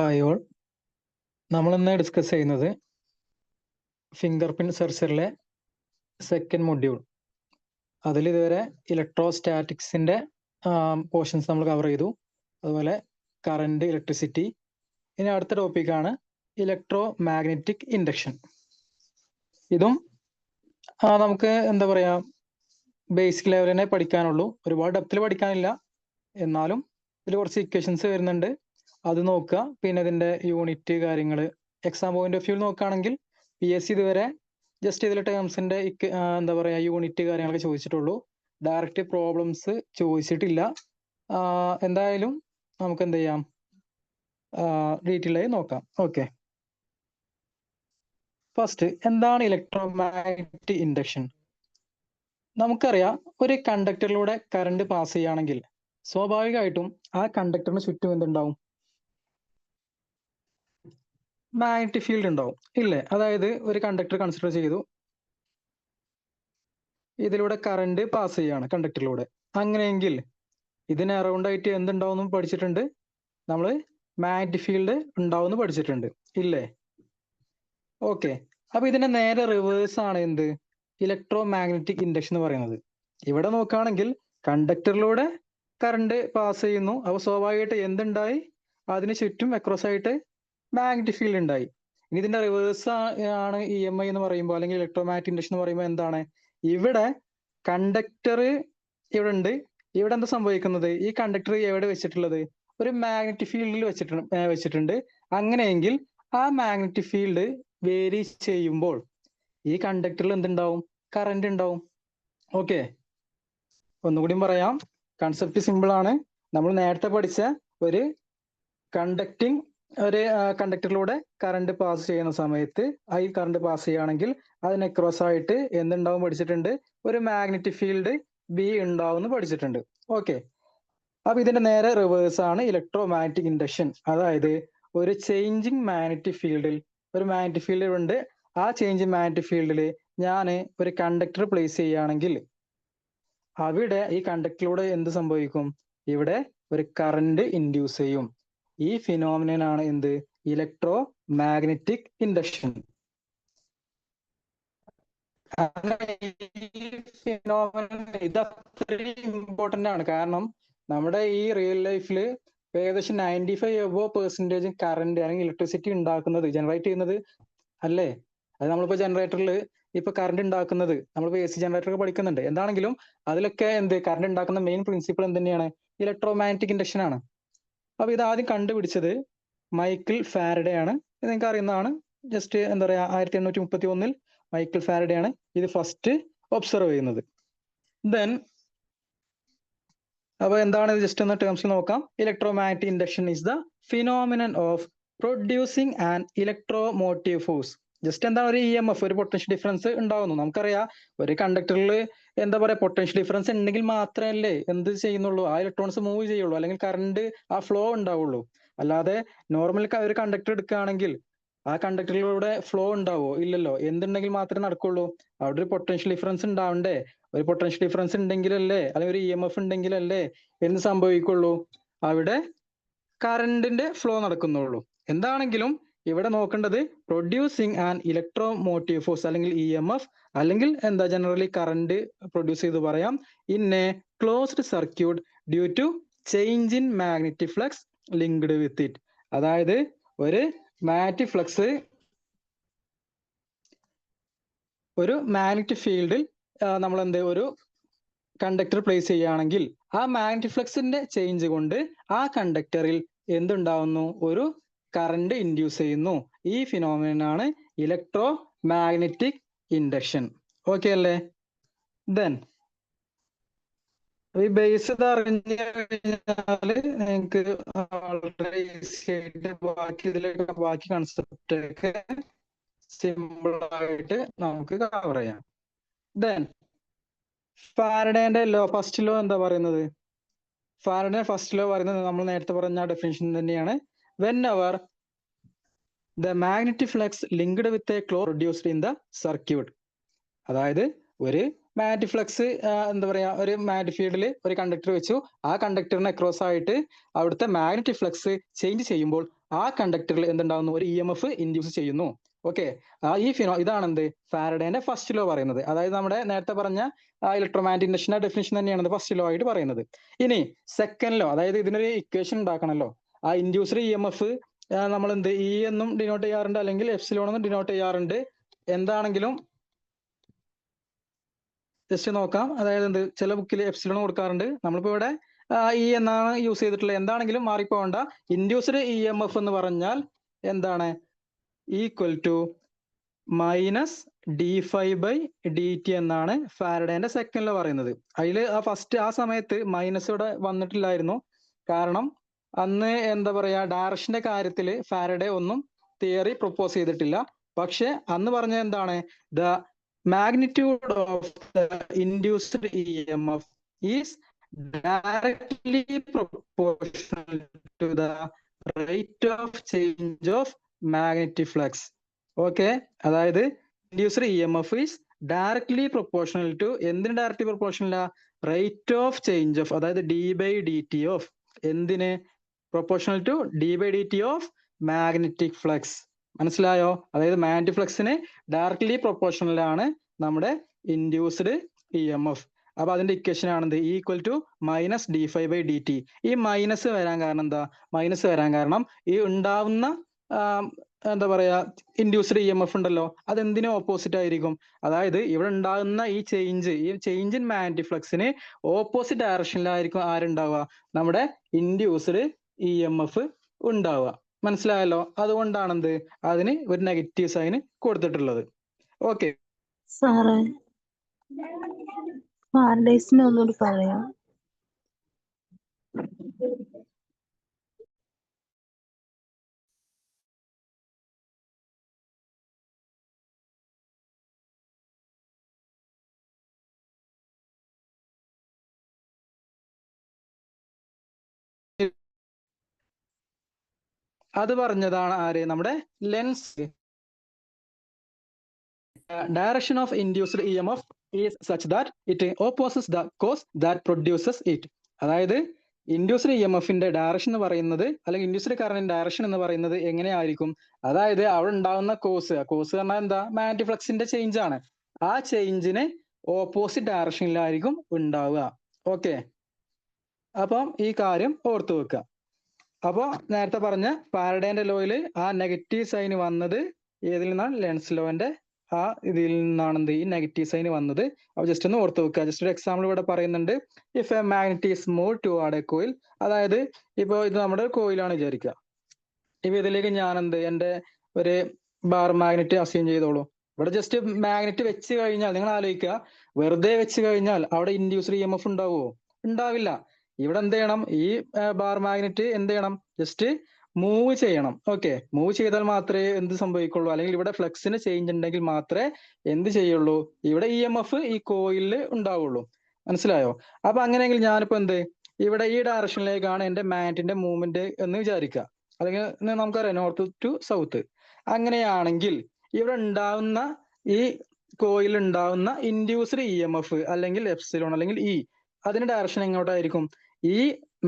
Hi all, നമ്മളിന്ന് discuss ചെയ്യുന്നത് finger print സെർച്ചറിലെ second module. അതിൽ ഇതുവരെ ഇലക്ട്രോസ്റ്റാറ്റിക്സിന്റെ പോർഷൻസ് നമ്മൾ കവർ ചെയ്തു, അതുപോലെ കറണ്ട്, ഇലക്ട്രിസിറ്റി. ഇനി അടുത്ത ടോപ്പിക്കാണ് ഇലക്ട്രോ മാഗ്നറ്റിക് ഇൻഡക്ഷൻ. ഇതും നമുക്ക് എന്താ പറയാ, ബേസിക് ലെവലിനെ പഠിക്കാനുള്ളൂ, ഒരുപാട് ഡെപ്തിൽ പഠിക്കാനില്ല. എന്നാലും ഇതിൽ കുറച്ച് ഇക്വേഷൻസ് വരുന്നുണ്ട്, അത് നോക്കുക. പിന്നെ ഇതിന്റെ യൂണിറ്റ് കാര്യങ്ങൾ എക്സാം പോയിന്റ് ഓഫ് വ്യൂ നോക്കുകയാണെങ്കിൽ PSC ഇതുവരെ ജസ്റ്റ് ഇതിലെ ടേംസിന്റെ എന്താ പറയാ യൂണിറ്റ് കാര്യങ്ങളൊക്കെ ചോദിച്ചിട്ടുള്ളൂ, ഡയറക്റ്റ് പ്രോബ്ലംസ് ചോദിച്ചിട്ടില്ല. എന്തായാലും നമുക്ക് എന്ത് ചെയ്യാം, ഡീറ്റെയിൽ ആയി നോക്കാം. ഓക്കെ, ഫസ്റ്റ് എന്താണ് ഇലക്ട്രോമാഗ്നറ്റിക് ഇൻഡക്ഷൻ? നമുക്കറിയാം, ഒരു കണ്ടക്ടറിലൂടെ കറണ്ട് പാസ് ചെയ്യുകയാണെങ്കിൽ സ്വാഭാവികമായിട്ടും ആ കണ്ടക്ടറിന് ചുറ്റും എന്തുണ്ടാവും? മാഗ്നറ്റിക് ഫീൽഡ് ഉണ്ടാവും, ഇല്ലേ? അതായത് ഒരു കണ്ടക്ടർ കൺസിഡർ ചെയ്തു, ഇതിലൂടെ കറണ്ട് പാസ് ചെയ്യാണ് കണ്ടക്ടറിലൂടെ. അങ്ങനെയെങ്കിൽ ഇതിന് അറൗണ്ട് ആയിട്ട് എന്തുണ്ടാവും പഠിച്ചിട്ടുണ്ട് നമ്മൾ? മാഗ്നറ്റിക് ഫീൽഡ് ഉണ്ടാവും പഠിച്ചിട്ടുണ്ട്, ഇല്ലേ? ഓക്കെ, അപ്പൊ ഇതിന്റെ നേരെ റിവേഴ്സ് ആണ് എന്ത്? ഇലക്ട്രോ മാഗ്നറ്റിക് ഇൻഡക്ഷൻ എന്ന് പറയുന്നത്. ഇവിടെ നോക്കുകയാണെങ്കിൽ കണ്ടക്ടറിലൂടെ കറണ്ട് പാസ് ചെയ്യുന്നു, അപ്പൊ സ്വാഭാവികമായിട്ട് എന്തുണ്ടായി? അതിന് ചുറ്റും അക്രോസ് ആയിട്ട് മാഗ്നറ്റിക് ഫീൽഡ് ഉണ്ടായി. ഇനി ഇതിന്റെ റിവേഴ്സ് ആണ് EMI എന്ന് പറയുമ്പോൾ, അല്ലെങ്കിൽ ഇലക്ട്രോമാഗ്നറ്റിക് ഇൻഡക്ഷൻ എന്ന് പറയുമ്പോൾ എന്താണ്? ഇവിടെ കണ്ടക്ടർ ഇവിടെ ഉണ്ട്, ഇവിടെ എന്താ സംഭവിക്കുന്നത്? ഈ കണ്ടക്ടർ എവിടെ വെച്ചിട്ടുള്ളത്? ഒരു മാഗ്നറ്റിക് ഫീൽഡിൽ വെച്ചിട്ടുണ്ട്. അങ്ങനെയെങ്കിൽ ആ മാഗ്നറ്റിക് ഫീൽഡ് വേരി ചെയ്യുമ്പോൾ ഈ കണ്ടക്ടറിൽ എന്തുണ്ടാവും? കറണ്ട് ഉണ്ടാവും. ഓക്കെ, ഒന്നുകൂടി പറയാം, കൺസെപ്റ്റ് സിമ്പിൾ ആണ്. നമ്മൾ നേരത്തെ പഠിച്ച ഒരു കണ്ടക്ടറിലൂടെ കറണ്ട് പാസ് ചെയ്യുന്ന സമയത്ത് ഈ കറണ്ട് പാസ് ചെയ്യുകയാണെങ്കിൽ അതിന് അക്രോസ് ആയിട്ട് എന്തുണ്ടാവും പഠിച്ചിട്ടുണ്ട്? ഒരു മാഗ്നറ്റിക് ഫീൽഡ് B ഉണ്ടാവും പഠിച്ചിട്ടുണ്ട്. ഓക്കെ, അപ്പൊ ഇതിന്റെ നേരെ റിവേഴ്സ് ആണ് ഇലക്ട്രോ മാഗ്നറ്റിക് ഇൻഡക്ഷൻ. അതായത് ഒരു ചേഞ്ചിങ് മാഗ്നറ്റിക് ഫീൽഡിൽ, ഒരു മാഗ്നറ്റിക് ഫീൽഡ് ഉണ്ട്, ആ ചേഞ്ചിങ് മാഗ്നറ്റിക് ഫീൽഡിൽ ഞാൻ ഒരു കണ്ടക്ടർ പ്ലേസ് ചെയ്യുകയാണെങ്കിൽ അവിടെ ഈ കണ്ടക്ടറിലൂടെ എന്ത് സംഭവിക്കും? ഇവിടെ ഒരു കറണ്ട് ഇൻഡ്യൂസ് ചെയ്യും. ഈ ഫിനോമിനനാണ് എന്ത്? Electro magnetic induction. ഇത് അത്രയും ഇമ്പോർട്ടന്റ് ആണ്, കാരണം നമ്മുടെ ഈ റിയൽ ലൈഫിൽ ഏകദേശം 95% കറണ്ട് അല്ലെങ്കിൽ ഇലക്ട്രിസിറ്റി ഉണ്ടാക്കുന്നത്, ജനറേറ്റ് ചെയ്യുന്നത് അല്ലേ? അത് നമ്മളിപ്പോ ജനറേറ്ററിൽ ഇപ്പൊ കറണ്ട് ഉണ്ടാക്കുന്നത്, നമ്മളിപ്പോ AC ജനറേറ്റർ ഒക്കെ പഠിക്കുന്നുണ്ട്. എന്താണെങ്കിലും അതിലൊക്കെ എന്ത് കറണ്ട് ഉണ്ടാക്കുന്ന മെയിൻ പ്രിൻസിപ്പിൾ എന്ത് തന്നെയാണ്? ഇലക്ട്രോ മാഗ്നറ്റിക് ഇൻഡക്ഷൻ ആണ്. അപ്പൊ ഇത് ആദ്യം കണ്ടുപിടിച്ചത് മൈക്കിൾ ഫാരഡേ ആണ്. ഇത് നിങ്ങൾക്ക് അറിയുന്നതാണ്. ജസ്റ്റ് എന്താ പറയാ, 1831 മൈക്കിൾ ഫാരഡേ ആണ് ഇത് ഫസ്റ്റ് ഒബ്സർവ് ചെയ്യുന്നത്. ദെൻ അപ്പൊ എന്താണ് ഇത്? ജസ്റ്റ് ഒന്ന് ടേംസിൽ നോക്കാം. Electro magnetic induction is the phenomenon of producing an electromotive force. Just എന്താണ്? ഒരു EMF, ഒരു പൊട്ടൻഷ്യൽ ഡിഫറൻസ് ഉണ്ടാവുന്നു. നമുക്കറിയാം, ഒരു കണ്ടക്ടറിൽ എന്താ പറയാ, പൊട്ടൻഷ്യൽ ഡിഫറൻസ് ഉണ്ടെങ്കിൽ മാത്രമല്ലേ എന്ത് ചെയ്യുന്നുള്ളൂ? ആ ഇലക്ട്രോൺസ് മൂവ് ചെയ്യുള്ളൂ, അല്ലെങ്കിൽ കറണ്ട് ആ ഫ്ലോ ഉണ്ടാവുള്ളൂ. അല്ലാതെ നോർമൽ ഒരു കണ്ടക്ടർ എടുക്കുകയാണെങ്കിൽ ആ കണ്ടക്ടറിലൂടെ ഫ്ലോ ഉണ്ടാവോ? ഇല്ലല്ലോ. എന്തുണ്ടെങ്കിൽ മാത്രമേ നടക്കുള്ളൂ? അവിടെ ഒരു പൊട്ടൻഷ്യൽ ഡിഫറൻസ് ഉണ്ടാവണ്ടേ? ഒരു പൊട്ടൻഷ്യൽ ഡിഫറൻസ് ഉണ്ടെങ്കിലല്ലേ, അല്ലെങ്കിൽ ഒരു EMF ഉണ്ടെങ്കിലല്ലേ എന്ത് സംഭവിക്കുള്ളൂ? അവിടെ കറണ്ടിന്റെ ഫ്ലോ നടക്കുന്നുള്ളൂ. എന്താണെങ്കിലും ഇവിടെ നോക്കേണ്ടത് പ്രൊഡ്യൂസിങ് ആൻ ഇലക്ട്രോമോട്ടീവ് ഫോഴ്സ്, അല്ലെങ്കിൽ EMF, അല്ലെങ്കിൽ എന്താ ജനറലി കറണ്ട് പ്രൊഡ്യൂസ് ചെയ്ത് പറയാം, in a closed circuit due to change in magnetic flux linked with it. അതായത് ഒരു മാഗ്നറ്റിക് ഫ്ലക്സ്, ഒരു മാഗ്നറ്റിക് ഫീൽഡിൽ നമ്മൾ എന്ത് ഒരു കണ്ടക്ടർ പ്ലേസ് ചെയ്യുകയാണെങ്കിൽ ആ മാഗ്നറ്റിക് ഫ്ലക്സിന്റെ ചേഞ്ച് കൊണ്ട് ആ കണ്ടക്ടറിൽ എന്തുണ്ടാവുന്നു? ഒരു കറണ്ട് ഇൻഡ്യൂസ് ചെയ്യുന്നു. ഈ ഫിനോമിനനാണ് ഇലക്ട്രോ മാഗ്നറ്റിക് ഇൻഡക്ഷൻ. ഓക്കെ അല്ലേ? ദെൻ ഈ ബേസ് അറിഞ്ഞു കഴിഞ്ഞാല് നിങ്ങൾക്ക് വളരെ ഈസി ആയിട്ട് ബാക്കി കൺസെപ്റ്റ് ഒക്കെ സിമ്പിൾ ആയിട്ട് നമുക്ക് കവർ ചെയ്യാം. ദെൻ ഫാരഡേന്റെ ലോ, ഫസ്റ്റ് ലോ എന്താ പറയുന്നത്? ഫാരഡേ ഫസ്റ്റ് ലോ പറയുന്നത് നമ്മൾ നേരത്തെ പറഞ്ഞ ഡെഫിനിഷൻ തന്നെയാണ്. When ever the magnetic flux linked with a close produced in the circuit. അതായത് ഒരു മാഗ്നറ്റിക് ഫ്ലക്സ് എന്താ പറയാ, ഒരു മാഗ്നറ്റിക് ഫീൽഡിൽ ഒരു കണ്ടക്ടർ വെച്ചു, ആ കണ്ടക്ടറിന് അക്രോസ് ആയിട്ട് അവിടുത്തെ മാഗ്നറ്റിക് ഫ്ലക്സ് ചേഞ്ച് ചെയ്യുമ്പോൾ ആ കണ്ടക്ടറിൽ എന്തുണ്ടാവുന്നു, ഒരു EMF ഇൻഡ്യൂസ് ചെയ്യുന്നു. ഓക്കെ, ഇതാണ് എന്ത് ഫാരഡേന്റെ ഫസ്റ്റ് ലോ പറയുന്നത്. അതായത് നമ്മുടെ നേരത്തെ പറഞ്ഞ ഇലക്ട്രോമാഗ്നറ്റിക് ഇൻഡക്ഷന്റെ ഡെഫിനിഷൻ തന്നെയാണ് ഫസ്റ്റ് ലോ ആയിട്ട് പറയുന്നത്. ഇനി സെക്കൻഡ് ലോ, അതായത് ഇതിനൊരു ഇക്വേഷൻ ഉണ്ടാക്കണമല്ലോ. ആ ഇൻഡ്യൂസ്ഡ് EMF നമ്മൾ എന്ത് ഇ എന്നും ഡിനോട്ട് ചെയ്യാറുണ്ട്, അല്ലെങ്കിൽ എപ്സിലോൺ എന്നും ഡിനോട്ട് ചെയ്യാറുണ്ട്. എന്താണെങ്കിലും ജസ്റ്റ് നോക്കാം. അതായത് എന്ത് ചില ബുക്കിൽ എപ്സിലോൺ കൊടുക്കാറുണ്ട്, നമ്മളിപ്പോ ഇവിടെ ഇ എന്നാണ് യൂസ് ചെയ്തിട്ടുള്ളത്. എന്താണെങ്കിലും മാറിപ്പോകണ്ട. ഇൻഡ്യൂസ്ഡ് EMF എന്ന് പറഞ്ഞാൽ എന്താണ്, ഈക്വൽ ടു മൈനസ് d5/dt എന്നാണ് ഫാരഡേന്റെ സെക്കൻഡ് ലോ പറയുന്നത്. അതിൽ ആ സമയത്ത് മൈനസ് ഇവിടെ വന്നിട്ടില്ലായിരുന്നു. കാരണം അന്ന് എന്താ പറയാ, ഡയറക്ഷന്റെ കാര്യത്തിൽ ഫാരഡേ ഒന്നും തിയറി പ്രൊപ്പോസ് ചെയ്തിട്ടില്ല. പക്ഷെ അന്ന് പറഞ്ഞത് എന്താണ്, the magnitude of the induced EMF is directly proportional to the rate of change of magnetic flux. Okay, അതായത് induced EMF is directly proportional to, എന്തിന് directly proportional, rate of change of, അതായത് d/dt of, എന്തിന് proportional to d/dt of magnetic flux. മനസ്സിലായോ? അതായത് magnetic ഫ്ലക്സിന് directly proportional ആണ് നമ്മുടെ induced EMF. അപ്പൊ അതിന്റെ ഇക്വേഷൻ ആണെന്ത്, ഈക്വൽ ടു മൈനസ് d5/dt. ഈ മൈനസ് വരാൻ കാരണം എന്താ, മൈനസ് വരാൻ കാരണം ഈ ഉണ്ടാവുന്ന എന്താ പറയാ ഇൻഡ്യൂസ്ഡ് EMF ഉണ്ടല്ലോ, അതെന്തിനു ഓപ്പോസിറ്റ് ആയിരിക്കും. അതായത് ഇവിടെ ഉണ്ടാകുന്ന ഈ ചേഞ്ച് ഇൻ മാഗ്നറ്റിക് ഫ്ലക്സിന് ഓപ്പോസിറ്റ് ഡയറക്ഷനിലായിരിക്കും ആരുണ്ടാവുക, നമ്മുടെ ഇൻഡ്യൂസ്ഡ് EMF ഉണ്ടാവുക. മനസ്സിലായല്ലോ? അതുകൊണ്ടാണ് എന്ത് അതിന് ഒരു നെഗറ്റീവ് സൈൻ കൊടുത്തിട്ടുള്ളത്. ഓക്കെ, സാറേ ഫാരഡേസിനെ ഒന്നുകൂടി പറയാം. അത് പറഞ്ഞതാണ് ആര്, നമ്മുടെ lens. Direction of induced EMF is such that it opposes the cause that produces it. അതായത് ഇൻഡ്യൂസ്ഡ് EMFന്റെ ഡയറക്ഷൻ എന്ന് പറയുന്നത്, അല്ലെങ്കിൽ ഇൻഡ്യൂസ്ഡ് കറന്റ് ഡയറക്ഷൻ എന്ന് പറയുന്നത് എങ്ങനെയായിരിക്കും, അതായത് അവിടെ ഉണ്ടാകുന്ന കോസ് പറഞ്ഞാൽ എന്താ, മാഗ്നറ്റിക് ഫ്ലക്സിന്റെ ചേഞ്ച് ആണ്. ആ ചേഞ്ചിന് ഓപ്പോസിറ്റ് ഡയറക്ഷനിലായിരിക്കും ഉണ്ടാവുക. ഓക്കെ, അപ്പം ഈ കാര്യം ഓർത്തു വെക്കുക. അപ്പൊ നേരത്തെ പറഞ്ഞ ഫാരഡേന്റെ ലോയിൽ ആ നെഗറ്റീവ് സൈൻ വന്നത് ഏതിൽ നിന്നാണ്, ലെൻസ് ലോന്റെ ആ ഇതിൽ നിന്നാണ് എന്ത് ഈ നെഗറ്റീവ് സൈൻ വന്നത്. അപ്പൊ ജസ്റ്റ് ഒന്ന് ഓർത്ത് വെക്കുക. ജസ്റ്റ് ഒരു എക്സാമ്പിൾ ഇവിടെ പറയുന്നുണ്ട്. If a magnet is move toward a coil, അതായത് ഇപ്പൊ ഇത് നമ്മുടെ കോയിലാണ് വിചാരിക്കുക. ഇപ്പൊ ഇതിലേക്ക് ഞാൻ എന്റെ ഒരു ബാർ മാഗ്നറ്റ് അസൈൻ ചെയ്തോളൂ. ഇവിടെ ജസ്റ്റ് മാഗ്നറ്റ് വെച്ച് കഴിഞ്ഞാൽ നിങ്ങൾ ആലോചിക്കുക, വെറുതെ വെച്ച് കഴിഞ്ഞാൽ അവിടെ ഇൻഡ്യൂസ്ഡ് EMF ഉണ്ടാവുമോ? ഉണ്ടാവില്ല. ഇവിടെ എന്ത് ചെയ്യണം, ഈ ബാർ മാഗ്നറ്റ് എന്ത് ചെയ്യണം, ജസ്റ്റ് മൂവ് ചെയ്യണം. ഓക്കെ, മൂവ് ചെയ്താൽ മാത്രമേ എന്ത് സംഭവിക്കുള്ളൂ, അല്ലെങ്കിൽ ഇവിടെ ഫ്ലക്സിന് ചേഞ്ച് ഉണ്ടെങ്കിൽ മാത്രമേ എന്ത് ചെയ്യുള്ളൂ, ഇവിടെ EMF ഈ കോയിലിൽ ഉണ്ടാവുള്ളൂ. മനസ്സിലായോ? അപ്പൊ അങ്ങനെയെങ്കിൽ ഞാനിപ്പോ ഇവിടെ ഈ ഡയറക്ഷനിലേക്കാണ് എന്റെ മാഗ്നറ്റിന്റെ മൂവ്മെന്റ് എന്ന് വിചാരിക്കുക, അല്ലെങ്കിൽ നമുക്കറിയാം നോർത്ത് ടു സൗത്ത്. അങ്ങനെയാണെങ്കിൽ ഇവിടെ ഉണ്ടാവുന്ന ഈ കോയിൽ ഉണ്ടാവുന്ന ഇൻഡ്യൂസ്ഡ് EMF അല്ലെങ്കിൽ എപ്സിലോൺ അല്ലെങ്കിൽ അതിന്റെ ഡയറക്ഷൻ എങ്ങോട്ടായിരിക്കും, ഈ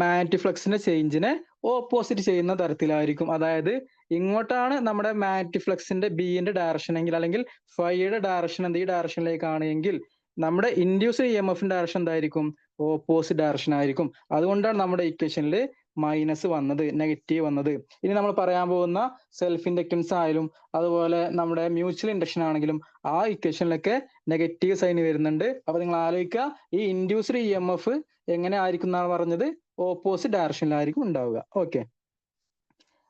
മാഗ്നറ്റിക് ഫ്ലക്സിന്റെ ചേഞ്ചിനെ ഓപ്പോസിറ്റ് ചെയ്യുന്ന തരത്തിലായിരിക്കും. അതായത് ഇങ്ങോട്ടാണ് നമ്മുടെ മാഗ്നറ്റിക് ഫ്ലക്സിന്റെ ബിന്റെ ഡയറക്ഷൻ എങ്കിൽ, അല്ലെങ്കിൽ ഫൈയുടെ ഡയറക്ഷൻ ഈ ഡയറക്ഷനിലേക്കാണ് എങ്കിൽ, നമ്മുടെ ഇൻഡ്യൂസ്ഡ് EMFന്റെ ഡയറക്ഷൻ എന്തായിരിക്കും, ഓപ്പോസിറ്റ് ഡയറക്ഷൻ ആയിരിക്കും. അതുകൊണ്ടാണ് നമ്മുടെ ഇക്വേഷനിൽ മൈനസ് വന്നത്, നെഗറ്റീവ് വന്നത്. ഇനി നമ്മൾ പറയാൻ പോകുന്ന സെൽഫ് ഇൻഡക്റ്റൻസ് ആയാലും അതുപോലെ നമ്മുടെ മ്യൂച്വൽ ഇൻഡക്ഷൻ ആണെങ്കിലും ആ ഇക്വേഷനിലൊക്കെ നെഗറ്റീവ് സൈൻ വരുന്നുണ്ട്. അപ്പൊ നിങ്ങൾ ആലോചിക്കുക, ഈ ഇൻഡ്യൂസ്ഡ് EMF എങ്ങനെ ആയിരിക്കും എന്നാണ് പറഞ്ഞത്, ഓപ്പോസിറ്റ് ഡയറക്ഷനിലായിരിക്കും ഉണ്ടാവുക. ഓക്കെ,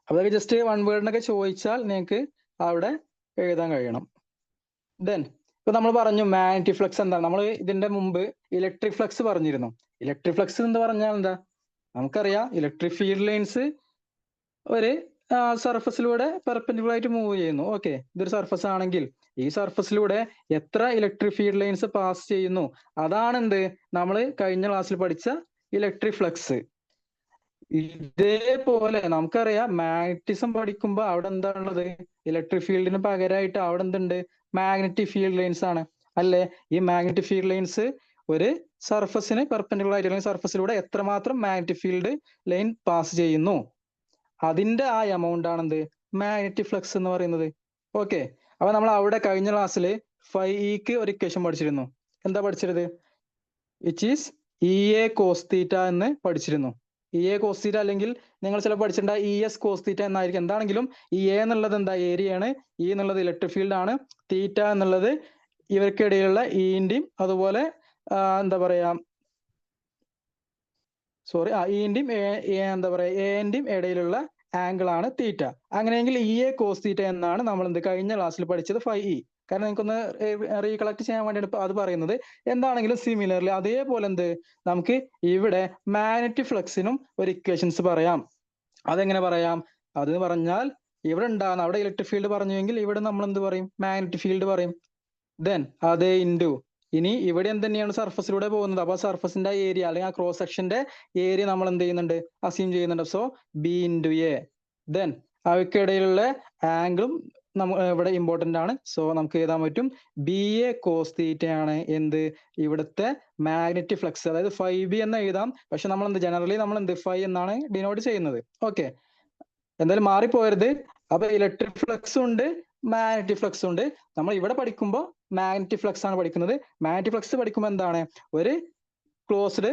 അപ്പൊ അതൊക്കെ ജസ്റ്റ് വൺ വേർഡിനൊക്കെ ചോദിച്ചാൽ നിങ്ങൾക്ക് അവിടെ എഴുതാൻ കഴിയണം. ദെൻ ഇപ്പൊ നമ്മൾ പറഞ്ഞു മാഗ്നറ്റിക് ഫ്ലക്സ് എന്താണ്. നമ്മൾ ഇതിന്റെ മുമ്പ് ഇലക്ട്രിക് ഫ്ലക്സ് പറഞ്ഞിരുന്നു. ഇലക്ട്രിക് ഫ്ലക്സ് എന്ന് പറഞ്ഞാൽ എന്താ, നമുക്കറിയാം ഇലക്ട്രിക് ഫീൽഡ് ലൈൻസ് ഒരു സർഫസിലൂടെ പെർപെൻഡിക്കുലർ ആയിട്ട് മൂവ് ചെയ്യുന്നു. ഓക്കെ, ഇതൊരു സർഫസ് ആണെങ്കിൽ ഈ സർഫസിലൂടെ എത്ര ഇലക്ട്രിക് ഫീൽഡ് ലൈൻസ് പാസ് ചെയ്യുന്നു, അതാണ് നമ്മൾ കഴിഞ്ഞ ക്ലാസ്സിൽ പഠിച്ച ഇലക്ട്രിക് ഫ്ലക്സ്. ഇതേപോലെ നമുക്കറിയാം മാഗ്നറ്റിസം പഠിക്കുമ്പോൾ അവിടെ എന്താണുള്ളത്, ഇലക്ട്രിക് ഫീൽഡിന് പകരമായിട്ട് അവിടെ എന്തുണ്ട്, മാഗ്നറ്റിക് ഫീൽഡ് ലൈൻസ് ആണ് അല്ലെ. ഈ മാഗ്നറ്റിക് ഫീൽഡ് ലൈൻസ് ഒരു സർഫസിന് പെർപെൻഡിക്കുലർ ആയിട്ട് അല്ലെങ്കിൽ സർഫസിലൂടെ എത്രമാത്രം മാഗ്നറ്റിക് ഫീൽഡ് ലൈൻ പാസ് ചെയ്യുന്നു, അതിന്റെ ആ എമൗണ്ട് ആണ് എന്ത് മാഗ്നറ്റിക് ഫ്ലക്സ് എന്ന് പറയുന്നത്. ഓക്കെ, അപ്പൊ നമ്മൾ അവിടെ കഴിഞ്ഞ ക്ലാസ്സിൽ ഫൈ ഇക്ക് ഒരു ഇക്വേഷൻ പഠിച്ചിരുന്നു. എന്താ പഠിച്ചിരുന്നത്? Which is E A cos theta എന്ന് പഠിച്ചിരുന്നു. ഇ എ കോസ് തീറ്റ അല്ലെങ്കിൽ നിങ്ങൾ ചിലപ്പോൾ പഠിച്ചിട്ടുണ്ട ഇ എസ് കോസ് തീറ്റ എന്നായിരിക്കും. എന്താണെങ്കിലും ഈ എ എന്നുള്ളത് എന്താ ഏരിയയാണ്, ഇ എന്നുള്ളത് ഇലക്ട്രിക് ഫീൽഡ് ആണ്, തീറ്റ എന്നുള്ളത് ഇവർക്കിടയിലുള്ള ഇന്റെയും അതുപോലെ എന്താ പറയാ സോറി ഇന്റെയും എന്താ പറയാ എന്റെയും ഇടയിലുള്ള ആംഗിൾ ആണ് തീറ്റ. അങ്ങനെയെങ്കിൽ ഇ എ കോസ് തീറ്റ എന്നാണ് നമ്മൾ എന്ത് കഴിഞ്ഞ ക്ലാസ്സിൽ പഠിച്ചത് ഫൈ ഇ. കാരണം നിങ്ങൾക്കൊന്ന് റീകളക്ട് ചെയ്യാൻ വേണ്ടിയാണ് അത് പറയുന്നത്. എന്താണെങ്കിലും സിമിലർലി അതേപോലെ എന്ത് നമുക്ക് ഇവിടെ മാഗ്നറ്റിക് ഫ്ലക്സിനും ഒരു ഇക്വേഷൻസ് പറയാം. അതെങ്ങനെ പറയാം? അത് പറഞ്ഞാൽ ഇവിടെ ഉണ്ടാകുന്ന അവിടെ ഇലക്ട്രിക് ഫീൽഡ് പറഞ്ഞുവെങ്കിൽ ഇവിടെ നമ്മൾ എന്ത് പറയും? മാഗ്നറ്റിക് ഫീൽഡ് പറയും. ദെൻ അതേ ഇൻറ്റു ഇനി ഇവിടെ എന്ത് തന്നെയാണ് സർഫസിലൂടെ പോകുന്നത്. അപ്പൊ സർഫസിന്റെ ഏരിയ അല്ലെങ്കിൽ ആ ക്രോസ് സെക്ഷന്റെ ഏരിയ നമ്മൾ എന്ത് ചെയ്യുന്നുണ്ട്? അസ്യൂം ചെയ്യുന്നുണ്ട്. So B into A. Then അവയ്ക്കിടയിലുള്ള ആംഗിളും ഇവിടെ ഇമ്പോർട്ടന്റ് ആണ്. സോ നമുക്ക് എഴുതാൻ പറ്റും ബി എ കോസ് തീറ്റയാണ് എന്ത് ഇവിടുത്തെ മാഗ്നറ്റിക് ഫ്ലക്സ്. അതായത് ഫൈ ബി എന്ന് എഴുതാം. പക്ഷെ നമ്മൾ എന്ത് ജനറലി നമ്മൾ എന്ത് ഫൈ എന്നാണ് ഡിനോട്ട് ചെയ്യുന്നത്. ഓക്കെ, എന്തായാലും മാറിപ്പോയരുത്. അപ്പൊ ഇലക്ട്രിക് ഫ്ലക്സ് ഉണ്ട്, മാഗ്നറ്റിക് ഫ്ലക്സ് ഉണ്ട്. നമ്മൾ ഇവിടെ പഠിക്കുമ്പോൾ മാഗ്നറ്റിക് ഫ്ലക്സ് ആണ് പഠിക്കുന്നത്. മാഗ്നറ്റിക് ഫ്ലക്സ് പഠിക്കുമ്പോൾ എന്താണ്? ഒരു ക്ലോസ്ഡ്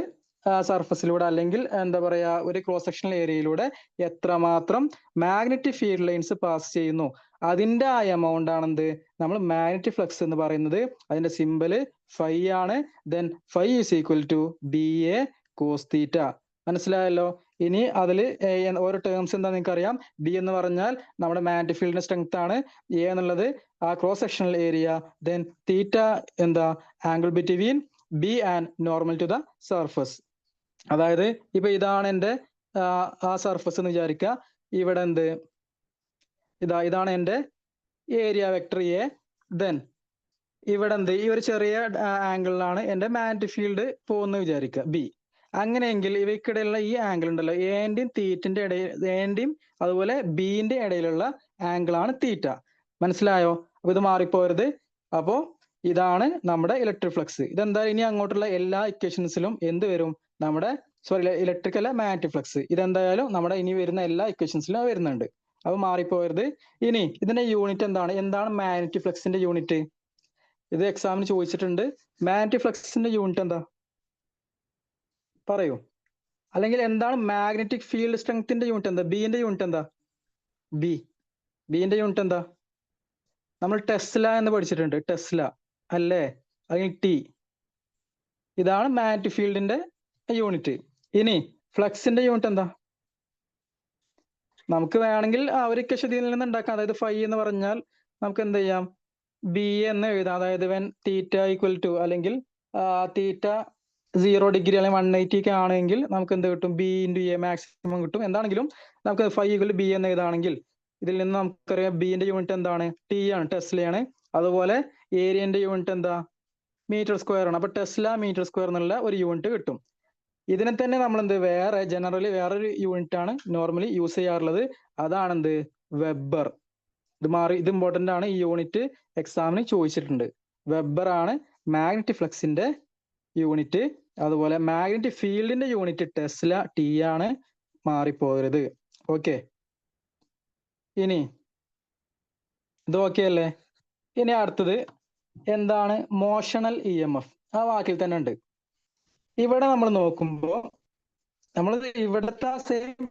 സർഫസിലൂടെ അല്ലെങ്കിൽ എന്താ പറയാ ഒരു ക്രോസ് സെക്ഷണൽ ഏരിയയിലൂടെ എത്രമാത്രം മാഗ്നറ്റിക് ഫീൽഡ് ലൈൻസ് പാസ് ചെയ്യുന്നു അതിന്റെ ആ എമൗണ്ട് ആണെന്ത് നമ്മൾ മാഗ്നറ്റിക് ഫ്ലക്സ് എന്ന് പറയുന്നത്. അതിന്റെ സിമ്പല് ഫൈ ആണ്. Then phi is equal to B A cos theta. മനസ്സിലായല്ലോ? ഇനി അതിൽ ഓരോ ടേംസ് എന്താ നിങ്ങൾക്ക് അറിയാം. ബി എന്ന് പറഞ്ഞാൽ നമ്മുടെ മാഗ്നറ്റിക് ഫീൽഡിന്റെ സ്ട്രെങ്ത് ആണ്. എ എന്നുള്ളത് ആ cross sectional area. Then theta എന്താ angle between B and normal to the surface. അതായത് ഇപ്പൊ ഇതാണ് എന്റെ ആ സർഫസ് എന്ന് വിചാരിക്കുക. ഇവിടെ എന്ത് ഇതാണ് എന്റെ ഏരിയ വെക്ടർ എ. ദെൻ ഇവിടെ എന്ത് ഈ ഒരു ചെറിയ ആംഗിളിലാണ് എന്റെ മാഗ്നറ്റിക് ഫീൽഡ് പോകുന്നത് വിചാരിക്കുക ബി. അങ്ങനെയെങ്കിൽ ഇവയ്ക്കിടയിലുള്ള ഈ ആംഗിൾ ഉണ്ടല്ലോ, എന്റെയും തീറ്റിന്റെ ഇടയിൽ, എന്റെയും അതുപോലെ ബിന്റെ ഇടയിലുള്ള ആംഗിൾ ആണ് തീറ്റ. മനസ്സിലായോ? അപ്പൊ ഇത് മാറിപ്പോരുത്. അപ്പോ ഇതാണ് നമ്മുടെ ഇലക്ട്രിക് ഫ്ലക്സ്. ഇതെന്താ ഇനി അങ്ങോട്ടുള്ള എല്ലാ ഇക്വേഷൻസിലും എന്ത് വരും? നമ്മുടെ ഇലക്ട്രിക് അല്ല മാഗ്നറ്റിക് ഫ്ലക്സ്. ഇതെന്തായാലും നമ്മുടെ ഇനി വരുന്ന എല്ലാ ഇക്വേഷൻസിലും വരുന്നുണ്ട്. അപ്പൊ മാറിപ്പോരുത്. ഇനി ഇതിന്റെ യൂണിറ്റ് എന്താണ്? എന്താണ് മാഗ്നറ്റിക് ഫ്ലക്സിന്റെ യൂണിറ്റ്? ഇത് എക്സാമിന് ചോദിച്ചിട്ടുണ്ട്. മാഗ്നറ്റിക് ഫ്ലക്സിന്റെ യൂണിറ്റ് എന്താ പറയൂ? അല്ലെങ്കിൽ എന്താണ് മാഗ്നറ്റിക് ഫീൽഡ് സ്ട്രെങ്ത്തിന്റെ യൂണിറ്റ് എന്താ? ബിന്റെ യൂണിറ്റ് എന്താ? ബിന്റെ യൂണിറ്റ് എന്താ? നമ്മൾ ടെസ്ല എന്ന് പഠിച്ചിട്ടുണ്ട്. ടെസ്ല അല്ലേ? അല്ലെങ്കിൽ ടി. ഇതാണ് മാഗ്നറ്റിക് ഫീൽഡിന്റെ യൂണിറ്റ്. ഇനി ഫ്ലക്സിന്റെ യൂണിറ്റ് എന്താ? നമുക്ക് വേണമെങ്കിൽ ആ ഒരു ഇക്വേഷനിൽ നിന്ന് ഉണ്ടാക്കാം. അതായത് ഫൈ എന്ന് പറഞ്ഞാൽ നമുക്ക് എന്ത് ചെയ്യാം? ബി എന്ന് എഴുതാം. അതായത് വെൻ തീറ്റ ഈക്വൽ ടു അല്ലെങ്കിൽ തീറ്റ 0 ഡിഗ്രി അല്ലെങ്കിൽ 180 ഒക്കെ ആണെങ്കിൽ നമുക്ക് എന്ത് കിട്ടും? ബി ഇൻറ്റു എ മാക്സിമം കിട്ടും. എന്താണെങ്കിലും നമുക്ക് ഫൈ ഈക്വൽ ബി എന്ന് എഴുതാണെങ്കിൽ ഇതിൽ നിന്ന് നമുക്കറിയാം ബിന്റെ യൂണിറ്റ് എന്താണ്? ടി ആണ്, ടെസ്ലയാണ്. അതുപോലെ ഏരിയന്റെ യൂണിറ്റ് എന്താ? മീറ്റർ സ്ക്വയർ ആണ്. അപ്പൊ ടെസ്ല മീറ്റർ സ്ക്വയർ എന്നുള്ള ഒരു യൂണിറ്റ് കിട്ടും. ഇതിനെ തന്നെ നമ്മൾ എന്ത് ജനറലി വേറൊരു യൂണിറ്റ് ആണ് നോർമലി യൂസ് ചെയ്യാറുള്ളത്. അതാണെന്ത്? വെബർ. ഇത് ഇമ്പോർട്ടന്റ് ആണ്. ഈ യൂണിറ്റ് എക്സാമിന് ചോദിച്ചിട്ടുണ്ട്. വെബർ ആണ് മാഗ്നറ്റിക് ഫ്ലക്സിന്റെ യൂണിറ്റ്. അതുപോലെ മാഗ്നറ്റിക് ഫീൽഡിന്റെ യൂണിറ്റ് ടെസ്ല ടി ആണ്. മാറിപ്പോകരുത്. ഓക്കെ, ഇനി ഇത് ഓക്കെ അല്ലേ? ഇനി അടുത്തത് എന്താണ്? Motional E M F. ആ വാക്കിൽ തന്നെ ഉണ്ട്. ഇവിടെ നമ്മൾ നോക്കുമ്പോൾ നമ്മൾ ഇവിടുത്തെ സെയിം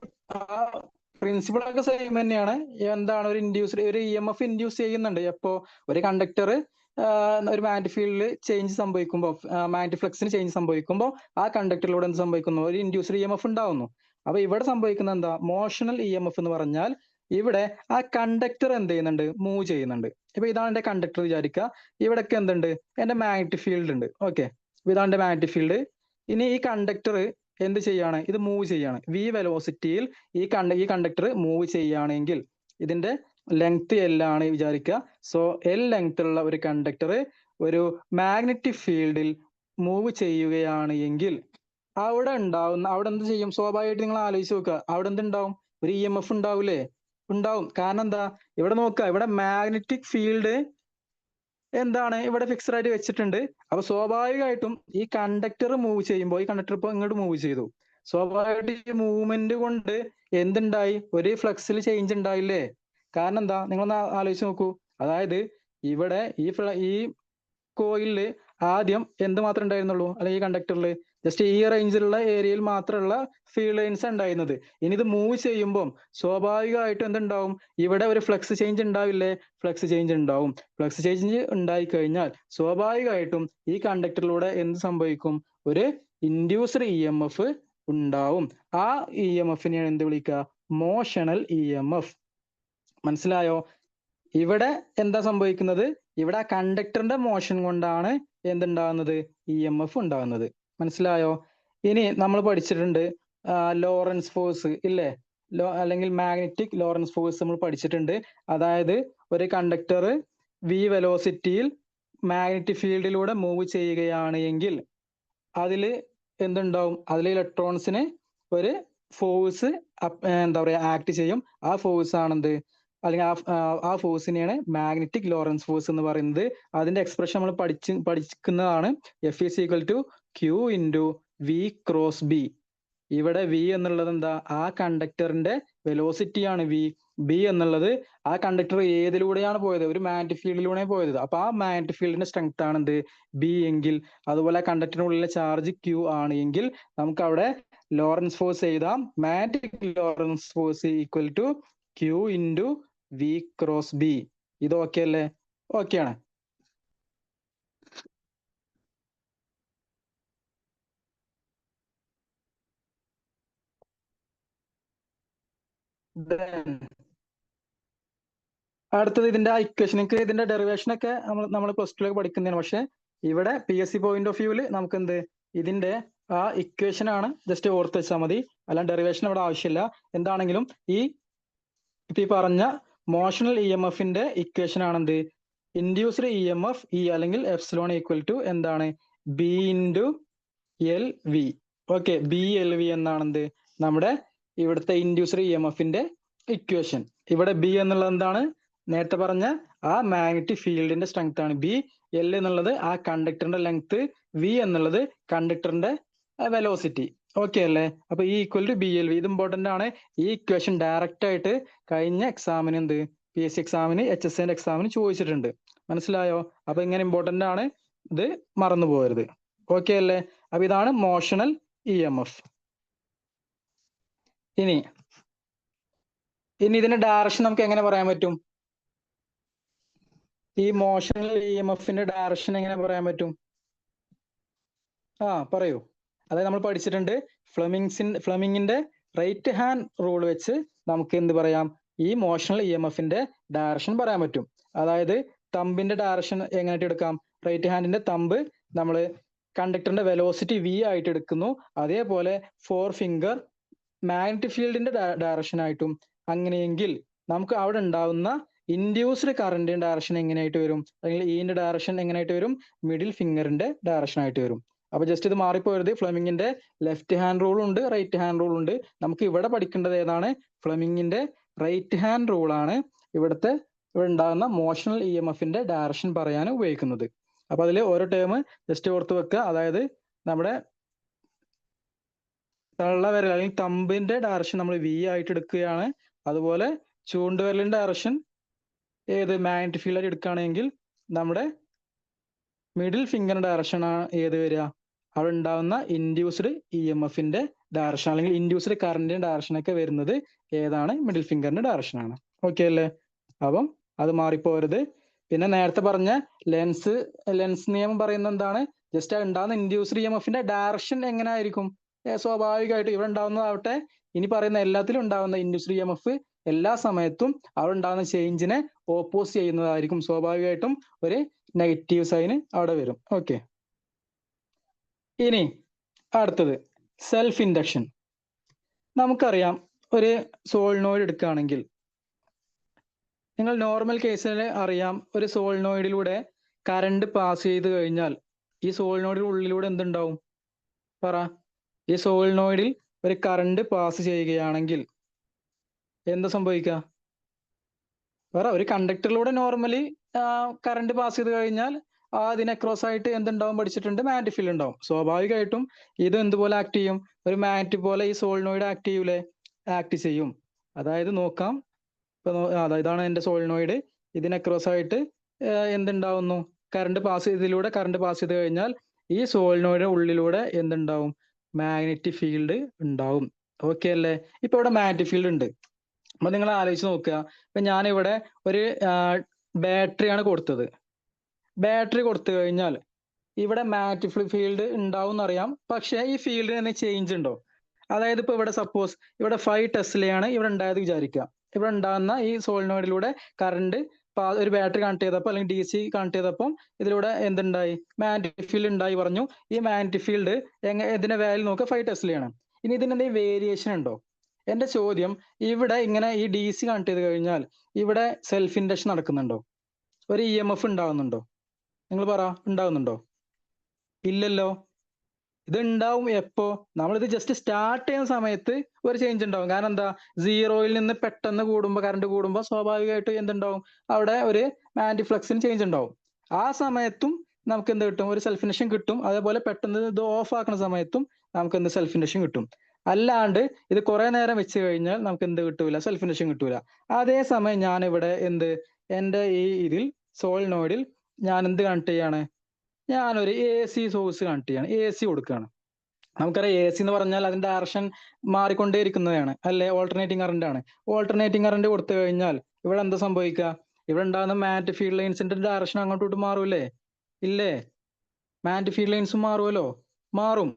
പ്രിൻസിപ്പിൾ ഒക്കെ സെയിം തന്നെയാണ്. എന്താണ് ഒരു ഇ എം എഫ് ഇൻഡ്യൂസ് ചെയ്യുന്നുണ്ട്. എപ്പോ ഒരു കണ്ടക്ടർ ഒരു മാഗ്നറ്റിക് ഫീൽഡിൽ ചേഞ്ച് സംഭവിക്കുമ്പോൾ, മാഗ്നറ്റിക് ഫ്ലക്സിന് ചേഞ്ച് സംഭവിക്കുമ്പോൾ ആ കണ്ടക്ടറിലൂടെ എന്ത് സംഭവിക്കുന്നു? ഒരു ഇൻഡ്യൂസ്ഡ് ഇ എം എഫ് ഉണ്ടാവുന്നു. അപ്പൊ ഇവിടെ സംഭവിക്കുന്ന എന്താ? മോഷണൽ ഇ എം എഫ് എന്ന് പറഞ്ഞാൽ ഇവിടെ ആ കണ്ടക്ടർ എന്ത് ചെയ്യുന്നുണ്ട്? മൂവ് ചെയ്യുന്നുണ്ട്. ഇപ്പൊ ഇതാണ് എന്റെ കണ്ടക്ടർ വിചാരിക്കുക. ഇവിടെയൊക്കെ എന്തുണ്ട്? എന്റെ മാഗ്നറ്റിക് ഫീൽഡ് ഉണ്ട്. ഓക്കെ, ഇതാണ് എന്റെ മാഗ്നറ്റിക് ഫീൽഡ്. ഇനി ഈ കണ്ടക്ടർ എന്ത് ചെയ്യാണ്? ഇത് മൂവ് ചെയ്യാണ്. വി വെലോസിറ്റിയിൽ ഈ കണ്ടക്ടർ മൂവ് ചെയ്യുകയാണെങ്കിൽ ഇതിന്റെ ലെങ്ത് എൽ ആണ് വിചാരിക്കുക. സോ എൽ ലെങ്ത് ഉള്ള ഒരു കണ്ടക്ടർ ഒരു മാഗ്നറ്റിക് ഫീൽഡിൽ മൂവ് ചെയ്യുകയാണ് എങ്കിൽ അവിടെ എന്ത് ചെയ്യും? സ്വാഭാവികമായിട്ട് നിങ്ങൾ ആലോചിച്ച് നോക്കുക. അവിടെ എന്തുണ്ടാവും? ഒരു ഇ എം എഫ് ഉണ്ടാവൂലേ? ഉണ്ടാവും. കാരണം എന്താ? ഇവിടെ നോക്കുക, ഇവിടെ മാഗ്നറ്റിക് ഫീൽഡ് എന്താണ്? ഇവിടെ ഫിക്സഡ് ആയിട്ട് വെച്ചിട്ടുണ്ട്. അപ്പൊ സ്വാഭാവികമായിട്ടും ഈ കണ്ടക്ടർ മൂവ് ചെയ്യുമ്പോൾ, ഈ കണ്ടക്ടർ ഇപ്പൊ ഇങ്ങോട്ട് മൂവ് ചെയ്തു. സ്വാഭാവികമായിട്ട് ഈ മൂവ്മെന്റ് കൊണ്ട് എന്തുണ്ടായി? ഒരു ഫ്ലക്സിൽ ചേഞ്ച് ഉണ്ടായില്ലേ? കാരണം എന്താ? നിങ്ങളൊന്ന് ആലോചിച്ച് നോക്കൂ. അതായത് ഇവിടെ ഈ കോയിലില് ആദ്യം എന്ത് മാത്രമേ ഉണ്ടായിരുന്നുള്ളൂ? അല്ലെങ്കിൽ ഈ കണ്ടക്ടറിൽ ജസ്റ്റ് ഈ റേഞ്ചിലുള്ള ഏരിയയിൽ മാത്രമുള്ള ഫീൽഡ് ലൈൻസ് ഉണ്ടായിരുന്നത്. ഇനി ഇത് മൂവ് ചെയ്യുമ്പോൾ സ്വാഭാവികമായിട്ടും എന്തുണ്ടാവും? ഇവിടെ ഒരു ഫ്ലക്സ് ചേഞ്ച് ഉണ്ടാവില്ലേ? ഫ്ലക്സ് ചേഞ്ച് ഉണ്ടാവും. ഫ്ലക്സ് ചേഞ്ച് ഉണ്ടായി കഴിഞ്ഞാൽ സ്വാഭാവികമായിട്ടും ഈ കണ്ടക്ടറിലൂടെ എന്ത് സംഭവിക്കും? ഒരു ഇൻഡ്യൂസ്ഡ് ഇ എം എഫ് ഉണ്ടാവും. ആ ഇ എം എഫിനെയാണ് എന്ത് വിളിക്കുക? Motional E M F. മനസ്സിലായോ? ഇവിടെ എന്താ സംഭവിക്കുന്നത്? ഇവിടെ ആ കണ്ടക്ടറിന്റെ മോഷൻ കൊണ്ടാണ് എന്തുണ്ടാകുന്നത്? ഇ എം എഫ് ഉണ്ടാകുന്നത്. മനസ്സിലായോ? ഇനി നമ്മൾ പഠിച്ചിട്ടുണ്ട് ലോറൻസ് ഫോഴ്സ് ഇല്ലേ? അല്ലെങ്കിൽ മാഗ്നറ്റിക് ലോറൻസ് ഫോഴ്സ് നമ്മൾ പഠിച്ചിട്ടുണ്ട്. അതായത് ഒരു കണ്ടക്ടർ വി വെലോസിറ്റിയിൽ മാഗ്നറ്റിക് ഫീൽഡിലൂടെ മൂവ് ചെയ്യുകയാണ് എങ്കിൽ അതിൽ എന്തുണ്ടാവും? അതിൽ ഇലക്ട്രോൺസിന് ഒരു ഫോഴ്സ് എന്താ പറയാ ആക്ട് ചെയ്യും. ആ ഫോഴ്സ് ആണെന്ത്? അല്ലെങ്കിൽ ആ ഫോഴ്സിനെയാണ് മാഗ്നറ്റിക് ലോറൻസ് ഫോഴ്സ് എന്ന് പറയുന്നത്. അതിന്റെ എക്സ്പ്രഷൻ നമ്മൾ പഠിക്കുന്നതാണ്. F is equal to q into v cross B. ഇവിടെ വി എന്നുള്ളത് എന്താ? ആ കണ്ടക്ടറിന്റെ വെലോസിറ്റി ആണ് വി. ബി എന്നുള്ളത് ആ കണ്ടക്ടർ ഏതിലൂടെയാണ് പോയത്? ഒരു മാഗ്നറ്റിക് ഫീൽഡിലൂടെ പോയത്. അപ്പൊ ആ മാഗ്നറ്റിക് ഫീൽഡിന്റെ സ്ട്രെങ്ത് ആണ് എന്ത്? ബി എങ്കിൽ, അതുപോലെ കണ്ടക്ടറിനുള്ളിലെ ചാർജ് ക്യൂ ആണ് എങ്കിൽ നമുക്ക് അവിടെ ലോറൻസ് ഫോഴ്സ് എഴുതാം. Magnetic Lorentz force equal to q into v cross B. ഇത് ഓക്കെ അല്ലേ? ഓക്കെ ആണ്. അടുത്തത് ഇതിന്റെ ഇക്വേഷനൊക്കെ, ഇതിന്റെ ഡെറിവേഷൻ ഒക്കെ നമ്മൾ പ്ലസ് ടുലേക്ക് പഠിക്കുന്നതാണ്. പക്ഷെ ഇവിടെ P S C point of വ്യൂവിൽ നമുക്ക് എന്ത്, ഇതിന്റെ ആ ഇക്വേഷൻ ആണ് ജസ്റ്റ് ഓർത്ത് വെച്ചാൽ മതി. അല്ലാണ്ട് ഡെറിവേഷൻ ഇവിടെ ആവശ്യമില്ല. എന്താണെങ്കിലും ഈ പറഞ്ഞ മോഷണൽ ഇ എം എഫിന്റെ ഇക്വേഷൻ ആണെന്ത്? Induced E M F E അല്ലെങ്കിൽ എപ്സിലോൺ ഈക്വൽ ടു എന്താണ്? B into L V. Okay, B L V എന്നാണെന്ത്? നമ്മുടെ ഇവിടുത്തെ ഇൻഡ്യൂസ്ഡ് ഇ എം എഫിന്റെ ഇക്വേഷൻ. ഇവിടെ ബി എന്നുള്ളത് എന്താണ്? നേരത്തെ പറഞ്ഞ ആ മാഗ്നറ്റിക് ഫീൽഡിന്റെ സ്ട്രെങ്ത് ആണ് ബി. എൽ എന്നുള്ളത് ആ കണ്ടക്ടറിന്റെ ലെങ്ത്, വി എന്നുള്ളത് കണ്ടക്ടറിന്റെ വെലോസിറ്റി. ഓക്കെ അല്ലേ? അപ്പൊ ഈ equal to B L v. ഇത് ഇമ്പോർട്ടന്റ് ആണ്. ഈ ഇക്വേഷൻ ഡയറക്റ്റ് ആയിട്ട് കഴിഞ്ഞ എക്സാമിന് എന്ത്, പി എസ് സി എക്സാമിന്, എച്ച് എസ് എന്റെ എക്സാമിന് ചോദിച്ചിട്ടുണ്ട്. മനസ്സിലായോ? അപ്പൊ ഇങ്ങനെ ഇമ്പോർട്ടന്റ് ആണ്, ഇത് മറന്നു പോകരുത്. ഓക്കെ അല്ലേ? അപ്പൊ ഇതാണ് മോഷണൽ ഇ എം എഫ്. ഇനി ഇതിന്റെ ഡയറക്ഷൻ നമുക്ക് എങ്ങനെ പറയാൻ പറ്റും? ഈ മോഷണൽ ഇ എം എഫിന്റെ ഡയറക്ഷൻ എങ്ങനെ പറയാൻ പറ്റും? പറയൂ. അതായത് നമ്മൾ പഠിച്ചിട്ടുണ്ട് ഫ്ലെമിങ്ങിന്റെ റൈറ്റ് ഹാൻഡ് റൂൾ വെച്ച് നമുക്ക് എന്ത് പറയാം? ഈ മോഷണൽ ഇ എം എഫിന്റെ ഡയറക്ഷൻ പറയാൻ പറ്റും. അതായത് തമ്പിന്റെ ഡയറക്ഷൻ എങ്ങനെയായിട്ട് എടുക്കാം? റൈറ്റ് ഹാൻഡിന്റെ തമ്പ് നമ്മൾ കണ്ടക്ടറിന്റെ വെലോസിറ്റി വി ആയിട്ട് എടുക്കുന്നു. അതേപോലെ ഫോർ ഫിംഗർ മാഗ്നറ്റിക് ഫീൽഡിന്റെ ഡയറക്ഷൻ ആയിട്ടും. അങ്ങനെയെങ്കിൽ നമുക്ക് അവിടെ ഉണ്ടാവുന്ന ഇൻഡ്യൂസ്ഡ് കറന്റിന്റെ ഡയറക്ഷൻ എങ്ങനെയായിട്ട് വരും? അല്ലെങ്കിൽ ഇന്റെ ഡയറക്ഷൻ എങ്ങനെയായിട്ട് വരും? മിഡിൽ ഫിംഗറിന്റെ ഡയറക്ഷൻ ആയിട്ട് വരും. അപ്പൊ ജസ്റ്റ് ഇത് മാറിപ്പോയത്, ഫ്ലെമിങ്ങിന്റെ ലെഫ്റ്റ് ഹാൻഡ് റൂൾ ഉണ്ട്, റൈറ്റ് ഹാൻഡ് റൂൾ ഉണ്ട്. നമുക്ക് ഇവിടെ പഠിക്കേണ്ടത് ഏതാണ്? ഫ്ലെമിങ്ങിന്റെ റൈറ്റ് ഹാൻഡ് റൂൾ ആണ് ഇവിടെ ഉണ്ടാകുന്ന മോഷണൽ ഇ എം എഫിന്റെ ഡയറക്ഷൻ പറയാൻ ഉപയോഗിക്കുന്നത്. അപ്പൊ അതിൽ ഓരോ ടേം ജസ്റ്റ് ഓർത്ത് വെക്കുക. അതായത് നമ്മുടെ തള്ളവിരൽ അല്ലെങ്കിൽ തമ്പിന്റെ ഡയറക്ഷൻ നമ്മൾ വി ആയിട്ട് എടുക്കുകയാണ്. അതുപോലെ ചൂണ്ടുവിരലിന്റെ ഡയറക്ഷൻ ഏത് മാഗ്നറ്റിക് ഫീൽഡ് ആയിട്ട് എടുക്കുകയാണെങ്കിൽ നമ്മുടെ മിഡിൽ ഫിംഗറിന്റെ ഡയറക്ഷൻ ആണ് ഏത് വരിക? അവിടെ ഉണ്ടാവുന്ന ഇൻഡ്യൂസ്ഡ് ഇ എം എഫിന്റെ ഡയറക്ഷൻ അല്ലെങ്കിൽ ഇൻഡ്യൂസ്ഡ് കറന്റിന്റെ ഡയറക്ഷൻ ഒക്കെ വരുന്നത് ഏതാണ്? മിഡിൽ ഫിംഗറിന്റെ ഡയറക്ഷൻ ആണ്. ഓക്കെ അല്ലേ? അപ്പം അത് മാറിപ്പോരുത്. പിന്നെ നേരത്തെ പറഞ്ഞ ലെൻസ് നിയമം പറയുന്നത് എന്താണ്? ജസ്റ്റ് ഉണ്ടാകുന്ന ഇൻഡ്യൂസ്ഡ് ഇ എം എഫിന്റെ ഡയറക്ഷൻ എങ്ങനെ ആയിരിക്കും? സ്വാഭാവികമായിട്ട് ഇവിടെ ഉണ്ടാവുന്നതാവട്ടെ, ഇനി പറയുന്ന എല്ലാത്തിലും ഉണ്ടാവുന്ന ഇൻഡ്യൂസ്ഡ് ഇ എം എഫ് എല്ലാ സമയത്തും അവിടെ ഉണ്ടാകുന്ന ചേഞ്ചിനെ ഓപ്പോസ് ചെയ്യുന്നതായിരിക്കും. സ്വാഭാവികമായിട്ടും ഒരു നെഗറ്റീവ് സൈന് അവിടെ വരും. ഓക്കെ, ഇനി അടുത്തത് സെൽഫ് ഇൻഡക്ഷൻ. നമുക്കറിയാം, ഒരു സോളിനോയിഡ് എടുക്കുകയാണെങ്കിൽ നിങ്ങൾ നോർമൽ കേസിൽ അറിയാം, ഒരു സോളിനോയിഡിലൂടെ കറണ്ട് പാസ് ചെയ്ത് കഴിഞ്ഞാൽ ഈ സോളിനോയിഡിന് ഉള്ളിലൂടെ എന്തുണ്ടാവും? പറ. ഈ സോളിനോയിഡിൽ ഒരു കറണ്ട് പാസ് ചെയ്യുകയാണെങ്കിൽ എന്താ സംഭവിക്കുക? പറ. ഒരു കണ്ടക്ടറിലൂടെ നോർമലി കറണ്ട് പാസ് ചെയ്ത് കഴിഞ്ഞാൽ അതിന് അക്രോസ് ആയിട്ട് എന്തുണ്ടാവും പഠിച്ചിട്ടുണ്ട്, മാഗ്നറ്റിക് ഫീൽഡ് ഉണ്ടാവും. സ്വാഭാവികമായിട്ടും ഇത് എന്തുപോലെ ആക്ട് ചെയ്യും, ഒരു മാഗ്നറ്റ് പോലെ ഈ സോളിനോയിഡ് ആക്ട് ചെയ്യൂലേ, ആക്ട് ചെയ്യും. അതായത് നോക്കാം, അതായത് ഇതാണ് എന്റെ സോളിനോയിഡ്, ഇതിന് അക്രോസ് ആയിട്ട് എന്തുണ്ടാവുന്നു, ഇതിലൂടെ കറണ്ട് പാസ് ചെയ്ത് കഴിഞ്ഞാൽ ഈ സോളിനോയിഡിന്റെ ഉള്ളിലൂടെ എന്തുണ്ടാവും, മാഗ്നറ്റിക് ഫീൽഡ് ഉണ്ടാവും. ഓക്കെ അല്ലേ? ഇപ്പൊ ഇവിടെ മാഗ്നറ്റിക് ഫീൽഡ് ഉണ്ട്. അപ്പൊ നിങ്ങൾ ആലോചിച്ച് നോക്കുക, ഇപ്പൊ ഞാനിവിടെ ഒരു ബാറ്ററിയാണ് കൊടുത്തത്. ബാറ്ററി കൊടുത്തു കഴിഞ്ഞാൽ ഇവിടെ മാഗ്നറ്റിക് ഫീൽഡ് ഉണ്ടാവും എന്നറിയാം, പക്ഷെ ഈ ഫീൽഡിന് തന്നെ ചേഞ്ച് ഉണ്ടോ? അതായത് ഇപ്പൊ ഇവിടെ സപ്പോസ് ഇവിടെ 5 ടെസ്ലയാണ് ഇവിടെ ഉണ്ടായത് വിചാരിക്കുക. ഇവിടെ ഉണ്ടാകുന്ന ഈ സോളിനോയിഡിലൂടെ കറണ്ട് ഒരു ബാറ്ററി കണക്ട് ചെയ്തപ്പോൾ അല്ലെങ്കിൽ DC കണക്ട് ചെയ്തപ്പോൾ ഇതിലൂടെ എന്തുണ്ടായി, മാഗ്നറ്റിക് ഫീൽഡ് ഉണ്ടായി പറഞ്ഞു. ഈ മാഗ്നറ്റിക് ഫീൽഡ് ഇതിന്റെ വാല്യൂ നോക്കുക 5 ടെസ്ലയാണ്. ഇനി ഇതിന് എന്തെങ്കിലും വേരിയേഷൻ ഉണ്ടോ? എന്റെ ചോദ്യം, ഇവിടെ ഇങ്ങനെ ഈ DC കണക്ട് ചെയ്ത് കഴിഞ്ഞാൽ ഇവിടെ സെൽഫ് ഇൻഡക്ഷൻ നടക്കുന്നുണ്ടോ? ഒരു EMF ഉണ്ടാവുന്നുണ്ടോ? നിങ്ങൾ പറ, ഉണ്ടാവുന്നുണ്ടോ? ഇല്ലല്ലോ. ഇത് ഉണ്ടാവും എപ്പോ, നമ്മളിത് ജസ്റ്റ് സ്റ്റാർട്ട് ചെയ്യുന്ന സമയത്ത് ഒരു ചേഞ്ച് ഉണ്ടാവും. കാരണം എന്താ, 0-ൽ നിന്ന് പെട്ടെന്ന് കൂടുമ്പോൾ, കറണ്ട് കൂടുമ്പോൾ സ്വാഭാവികമായിട്ട് എന്തുണ്ടാവും, അവിടെ ഒരു മാഗ്നറ്റിക് ഫ്ലക്സിന് ചേഞ്ച് ഉണ്ടാവും. ആ സമയത്തും നമുക്ക് എന്ത് കിട്ടും, ഒരു സെൽഫ് ഇൻഡക്ഷൻ കിട്ടും. അതേപോലെ പെട്ടെന്ന് ഇത് ഓഫ് ആക്കുന്ന സമയത്തും നമുക്ക് എന്ത്, സെൽഫ് ഇൻഡക്ഷൻ കിട്ടും. അല്ലാണ്ട് ഇത് കുറെ നേരം വെച്ച് കഴിഞ്ഞാൽ നമുക്ക് എന്ത് കിട്ടൂല, സെൽഫ് ഇൻഡക്ഷൻ കിട്ടൂല. അതേസമയം ഞാൻ ഇവിടെ എന്റെ ഈ ഇതിൽ സോളിനോയിഡിൽ ഞാൻ എന്ത് കണക്ട് ചെയ്യാണ്, ഞാനൊരു AC സോഴ്സ് കണക്ട് ചെയ്യാണ്, AC കൊടുക്കുകയാണ്. നമുക്കറിയാം AC എന്ന് പറഞ്ഞാൽ അതിന്റെ ഡയറക്ഷൻ മാറിക്കൊണ്ടേയിരിക്കുന്നതാണ് അല്ലെ, ഓൾട്ടർനേറ്റിംഗ് കറന്റ് ആണ്. ഓൾട്ടർനേറ്റിംഗ് കറന്റ് കൊടുത്തു കഴിഞ്ഞാൽ ഇവിടെ എന്താ സംഭവിക്കുക, ഇവിടെ ഉണ്ടാകുന്ന മാഗ്നറ്റിക് ഫീൽഡ് ലൈൻസിന്റെ ഡയറക്ഷൻ അങ്ങോട്ടോട്ട് മാറൂലേ? ഇല്ലേ? മാഗ്നറ്റിക് ഫീൽഡ് ലൈൻസും മാറുമല്ലോ, മാറും.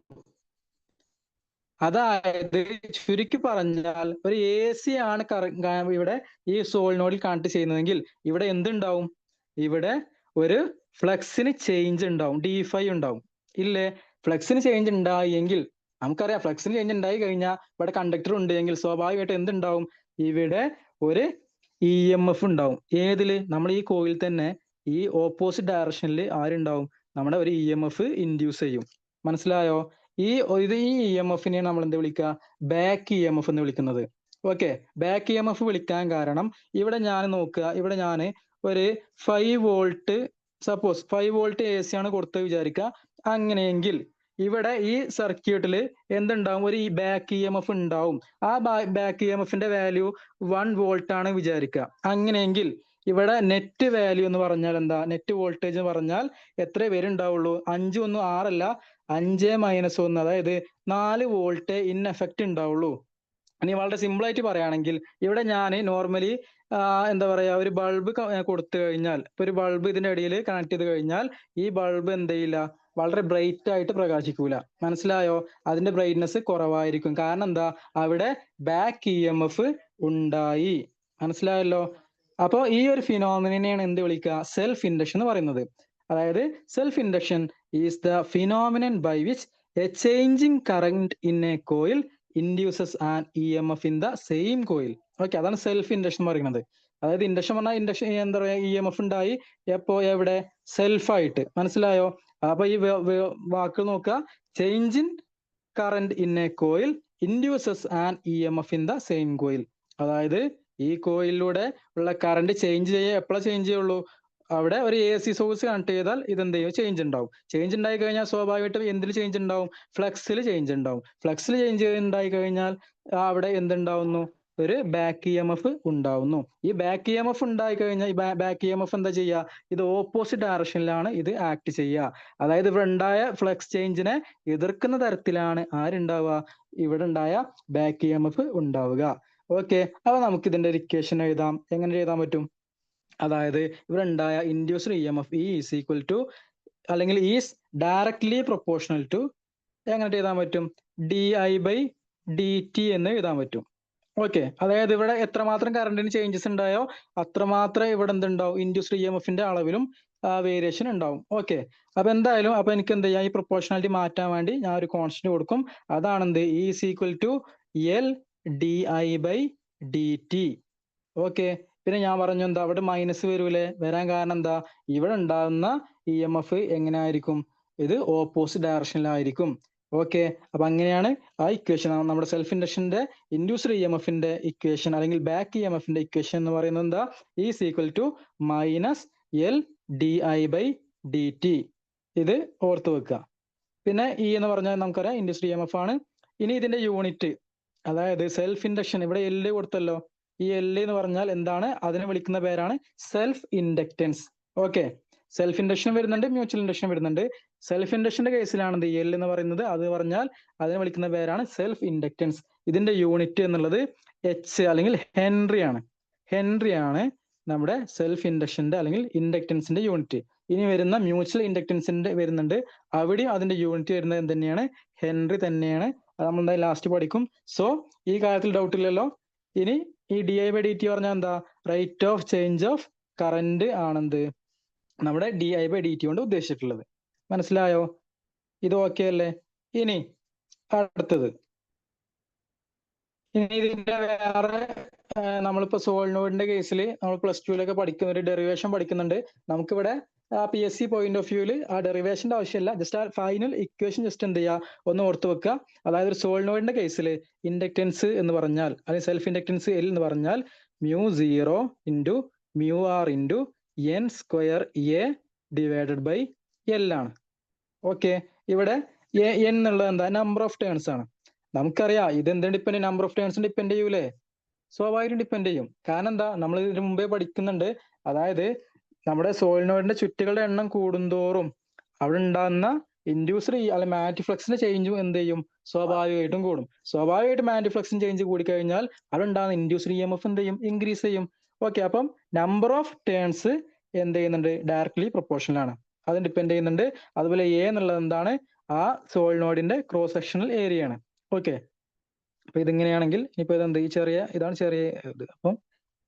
അതായത് ചുരുക്കി പറഞ്ഞാൽ ഒരു AC ആണ് ഇവിടെ ഈ സോളിനോഡിൽ കണക്ട് ചെയ്യുന്നതെങ്കിൽ ഇവിടെ എന്തുണ്ടാവും, ഇവിടെ ഒരു ഫ്ലക്സിന് ചേഞ്ച് ഉണ്ടാവും, d∅ ഉണ്ടാവും. ഇല്ലേ? ഫ്ലക്സിന് ചേഞ്ച് ഉണ്ടായെങ്കിൽ നമുക്കറിയാം, ഫ്ലക്സിന് ചേഞ്ച് ഉണ്ടായി കഴിഞ്ഞാൽ ഇവിടെ കണ്ടക്ടർ ഉണ്ടെങ്കിൽ സ്വാഭാവികമായിട്ട് എന്തുണ്ടാവും, ഇവിടെ ഒരു EMF ഉണ്ടാവും. ഏതില്, നമ്മൾ ഈ കോയിൽ തന്നെ ഈ ഓപ്പോസിറ്റ് ഡയറക്ഷനിൽ ആരുണ്ടാവും, നമ്മുടെ ഒരു EMF ഇൻഡ്യൂസ് ചെയ്യും. മനസ്സിലായോ? ഈ EMF-നെ നമ്മൾ എന്ത് വിളിക്കുക, ബാക്ക് EMF എന്ന് വിളിക്കുന്നത്. ഓക്കെ, ബാക്ക് EMF വിളിക്കാൻ കാരണം ഇവിടെ ഞാൻ നോക്കുക, ഇവിടെ ഞാൻ ഒരു 5 വോൾട്ട്, സപ്പോസ് 5 വോൾട്ട് AC ആണ് കൊടുത്തത് വിചാരിക്കുക. അങ്ങനെയെങ്കിൽ ഇവിടെ ഈ സർക്യൂട്ടിൽ എന്തുണ്ടാവും, ഒരു ബാക്ക് EMF ഉണ്ടാവും. ആ ബാക്ക് EMF-ന്റെ വാല്യൂ 1 വോൾട്ട് ആണ് വിചാരിക്കുക. അങ്ങനെയെങ്കിൽ ഇവിടെ നെറ്റ് വാല്യൂ എന്ന് പറഞ്ഞാൽ എന്താ, നെറ്റ് വോൾട്ടേജ് എന്ന് പറഞ്ഞാൽ എത്ര പേരുണ്ടാവുള്ളൂ, 5 1 6 അല്ല, 5 - 1, അതായത് 4 വോൾട്ട് ഇൻ എഫക്റ്റ് ഉണ്ടാവുള്ളൂ. ഇനി വളരെ സിമ്പിൾ ആയിട്ട് പറയുകയാണെങ്കിൽ ഇവിടെ ഞാൻ നോർമലി എന്താ പറയാ, ഒരു ബൾബ് കൊടുത്തു കഴിഞ്ഞാൽ, ഇപ്പൊ ഒരു ബൾബ് ഇതിന്റെ ഇടയിൽ കണക്ട് ചെയ്ത് കഴിഞ്ഞാൽ ഈ ബൾബ് എന്ത് ചെയ്യില്ല, വളരെ ബ്രൈറ്റ് ആയിട്ട് പ്രകാശിക്കൂല. മനസ്സിലായോ? അതിന്റെ ബ്രൈറ്റ്നസ് കുറവായിരിക്കും. കാരണം എന്താ, അവിടെ ബാക്ക് EMF ഉണ്ടായി. മനസ്സിലായല്ലോ? അപ്പൊ ഈ ഒരു ഫിനോമിനെയാണ് എന്ത് വിളിക്കുക, സെൽഫ് ഇൻഡക്ഷൻ എന്ന് പറയുന്നത്. അതായത് self induction is the phenomenon by which a changing current in a coil induces an EMF in the same coil. Okay, അതാണ് സെൽഫ് ഇൻഡക്ഷൻ പറയുന്നത്. അതായത് ഇൻഡക്ഷൻ പറഞ്ഞാൽ ഇൻഡക്ഷൻ എന്താ പറയാ, EMF ഉണ്ടായി എപ്പോ, എവിടെ, സെൽഫായിട്ട്. മനസ്സിലായോ? അപ്പൊ ഈ വാക്ക് നോക്കുക, change in current in a coil induces an EMF in the same coil. അതായത് ഈ കോയിലൂടെ ഉള്ള കറന്റ് ചേഞ്ച് ചെയ്യുക എപ്പോഴാണ് ചേഞ്ച് ചെയ്യുള്ളൂ, അവിടെ ഒരു AC സോഴ്സ് കണക്ട് ചെയ്താൽ ഇതെന്ത് ചെയ്യും, ചേഞ്ച് ഉണ്ടാവും. ചേഞ്ച് ഉണ്ടായി കഴിഞ്ഞാൽ സ്വാഭാവികമായിട്ടും എന്തിൽ ചേഞ്ച് ഉണ്ടാവും, ഫ്ലക്സിൽ ചേഞ്ച് ഉണ്ടാവും. ഫ്ലക്സിൽ ചേഞ്ച് ഉണ്ടായി കഴിഞ്ഞാൽ അവിടെ എന്തുണ്ടാവുന്നു, ഒരു ബാക്ക് EMF ഉണ്ടാവുന്നു. ഈ ബാക്ക് EMF ഉണ്ടായി കഴിഞ്ഞാൽ ഈ ബാക്ക് EMF എന്താ ചെയ്യുക, ഇത് ഓപ്പോസിറ്റ് ഡയറക്ഷനിലാണ് ഇത് ആക്ട് ചെയ്യുക. അതായത് ഇവിടെ ഉണ്ടായ ഫ്ലക്സ് ചേഞ്ചിനെ എതിർക്കുന്ന തരത്തിലാണ് ആരുണ്ടാവുക, ഇവിടെ ഉണ്ടായ ബാക്ക് EMF ഉണ്ടാവുക. ഓക്കെ, അപ്പൊ നമുക്ക് ഇതിന്റെ ഒരു ഇക്വേഷൻ എഴുതാം. എങ്ങനെ എഴുതാൻ പറ്റും, അതായത് ഇവിടെ ഉണ്ടായ induced EMF E is equal to, അല്ലെങ്കിൽ ഈസ് ഡയറക്ട്ലി പ്രൊപ്പോർഷണൽ ടു, എങ്ങനെ എഴുതാൻ പറ്റും, di/dt എന്ന് എഴുതാൻ പറ്റും. ഓക്കെ, അതായത് ഇവിടെ എത്രമാത്രം കറണ്ടിന് ചേഞ്ചസ് ഉണ്ടായോ അത്രമാത്രം ഇവിടെ എന്തുണ്ടാവും, ഇൻഡ്യൂസ്ഡ് EMF-ന്റെ അളവിലും വേരിയേഷൻ ഉണ്ടാവും. ഓക്കെ, അപ്പൊ എന്തായാലും അപ്പൊ എനിക്ക് എന്ത് ചെയ്യാം, ഈ പ്രൊപ്പോർഷണാലിറ്റി മാറ്റാൻ വേണ്ടി ഞാൻ ഒരു കോൺസ്റ്റന്റ് കൊടുക്കും. അതാണ് എന്ത്, E is equal to L di/dt. Okay, പിന്നെ ഞാൻ പറഞ്ഞു എന്താ, അവിടെ മൈനസ് വരൂലേ, വരാൻ കാരണം എന്താ, ഇവിടെ ഉണ്ടാകുന്ന EMF എങ്ങനെ ആയിരിക്കും, ഇത് ഓപ്പോസിറ്റ് ഡയറക്ഷനിലായിരിക്കും. ഓക്കെ, അപ്പൊ അങ്ങനെയാണ് ആ ഇക്വേഷൻ, നമ്മുടെ സെൽഫ് ഇൻഡക്ഷന്റെ ഇൻഡ്യൂസ്ഡ് EMF-ന്റെ ഇക്വേഷൻ അല്ലെങ്കിൽ ബാക്ക് EMF-ന്റെ ഇക്വേഷൻ എന്ന് പറയുന്നത് എന്താ, is equal to -L di/dt. D t. ഇത് ഓർത്ത് വെക്കുക. പിന്നെ ഇ എന്ന് പറഞ്ഞാൽ നമുക്കറിയാം ഇൻഡ്യൂസ്ഡ് ഇ എം എഫ് ആണ്. ഇനി ഇതിന്റെ യൂണിറ്റ്, അതായത് സെൽഫ് ഇൻഡക്ഷൻ, ഇവിടെ എല്ല് കൊടുത്തല്ലോ. ഈ എല്ല് എന്ന് പറഞ്ഞാൽ എന്താണ്? അതിനെ വിളിക്കുന്ന പേരാണ് self inductance. Okay, self induction വരുന്നുണ്ട്, മ്യൂച്വൽ ഇൻഡക്ഷൻ വരുന്നുണ്ട്. സെൽഫ് ഇൻഡക്ഷന്റെ കേസിലാണ് എൽ എന്ന് പറയുന്നത്. അത് പറഞ്ഞാൽ അതിനെ വിളിക്കുന്ന പേരാണ് സെൽഫ് ഇൻഡക്റ്റൻസ്. ഇതിന്റെ യൂണിറ്റ് എന്നുള്ളത് എച്ച് അല്ലെങ്കിൽ ഹെൻറി ആണ്. ഹെൻറി ആണ് നമ്മുടെ സെൽഫ് ഇൻഡക്ഷന്റെ അല്ലെങ്കിൽ ഇൻഡക്റ്റൻസിന്റെ യൂണിറ്റ്. ഇനി വരുന്ന മ്യൂച്വൽ ഇൻഡക്റ്റൻസിന്റെ വരുന്നുണ്ട്, അവിടെയും അതിന്റെ യൂണിറ്റ് വരുന്നത് എന്ത് തന്നെയാണ്? ഹെൻറി തന്നെയാണ്. അത് നമ്മൾ എന്തായാലും ലാസ്റ്റ് പഠിക്കും. സോ ഈ കാര്യത്തിൽ ഡൗട്ട് ഇല്ലല്ലോ. ഇനി ഈ D I by D T പറഞ്ഞാൽ എന്താ? Rate of change of current ആണെന്ത് നമ്മുടെ D I by D T കൊണ്ട് ഉദ്ദേശിച്ചിട്ടുള്ളത്. മനസ്സിലായോ? ഇത് ഓക്കെ അല്ലേ? ഇനി അടുത്തത്, ഇനി ഇതിന്റെ വേറെ നമ്മളിപ്പോ സോളിനോയിഡിന്റെ കേസിൽ നമ്മൾ പ്ലസ് ടുവിലൊക്കെ പഠിക്കുന്ന ഒരു ഡെറിവേഷൻ പഠിക്കുന്നുണ്ട്. നമുക്കിവിടെ P S C point of വ്യൂവിൽ ആ ഡെറിവേഷന്റെ ആവശ്യമില്ല. ജസ്റ്റ് ആ ഫൈനൽ ഇക്വേഷൻ ജസ്റ്റ് എന്ത് ചെയ്യുക, ഒന്ന് ഓർത്ത് വെക്കുക. അതായത് ഒരു സോളിനോയിഡിന്റെ കേസിൽ ഇൻഡക്റ്റൻസ് എന്ന് പറഞ്ഞാൽ, അല്ലെങ്കിൽ സെൽഫ് ഇൻഡക്റ്റൻസ് എൽ എന്ന് പറഞ്ഞാൽ mu 0 into mu R into N square A divided by L ആണ്. ഓക്കെ, ഇവിടെ എൻ എന്നുള്ളത് എന്താ? നമ്പർ ഓഫ് ടേൺസ് ആണ്. നമുക്കറിയാം ഇത് എന്തിനും depend, number of turns depend ചെയ്യൂലേ? സ്വാഭാവികം ഡിപ്പെൻഡ് ചെയ്യും. കാരണം എന്താ? നമ്മൾ ഇതിന് മുമ്പേ പഠിക്കുന്നുണ്ട്. അതായത് നമ്മുടെ സോളിനോയിഡിന്റെ ചുറ്റുകളുടെ എണ്ണം കൂടുന്തോറും അവിടെ ഉണ്ടാകുന്ന ഇൻഡ്യൂസ്ഡ് അല്ലെ മാഗ്നറ്റിക് ചേഞ്ചും എന്ത് ചെയ്യും? സ്വാഭാവികമായിട്ടും കൂടും. സ്വാഭാവികമായിട്ട് മാഗ്നറ്റിക് ചേഞ്ച് കൂടിക്കഴിഞ്ഞാൽ അവിടെ ഉണ്ടാകുന്ന ഇൻഡ്യൂസ്ഡ് ഇ എം എഫ് എന്ത് ചെയ്യും? ഇൻക്രീസ് ചെയ്യും. ഓക്കെ, അപ്പം നമ്പർ ഓഫ് ടേൺസ് എന്ത് ചെയ്യുന്നുണ്ട്? ഡയറക്ട്ലി പ്രൊപ്പോർഷണൽ ആണ്. അത് ഡിപ്പെൻഡ് ചെയ്യുന്നുണ്ട്. അതുപോലെ എ എന്നുള്ളത് എന്താണ്? ആ സോളിനോയിഡിന്റെ ക്രോസ് സെക്ഷണൽ ഏരിയ ആണ്. ഓക്കെ, അപ്പൊ ഇതിങ്ങനെയാണെങ്കിൽ ഇപ്പൊ ഇതെന്ത്? ഈ ഇതാണ് ചെറിയ ഇത്. അപ്പം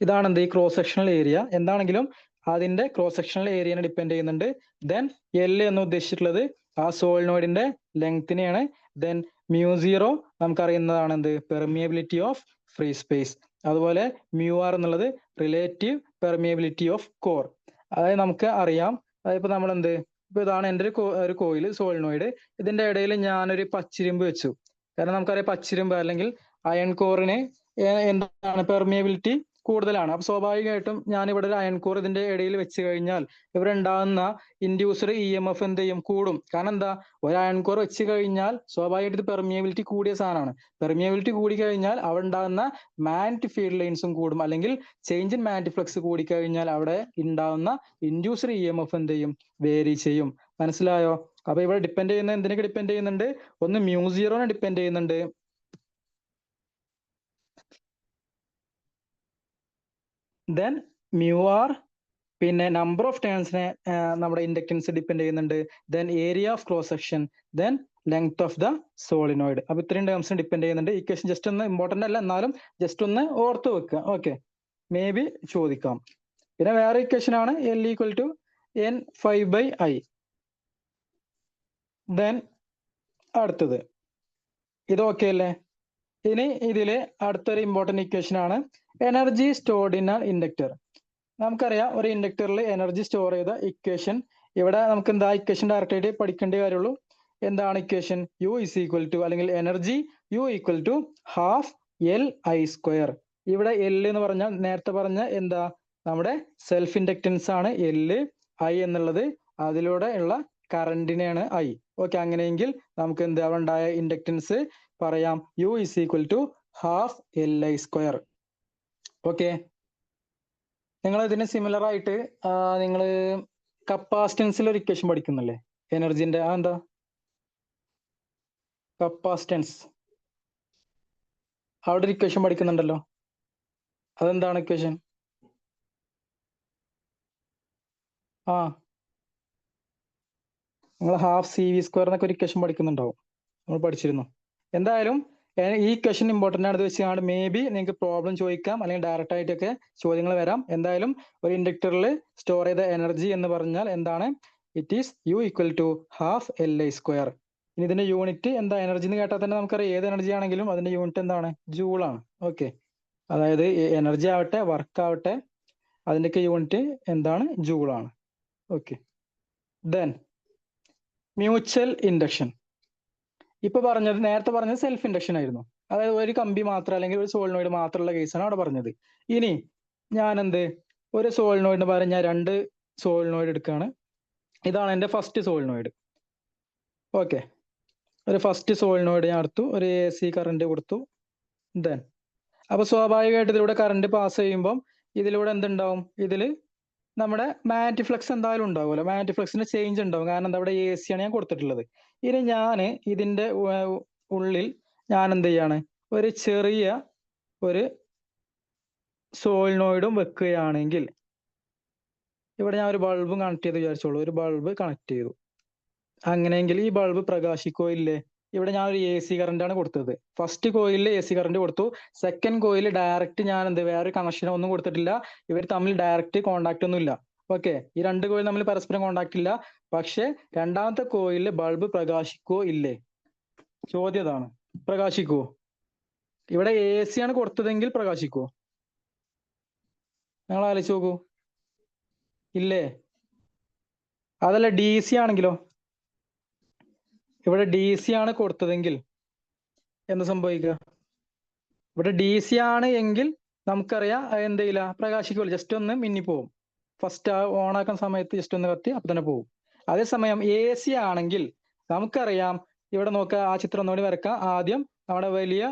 ഇതാണ് എന്ത്? ഈ ക്രോസ് സെക്ഷണൽ ഏരിയ. എന്താണെങ്കിലും അതിന്റെ ക്രോസ് സെക്ഷണൽ ഏരിയനെ ഡിപ്പെൻഡ് ചെയ്യുന്നുണ്ട്. ദെൻ എൽ എന്ന് ഉദ്ദേശിച്ചിട്ടുള്ളത് ആ സോളിനോയിഡിന്റെ ലെങ്തിനെയാണ്. ദെൻ മ്യൂ 0 നമുക്കറിയുന്നതാണ് എന്ത്? Permeability of free space. അതുപോലെ മ്യൂ ആർ എന്നുള്ളത് റിലേറ്റീവ് പെർമിയബിലിറ്റി ഓഫ് കോർ. അതായത് നമുക്ക് അറിയാം, അതായത് ഇപ്പൊ നമ്മൾ എന്ത്, ഇപ്പൊ ഇതാണ് എൻ്റെ ഒരു കോയിൽ സോളിനോയിഡ്. ഇതിന്റെ ഇടയിൽ ഞാനൊരു പച്ചിരുമ്പ് വെച്ചു. കാരണം നമുക്കറിയാം പച്ചിരുമ്പ് അല്ലെങ്കിൽ അയൺ കോറിന് എന്താണ്? പെർമിയബിലിറ്റി കൂടുതലാണ്. അപ്പൊ സ്വാഭാവികമായിട്ടും ഞാൻ ഇവിടെ ഒരു അയൺ കോർ ഇതിന്റെ ഇടയിൽ വെച്ച് കഴിഞ്ഞാൽ ഇവിടെ ഉണ്ടാകുന്ന ഇൻഡ്യൂസ്ഡ് ഇ എം എഫ് എന്ത് ചെയ്യും? കൂടും. കാരണം എന്താ? ഒരു അയൺ കോർ വെച്ച് കഴിഞ്ഞാൽ സ്വാഭാവികമായിട്ട് ഇത് പെർമിയബിലിറ്റി കൂടിയ സാധനമാണ്. പെർമിയബിലിറ്റി കൂടി കഴിഞ്ഞാൽ അവിടെ ഉണ്ടാകുന്ന മാഗ്നറ്റിക് ഫീൽഡ് ലൈൻസും കൂടും. അല്ലെങ്കിൽ ചേഞ്ച് ഇൻ മാഗ്നറ്റിക് ഫ്ലക്സ് കൂടി കഴിഞ്ഞാൽ അവിടെ ഉണ്ടാകുന്ന ഇൻഡ്യൂസ്ഡ് ഇ എം എഫ് എന്ത് ചെയ്യും? വേരി ചെയ്യും. മനസ്സിലായോ? അപ്പൊ ഇവിടെ ഡിപ്പെൻഡ് ചെയ്യുന്ന എന്തിനൊക്കെ ഡിപ്പെൻഡ് ചെയ്യുന്നുണ്ട്? ഒന്ന് മ്യൂ 0 ഡിപ്പെൻഡ് ചെയ്യുന്നുണ്ട്. ദെൻ മ്യൂ ആർ, പിന്നെ നമ്പർ ഓഫ് ടേൺസിനെ നമ്മുടെ ഇൻഡക്റ്റൻസ് ഡിപ്പെൻഡ് ചെയ്യുന്നുണ്ട്. Then area of cross section, then length of the solenoid. അപ്പൊ ഇത്രയും ടേംസിന് ഡിപ്പെൻഡ് ചെയ്യുന്നുണ്ട്. ഇക്വേഷൻ ജസ്റ്റ് ഒന്ന് ഇമ്പോർട്ടന്റ് അല്ല, എന്നാലും ജസ്റ്റ് ഒന്ന് ഓർത്ത് വെക്കുക. ഓക്കെ, മേ ബി ചോദിക്കാം. പിന്നെ വേറെ ഇക്വേഷൻ ആണ് L equal to N 5/I. Then അടുത്തത് ഇത് ഓക്കെ അല്ലേ? ഇനി ഇതില് അടുത്തൊരു ഇമ്പോർട്ടന്റ് ഇക്വേഷൻ ആണ് energy stored in an inductor. നമുക്കറിയാം ഒരു ഇൻഡക്ടറിൽ എനർജി സ്റ്റോർ ചെയ്ത ഇക്വേഷൻ. ഇവിടെ നമുക്ക് എന്താ ഇക്വേഷൻ ഡയറക്റ്റ് ആയിട്ട് പഠിക്കേണ്ട കാര്യമുള്ളൂ. എന്താണ് equation? U is equal to, അല്ലെങ്കിൽ energy U equal to half L I square. ഇവിടെ എൽ എന്ന് പറഞ്ഞാൽ നേരത്തെ പറഞ്ഞ എന്താ? നമ്മുടെ സെൽഫ് ഇൻഡക്റ്റൻസ് ആണ് എല്. ഐ എന്നുള്ളത് അതിലൂടെ ഉള്ള കറന്റിനെയാണ് ഐ. ഓക്കെ, അങ്ങനെയെങ്കിൽ നമുക്ക് എന്താ ഉണ്ടായ ഇൻഡക്റ്റൻസ് പറയാം? U is equal to half L I square. Okay, നിങ്ങൾ ഇതിന് സിമിലർ ആയിട്ട് നിങ്ങൾ കപ്പാസിറ്റൻസിൽ ഒരു ഇക്വേഷൻ പഠിക്കുന്നില്ലേ? എനർജിന്റെ എന്താ? കപ്പാസിറ്റൻസ്. അവിടെ ഒരു ഇക്വേഷൻ പഠിക്കുന്നുണ്ടല്ലോ. അതെന്താണ് ഇക്വേഷൻ? ആ, നിങ്ങൾ ഹാഫ് സി വി സ്ക്വയർ എന്നൊക്കെ ഒരു ഇക്വേഷൻ പഠിക്കുന്നുണ്ടാവും. നമ്മൾ പഠിച്ചിരുന്നു. എന്തായാലും ഈ ക്വസ്റ്റ്യൻ ഇമ്പോർട്ടന്റ് ആണ്. ഇത് വെച്ചാണ് മേ ബി നിങ്ങൾക്ക് പ്രോബ്ലം ചോദിക്കാം, അല്ലെങ്കിൽ ഡയറക്റ്റ് ആയിട്ടൊക്കെ ചോദ്യങ്ങൾ വരാം. എന്തായാലും ഒരു ഇൻഡക്ടറിൽ സ്റ്റോർ ചെയ്ത എനർജി എന്ന് പറഞ്ഞാൽ എന്താണ്? It is U equal to half L I square. ഇനി ഇതിന്റെ യൂണിറ്റ് എന്താ? എനർജി എന്ന് കേട്ടാൽ തന്നെ നമുക്കറിയാം ഏത് എനർജി ആണെങ്കിലും അതിന്റെ യൂണിറ്റ് എന്താണ്? ജൂൾ ആണ്. ഓക്കെ, അതായത് എനർജി ആവട്ടെ വർക്ക് ആവട്ടെ അതിന്റെയൊക്കെ യൂണിറ്റ് എന്താണ്? ജൂൾ ആണ്. Okay, then mutual induction. ഇപ്പൊ പറഞ്ഞത്, നേരത്തെ പറഞ്ഞത് സെൽഫ് ഇൻഡക്ഷൻ ആയിരുന്നു. അതായത് ഒരു കമ്പി മാത്രം അല്ലെങ്കിൽ ഒരു സോളിനോയിഡ് മാത്രമുള്ള കേസാണ് അവിടെ പറഞ്ഞത്. ഇനി ഞാൻ എന്ത്, ഒരു സോളിനോയിഡിന് പകരം ഞാൻ 2 സോളിനോയിഡ് എടുക്കുകയാണ്. ഇതാണ് എൻ്റെ ഫസ്റ്റ് സോളിനോയിഡ്. ഓക്കെ, ഒരു ഫസ്റ്റ് സോളിനോയിഡ് ഞാൻ എടുത്തു, ഒരു AC കറണ്ട് കൊടുത്തു. ദെൻ അപ്പൊ സ്വാഭാവികമായിട്ട് ഇതിലൂടെ കറണ്ട് പാസ് ചെയ്യുമ്പം ഇതിലൂടെ എന്തുണ്ടാവും? ഇതിൽ നമ്മുടെ മാഗ്നറ്റിക് ഫ്ലക്സ് എന്തായാലും ഉണ്ടാവുമല്ലോ, മാഗ്നറ്റിക് ഫ്ലക്സിന് ചേഞ്ച് ഉണ്ടാവും, കാരണം എന്താ അവിടെ AC ആണ് ഞാൻ കൊടുത്തിട്ടുള്ളത്. ഇനി ഞാൻ ഇതിന്റെ ഉള്ളിൽ ഞാൻ എന്ത് ചെയ്യാണ്, ഒരു ചെറിയ ഒരു സോളിനോയിഡും വെക്കുകയാണെങ്കിൽ, ഇവിടെ ഞാൻ ഒരു ബൾബും കണക്ട് ചെയ്ത് വിചാരിച്ചോളൂ, ഒരു ബൾബ് കണക്ട് ചെയ്തു. അങ്ങനെയെങ്കിൽ ഈ ബൾബ് പ്രകാശിക്കോ ഇല്ലേ? ഇവിടെ ഞാൻ ഒരു AC കറണ്ട് ആണ് കൊടുത്തത്. ഫസ്റ്റ് കോയിലിൽ AC കറണ്ട് കൊടുത്തു, സെക്കൻഡ് കോയിൽ ഡയറക്റ്റ് ഞാൻ എന്ത് വേറെ കണക്ഷൻ ഒന്നും കൊടുത്തിട്ടില്ല, ഇവർ തമ്മിൽ ഡയറക്റ്റ് കോണ്ടാക്ട് ഒന്നും ഇല്ല. ഓക്കെ, ഈ രണ്ട് കോയിൽ തമ്മിൽ പരസ്പരം കോണ്ടാക്ട് ഇല്ല. പക്ഷെ രണ്ടാമത്തെ കോയിലിൽ ബൾബ് പ്രകാശിക്കോ ഇല്ലേ? ചോദ്യം ഇതാണ്, പ്രകാശിക്കോ? ഇവിടെ AC ആണ് കൊടുത്തതെങ്കിൽ പ്രകാശിക്കോ? നിങ്ങൾ ആലോചിച്ച് നോക്കൂ. ഇല്ലേ? അതല്ല DC ആണെങ്കിലോ? ഇവിടെ DC ആണ് കൊടുത്തതെങ്കിൽ എന്ത് സംഭവിക്കുക? ഇവിടെ DC ആണ് എങ്കിൽ നമുക്കറിയാം എന്ത് ചെയ്യില്ല, പ്രകാശിക്കുമല്ലോ, ജസ്റ്റ് ഒന്ന് മിന്നിപ്പോവും. ഫസ്റ്റ് ഓൺ ആക്കുന്ന സമയത്ത് ജസ്റ്റ് ഒന്ന് കത്തി അപ്പൊ തന്നെ പോകും. അതേസമയം AC ആണെങ്കിൽ നമുക്കറിയാം, ഇവിടെ നോക്കുക, ആ ചിത്രം ഒന്നുകൂടി വരക്കാം. ആദ്യം നമ്മുടെ വലിയ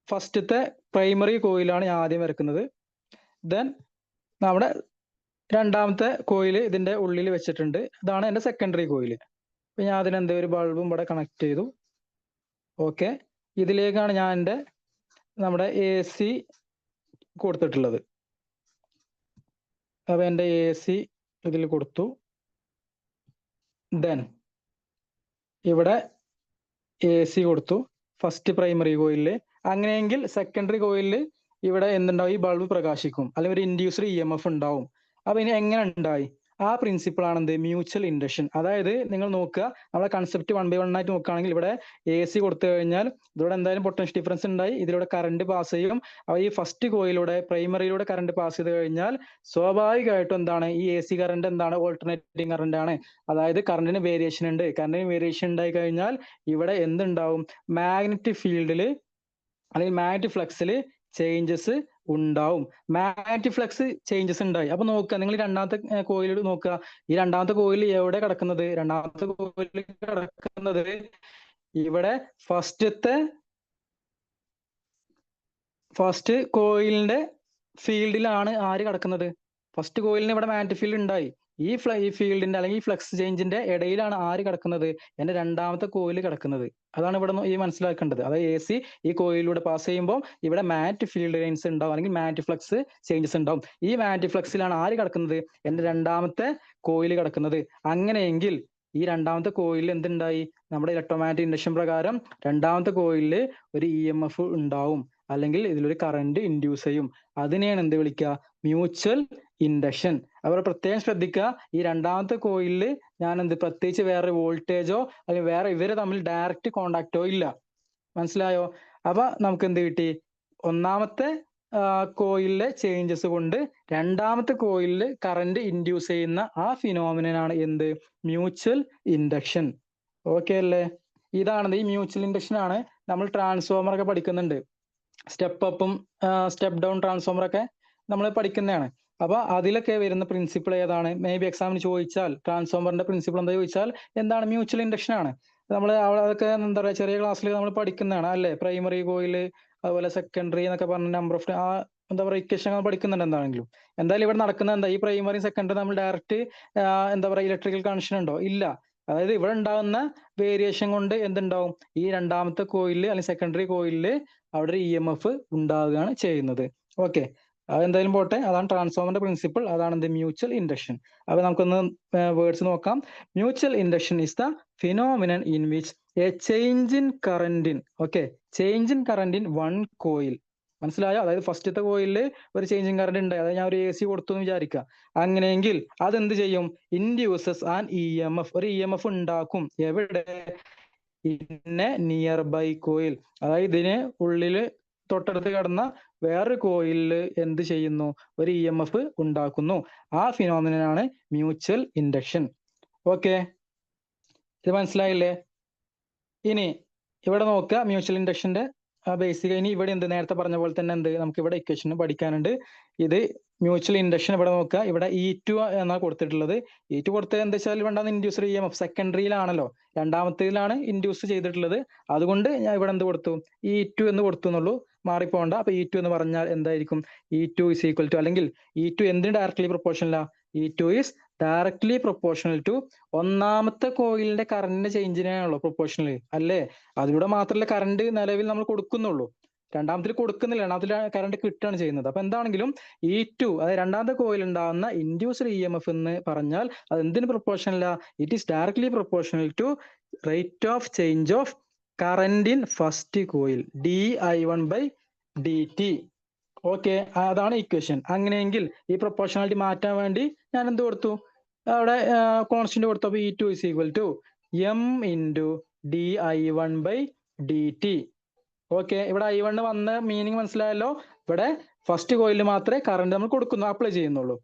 ഫസ്റ്റത്തെ പ്രൈമറി കോയിലാണ് ഞാൻ ആദ്യം വരക്കുന്നത്. ദെൻ നമ്മുടെ രണ്ടാമത്തെ കോയിൽ ഇതിന്റെ ഉള്ളിൽ വെച്ചിട്ടുണ്ട്, ഇതാണ് എന്റെ സെക്കൻഡറി കോയിൽ. അപ്പൊ ഞാൻ അതിനെന്ത് ഒരു ബൾബും ഇവിടെ കണക്ട് ചെയ്തു. ഓക്കെ, ഇതിലേക്കാണ് ഞാൻ എൻ്റെ നമ്മുടെ AC കൊടുത്തിട്ടുള്ളത്. അപ്പൊ എൻ്റെ AC ഇതിൽ കൊടുത്തു. ദെൻ ഇവിടെ AC കൊടുത്തു ഫസ്റ്റ് പ്രൈമറി കോയിലില്. അങ്ങനെയെങ്കിൽ സെക്കൻഡറി കോയിലിൽ ഇവിടെ എന്തുണ്ടാവും? ഈ ബൾബ് പ്രകാശിക്കും, അല്ലെങ്കിൽ ഒരു ഇൻഡ്യൂസ്ഡ് EMF ഉണ്ടാവും. അപ്പൊ ഇനി എങ്ങനെ ഉണ്ടായി? ആ പ്രിൻസിപ്പിൾ ആണ് എന്ത്? Mutual induction. അതായത് നിങ്ങൾ നോക്കുക, നമ്മളെ കൺസെപ്റ്റ് 1 by 1 ആയിട്ട് നോക്കുകയാണെങ്കിൽ, ഇവിടെ AC കൊടുത്തു കഴിഞ്ഞാൽ ഇതിലൂടെ എന്തായാലും പൊട്ടൻഷ്യൽ ഡിഫറൻസ് ഉണ്ടായി, ഇതിലൂടെ കറണ്ട് പാസ് ചെയ്യും. അപ്പൊ ഈ ഫസ്റ്റ് കോയിലൂടെ പ്രൈമറിയിലൂടെ കറണ്ട് പാസ് ചെയ്ത് കഴിഞ്ഞാൽ സ്വാഭാവികമായിട്ടും എന്താണ്? ഈ AC കറണ്ട് എന്താണ്? ഓൾട്ടർനേറ്റിംഗ് കറണ്ട് ആണ്. അതായത് കറണ്ടിന് വേരിയേഷൻ ഉണ്ട്. കറണ്ടിന് വേരിയേഷൻ ഉണ്ടായി കഴിഞ്ഞാൽ ഇവിടെ എന്തുണ്ടാവും? മാഗ്നറ്റിക് ഫീൽഡിൽ അല്ലെങ്കിൽ മാഗ്നറ്റിക് ഫ്ലക്സിൽ ചേഞ്ചസ് ഉണ്ടാവും. മാഗ്നറ്റിക് ഫ്ലക്സ് ചേഞ്ചസ് ഉണ്ടായി. അപ്പൊ നോക്കുക, നിങ്ങൾ രണ്ടാമത്തെ കോയിൽ നോക്കുക, ഈ രണ്ടാമത്തെ കോയിൽ എവിടെ കിടക്കുന്നത്? രണ്ടാമത്തെ കോയിൽ കിടക്കുന്നത് ഇവിടെ ഫസ്റ്റ് കോയിലിന്റെ ഫീൽഡിലാണ് ആര് കിടക്കുന്നത്? ഫസ്റ്റ് കോയിലിന് ഇവിടെ മാഗ്നറ്റിക് ഫീൽഡ് ഉണ്ടായി. ഈ ഫീൽഡിന്റെ അല്ലെങ്കിൽ ഈ ഫ്ലക്സ് ചേഞ്ചിന്റെ ഇടയിലാണ് ആര് കിടക്കുന്നത്? എന്റെ രണ്ടാമത്തെ കോയിൽ കിടക്കുന്നത്. അതാണ് ഇവിടെ ഈ മനസ്സിലാക്കേണ്ടത്. അതായത് AC ഈ കോയിലൂടെ പാസ് ചെയ്യുമ്പോൾ ഇവിടെ മാഗ്നറ്റിക് ഫീൽഡ് ലൈൻസ് ഉണ്ടാവും, അല്ലെങ്കിൽ മാഗ്നറ്റിക് ഫ്ലക്സ് ചേഞ്ചസ് ഉണ്ടാവും. ഈ മാഗ്നറ്റിക് ഫ്ലക്സിലാണ് ആര് കിടക്കുന്നത്? എന്റെ രണ്ടാമത്തെ കോയിൽ കിടക്കുന്നത്. അങ്ങനെയെങ്കിൽ ഈ രണ്ടാമത്തെ കോയിലിൽ എന്തുണ്ടായി? നമ്മുടെ ഇലക്ട്രോമാഗ്നറ്റിക് ഇൻഡക്ഷൻ പ്രകാരം രണ്ടാമത്തെ കോയിലിൽ ഒരു EMF ഉണ്ടാവും, അല്ലെങ്കിൽ ഇതിലൊരു കറണ്ട് ഇൻഡ്യൂസ് ചെയ്യും. അതിനെയാണ് എന്ത് വിളിക്കുക? Mutual induction. അവർ പ്രത്യേകം ശ്രദ്ധിക്കുക, ഈ രണ്ടാമത്തെ കോയിലിൽ ഞാൻ പ്രത്യേകിച്ച് വേറെ വോൾട്ടേജോ അല്ലെങ്കിൽ വേറെ ഇവര് തമ്മിൽ ഡയറക്റ്റ് കോണ്ടാക്റ്റോ ഇല്ല. മനസ്സിലായോ? അപ്പൊ നമുക്ക് എന്ത് കിട്ടി? ഒന്നാമത്തെ കോയിലിലെ ചേഞ്ചസ് കൊണ്ട് രണ്ടാമത്തെ കോയിലിൽ കറണ്ട് ഇൻഡ്യൂസ് ചെയ്യുന്ന ആ ഫിനോമിനനാണ് എന്ത്? Mutual induction. ഓക്കെ അല്ലേ? ഇതാണ് ഈ മ്യൂച്വൽ ഇൻഡക്ഷൻ ആണ് നമ്മൾ ട്രാൻസ്ഫോമർ ഒക്കെ പഠിക്കുന്നുണ്ട്. സ്റ്റെപ്പ് അപ്പും സ്റ്റെപ്പ് ഡൗൺ ട്രാൻസ്ഫോമർ ഒക്കെ നമ്മൾ പഠിക്കുന്നതാണ്. അപ്പൊ അതിലൊക്കെ വരുന്ന പ്രിൻസിപ്പിൾ ഏതാണ്? മേ ബി എക്സാമിന് ചോദിച്ചാൽ ട്രാൻസ്ഫോമറിന്റെ പ്രിൻസിപ്പിൾ എന്താ ചോദിച്ചാൽ എന്താണ്? മ്യൂച്വൽ ഇൻഡക്ഷൻ ആണ്. നമ്മൾ അതൊക്കെ എന്താ പറയുക, ചെറിയ ക്ലാസ്സിൽ നമ്മൾ പഠിക്കുന്നതാണ് അല്ലെ? പ്രൈമറി കോയില്, അതുപോലെ സെക്കൻഡറി എന്നൊക്കെ പറഞ്ഞ നമ്പർ ഓഫ് എന്താ പറയുക ഇക്വേഷൻ പഠിക്കുന്നുണ്ട് എന്താണെങ്കിലും. എന്തായാലും ഇവിടെ നടക്കുന്നത് എന്താ? ഈ പ്രൈമറി സെക്കൻഡറി നമ്മൾ ഡയറക്റ്റ് എന്താ പറയുക ഇലക്ട്രിക്കൽ കണക്ഷൻ ഉണ്ടോ? ഇല്ല. അതായത് ഇവിടെ ഉണ്ടാകുന്ന വേരിയേഷൻ കൊണ്ട് എന്തുണ്ടാവും? ഈ രണ്ടാമത്തെ കോയിലിൽ അല്ലെങ്കിൽ സെക്കൻഡറി കോയിലിൽ അവിടെ ഒരു EMF ഉണ്ടാവുകയാണ് ചെയ്യുന്നത്. ഓക്കെ, അതെന്തായാലും പോട്ടെ. അതാണ് ട്രാൻസ്ഫോമറിന്റെ പ്രിൻസിപ്പിൾ, അതാണ് എന്ത്? Mutual induction. അപ്പൊ നമുക്കൊന്ന് വേർഡ്സ് നോക്കാം. Mutual induction is the phenomenon in which A change in current change in current in one coil. മനസ്സിലായോ? അതായത് ഫസ്റ്റത്തെ കോയിലിൽ ഒരു ചേഞ്ചിങ് കറന്റ് ഉണ്ട്, അതായത് ഞാൻ ഒരു AC കൊടുത്തു എന്ന് വിചാരിക്കുക. അങ്ങനെയെങ്കിൽ അതെന്ത് ചെയ്യും? ഇൻഡ്യൂസസ് ആൻ EMF, ഒരു EMF ഉണ്ടാക്കും. എവിടെ? In a nearby coil. അതായത് ഇതിന് ഉള്ളില് തൊട്ടടുത്ത് കിടന്ന വേറൊരു കോയിലിൽ എന്ത് ചെയ്യുന്നു? ഒരു EMF ഉണ്ടാക്കുന്നു. ആ ഫിനോമിനനാണ് മ്യൂച്വൽ ഇൻഡക്ഷൻ. ഓക്കെ, ഇത് മനസ്സിലായില്ലേ? ഇനി ഇവിടെ നോക്കുക, മ്യൂച്വൽ ഇൻഡക്ഷന്റെ ബേസിക്. ഇനി ഇവിടെ എന്ത് നേരത്തെ പറഞ്ഞ പോലെ തന്നെ എന്ത് നമുക്ക് ഇവിടെ ഇക്വേഷൻ പഠിക്കാനുണ്ട്. ഇത് മ്യൂച്വൽ ഇൻഡക്ഷൻ ഇവിടെ നോക്കുക. ഇവിടെ E2 എന്നാണ് കൊടുത്തിട്ടുള്ളത്. E2 കൊടുത്തത് എന്താ വെച്ചാൽ രണ്ടാമത് ഇൻഡ്യൂസർ EMF സെക്കൻഡറിയിലാണല്ലോ, രണ്ടാമത്തേതിലാണ് ഇൻഡ്യൂസ് ചെയ്തിട്ടുള്ളത്. അതുകൊണ്ട് ഞാൻ ഇവിടെ എന്ത് കൊടുത്തു, E2 എന്ന് കൊടുത്തു എന്നുള്ളൂ, മാറിപ്പോണ്ട. അപ്പൊ E2 എന്ന് പറഞ്ഞാൽ എന്തായിരിക്കും, E2 ഇസ് ഈക്വൽ ടു, അല്ലെങ്കിൽ E2 എന്തിന് ഡയറക്ട്ലി പ്രൊപ്പോർഷനലാ, E2 is directly proportional to ഒന്നാമത്തെ കോയിലിന്റെ കറന്റിന്റെ ചേഞ്ചിനാണല്ലോ പ്രൊപ്പോർഷണൽ അല്ലേ. അതിലൂടെ മാത്രമല്ല കറണ്ട് നിലവിൽ നമ്മൾ കൊടുക്കുന്നുള്ളൂ, രണ്ടാമത്തിൽ കൊടുക്കുന്നില്ല, രണ്ടാമത്തിൽ കറണ്ട് കിട്ടുകയാണ് ചെയ്യുന്നത്. അപ്പൊ എന്താണെങ്കിലും E2 അതായത് രണ്ടാമത്തെ കോയിൽ ഉണ്ടാകുന്ന ഇൻഡ്യൂസ്ഡ് EMF എന്ന് പറഞ്ഞാൽ അത് എന്തിന് പ്രൊപ്പോർഷനല്ല, it is directly proportional to rate of change of current in first coil dI1/dt. Okay, അതാണ് ഇക്വേഷൻ. അങ്ങനെയെങ്കിൽ ഈ പ്രൊപ്പോർഷണാലിറ്റി മാറ്റാൻ വേണ്ടി ഞാൻ എന്ത് കൊടുത്തു, അവിടെ കോൺസ്റ്റന്റ് കൊടുത്തു. അപ്പൊ E2 is equal to M into dI1/dt. Okay, ഇവിടെ I1 വന്ന മീനിങ് മനസ്സിലായല്ലോ. ഇവിടെ ഫസ്റ്റ് കോയിലിൽ മാത്രമേ കറണ്ട് നമ്മൾ കൊടുക്കുന്നു, അപ്ലൈ ചെയ്യുന്നുള്ളൂ.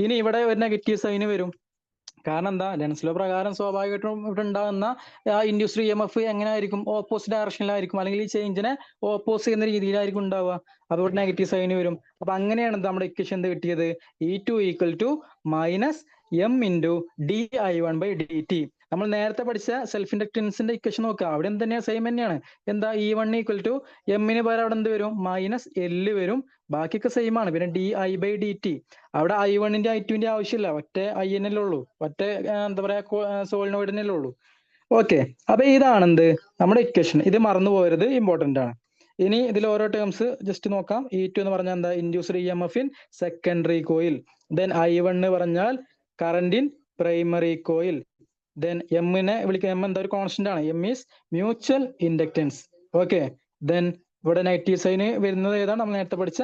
ഇനി ഇവിടെ ഒരു നെഗറ്റീവ് സൈന് വരും. കാരണം എന്താ, ലെൻസ് ലോ പ്രകാരം സ്വാഭാവികമായിട്ടും ഇവിടെ ഉണ്ടാകുന്ന ഇൻഡ്യൂസ്ഡ് EMF എങ്ങനെ ആയിരിക്കും, ഓപ്പോസിറ്റ് ഡയറക്ഷനിലായിരിക്കും, അല്ലെങ്കിൽ ഈ ചേഞ്ചിനെ ഓപ്പോസ് ചെയ്യുന്ന രീതിയിലായിരിക്കും ഉണ്ടാവുക. അപ്പോൾ ഇവിടെ നെഗറ്റീവ് സൈന് വരും. അപ്പൊ അങ്ങനെയാണ് നമ്മുടെ ഇക്വേഷൻ എന്ത് കിട്ടിയത്, E2 equal to minus M into dI1/dt. നമ്മൾ നേരത്തെ പഠിച്ച സെൽഫ് ഇൻഡക്റ്റൻസിന്റെ ഇക്വേഷൻ നോക്കുക, അവിടെ എന്ത് തന്നെയാണ്, സെയിം തന്നെയാണ്. എന്താ, E1 ഈക്വൽ ടു എമ്മിന് പകരം അവിടെ എന്ത് വരും, മൈനസ് L വരും. ബാക്കിയൊക്കെ സെയിം ആണ്. പിന്നെ dI/dt, അവിടെ I1ന്റെ I2ന്റെ ആവശ്യമില്ല, ഒറ്റ IN അല്ലേ ഉള്ളൂ, ഒറ്റ എന്താ പറയാ സോളിനോയിഡിനല്ലേ ഉള്ളൂ. ഓക്കെ, അപ്പൊ ഇതാണ് എന്ത് നമ്മുടെ ഇക്വേഷൻ. ഇത് മറന്നു പോകരുത്, ഇമ്പോർട്ടന്റ് ആണ്. ഇനി ഇതിൽ ഓരോ ടേംസ് ജസ്റ്റ് നോക്കാം. E2 എന്ന് പറഞ്ഞാൽ എന്താ, induced EMF in secondary coil. Then I1 എന്ന് പറഞ്ഞാൽ current in primary coil. Then എമ്മിനെ വിളിക്കുക, എം എന്താ ഒരു കോൺസ്റ്റന്റ് ആണ്, M is mutual inductance. Okay, then ഇവിടെ നെഗറ്റീവ് സൈന് വരുന്നത് ഏതാണ്, നമ്മൾ നേരത്തെ പഠിച്ച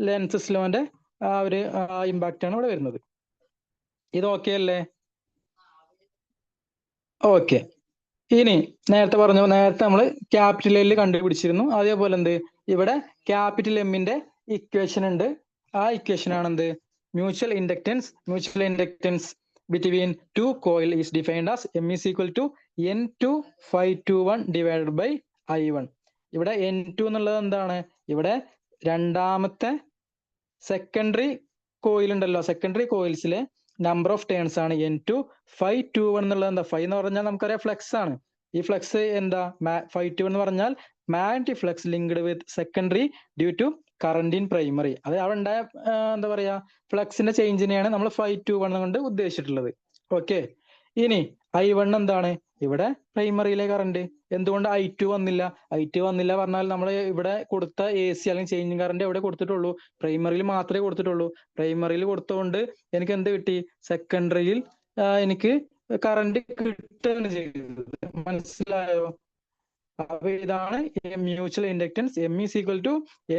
ലെൻസ് ലോന്റെ ആ ഒരു ഇമ്പാക്റ്റ് ആണ് ഇവിടെ വരുന്നത്. ഇത് ഓക്കെ അല്ലേ? ഓക്കെ, ഇനി നേരത്തെ പറഞ്ഞു, നേരത്തെ നമ്മൾ ക്യാപിറ്റൽ എൽ കണ്ടുപിടിച്ചിരുന്നു. അതേപോലെ എന്ത് ഇവിടെ ക്യാപിറ്റൽ എമ്മിന്റെ ഇക്വേഷൻ ഉണ്ട്. ആ ഇക്വേഷൻ ആണ് എന്ത്, mutual inductance between two coil is defined as M is equal to N2/Φ21 divided by I1. ഇവിടെ N2 എന്നുള്ളത് എന്താണ്, ഇവിടെ രണ്ടാമത്തെ സെക്കൻഡറി കോയിൽ ഉണ്ടല്ലോ, സെക്കൻഡറി കോയിൽസിലെ നമ്പർ ഓഫ് ടേൺസ് ആണ് N2/Φ21 എന്നുള്ളത്. എന്താ, ഫൈ എന്ന് പറഞ്ഞാൽ നമുക്കറിയാം ഫ്ലക്സ് ആണ്. ഈ ഫ്ലക്സ് എന്താ, Φ21 എന്ന് പറഞ്ഞാൽ magnetic flux linked with secondary due to current in primary. അത് അവിടെ ഉണ്ടായ എന്താ പറയാ ഫ്ലക്സിന്റെ ചേഞ്ചിനെയാണ് നമ്മൾ Φ21 കൊണ്ട് ഉദ്ദേശിച്ചിട്ടുള്ളത്. ഓക്കെ, ഇനി I1 എന്താണ്, ഇവിടെ പ്രൈമറിയിലെ കറണ്ട്. എന്തുകൊണ്ട് I2 വന്നില്ല, I2 വന്നില്ല പറഞ്ഞാൽ നമ്മൾ ഇവിടെ കൊടുത്ത AC അല്ലെങ്കിൽ ചേഞ്ചിങ് കറന്റ് എവിടെ കൊടുത്തിട്ടുള്ളൂ, പ്രൈമറിയിൽ മാത്രമേ കൊടുത്തിട്ടുള്ളൂ. പ്രൈമറിയിൽ കൊടുത്തുകൊണ്ട് എനിക്ക് എന്ത് കിട്ടി, സെക്കൻഡറിയിൽ എനിക്ക് കറന്റ് കിട്ടുകയാണ് ചെയ്തത്. മനസ്സിലായോ? അപ്പൊ ഇതാണ് mutual inductance. M is equal to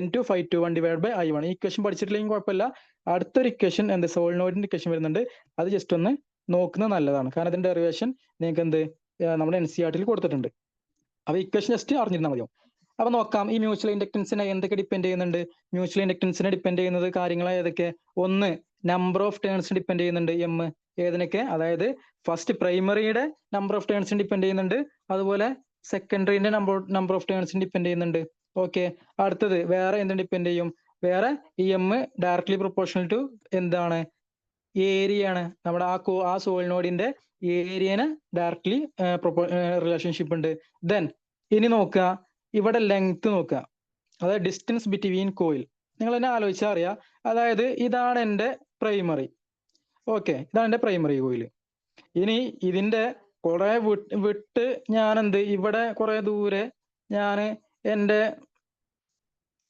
N2/Φ21 divide by I1. ഈ ഇക്വേഷൻ പഠിച്ചിട്ടില്ലെങ്കിൽ കുഴപ്പമില്ല. അടുത്തൊരു ഇക്വേഷൻ എന്ത്, സോളിനോയിഡിന്റെ ഇക്വേഷൻ വരുന്നുണ്ട്, അത് ജസ്റ്റ് ഒന്ന് നോക്കുന്നത് നല്ലതാണ്. കാരണം അതിന്റെ ഡെറിവേഷൻ നിങ്ങൾക്ക് എന്ത് നമ്മുടെ NCERT കൊടുത്തിട്ടുണ്ട്. അപ്പൊ ഇക്വേഷൻ ജസ്റ്റ് അറിഞ്ഞിരുന്നാൽ മതിയോ. അപ്പൊ നോക്കാം, ഈ മ്യൂച്വൽ ഇൻഡക്റ്റൻസിനെ എന്തൊക്കെ ഡിപ്പെൻഡ് ചെയ്യുന്നുണ്ട്. മ്യൂച്വൽ ഇൻഡക്റ്റൻസിനെ ഡിപ്പെൻഡ് ചെയ്യുന്നത് കാര്യങ്ങൾ ഏതൊക്കെ, ഒന്ന് നമ്പർ ഓഫ് ടേൺസ് ഡിപ്പെൻഡ് ചെയ്യുന്നുണ്ട് M. ഏതിനൊക്കെ, അതായത് ഫസ്റ്റ് പ്രൈമറിയുടെ നമ്പർ ഓഫ് ടേൺസ് ഡിപ്പെൻഡ് ചെയ്യുന്നുണ്ട്, അതുപോലെ സെക്കൻഡറിന്റെ നമ്പർ ഓഫ് ടേൺസ് ഡിപ്പെൻഡ് ചെയ്യുന്നുണ്ട്. ഓക്കെ, അടുത്തത് വേറെ എന്ത് ഡിപ്പെൻഡ് ചെയ്യും, വേറെ M ഡയറക്ട്ലി പ്രൊപ്പോർഷണൽ ടു എന്താണ്, ഏരിയ ആണ്. നമ്മുടെ ആ സോളിനോയിഡിന്റെ ഏരിയന് ഡയറക്ട്ലി റിലേഷൻഷിപ്പ് ഉണ്ട്. ദെൻ ഇനി നോക്കുക, ഇവിടെ ലെങ്ത് നോക്കുക, അതായത് ഡിസ്റ്റൻസ് ബിറ്റ്വീൻ കോയിൽ. നിങ്ങൾ തന്നെ ആലോചിച്ചാൽ അറിയാം. അതായത് ഇതാണ് എൻ്റെ പ്രൈമറി. ഓക്കെ, ഇതാണ് എൻ്റെ പ്രൈമറി കോയിൽ. ഇനി ഇതിന്റെ കുറെ വിട്ട് ഞാൻ എന്ത്, ഇവിടെ കുറെ ദൂരെ ഞാൻ എൻ്റെ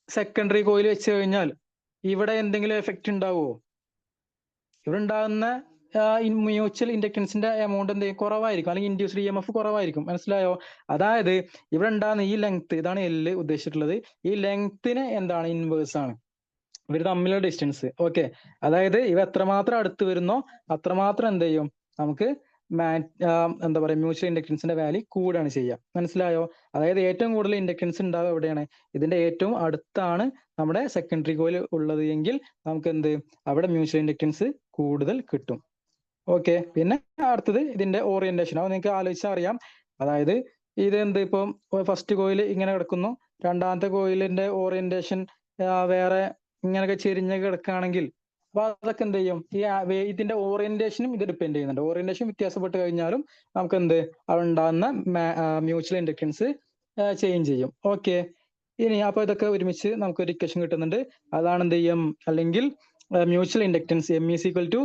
സെക്കൻഡറി കോയിൽ വെച്ച് കഴിഞ്ഞാൽ ഇവിടെ എന്തെങ്കിലും എഫക്റ്റ് ഉണ്ടാവുമോ? ഇവിടെ ഉണ്ടാകുന്ന മ്യൂച്വൽ ഇൻഡക്റ്റൻസിന്റെ എമൗണ്ട് എന്ത് കുറവായിരിക്കും, അല്ലെങ്കിൽ ഇൻഡ്യൂസ്ഡ് EMF കുറവായിരിക്കും. മനസ്സിലായോ? അതായത് ഇവിടെ ഉണ്ടാകുന്ന ഈ ലെങ്ത്, ഇതാണ് L ഉദ്ദേശിച്ചിട്ടുള്ളത്, ഈ ലെങ്ത്തിന് എന്താണ്, ഇൻവേഴ്സ് ആണ് ഇവർ തമ്മിലുള്ള ഡിസ്റ്റൻസ്. ഓക്കെ, അതായത് ഇവ എത്രമാത്രം അടുത്ത് വരുന്നോ അത്രമാത്രം എന്ത് ചെയ്യും, നമുക്ക് എന്താ പറയാ മ്യൂച്വൽ ഇൻഡക്റ്റൻസിന്റെ വാല്യൂ കൂടുകയാണ് ചെയ്യുക. മനസ്സിലായോ? അതായത് ഏറ്റവും കൂടുതൽ ഇൻഡക്റ്റൻസ് ഉണ്ടാവുക എവിടെയാണ്, ഇതിന്റെ ഏറ്റവും അടുത്താണ് നമ്മുടെ സെക്കൻഡറി കോയിൽ ഉള്ളത് എങ്കിൽ നമുക്ക് എന്ത്, അവിടെ മ്യൂച്വൽ ഇൻഡക്റ്റൻസ് കൂടുതൽ കിട്ടും. ഓക്കെ, പിന്നെ അടുത്തത് ഇതിന്റെ ഓറിയന്റേഷൻ. അത് നിങ്ങൾക്ക് ആലോചിച്ചാൽ അറിയാം. അതായത് ഇത് എന്ത്, ഇപ്പം ഫസ്റ്റ് കോയിൽ ഇങ്ങനെ കിടക്കുന്നു, രണ്ടാമത്തെ കോയിലിന്റെ ഓറിയന്റേഷൻ വേറെ ഇങ്ങനെയൊക്കെ ചെരിഞ്ഞ് കിടക്കുകയാണെങ്കിൽ അപ്പൊ അതൊക്കെ എന്ത് ചെയ്യും? ഇതിന്റെ ഓറിയന്റേഷനും ഇത് ഡിപ്പെൻഡ് ചെയ്യുന്നുണ്ട്. ഓറിയന്റേഷൻ വ്യത്യാസപ്പെട്ട് കഴിഞ്ഞാലും നമുക്ക് എന്ത് ഉണ്ടാകുന്ന മ്യൂച്വൽ ഇൻഡക്റ്റൻസ് ചേഞ്ച് ചെയ്യും. ഓക്കെ, ഇനി അപ്പൊ ഇതൊക്കെ ഒരുമിച്ച് നമുക്ക് ഒരു ഇക്വേഷൻ കിട്ടുന്നുണ്ട്. അതാണ് എന്ത് ചെയ്യും? അല്ലെങ്കിൽ mutual inductance M is equal to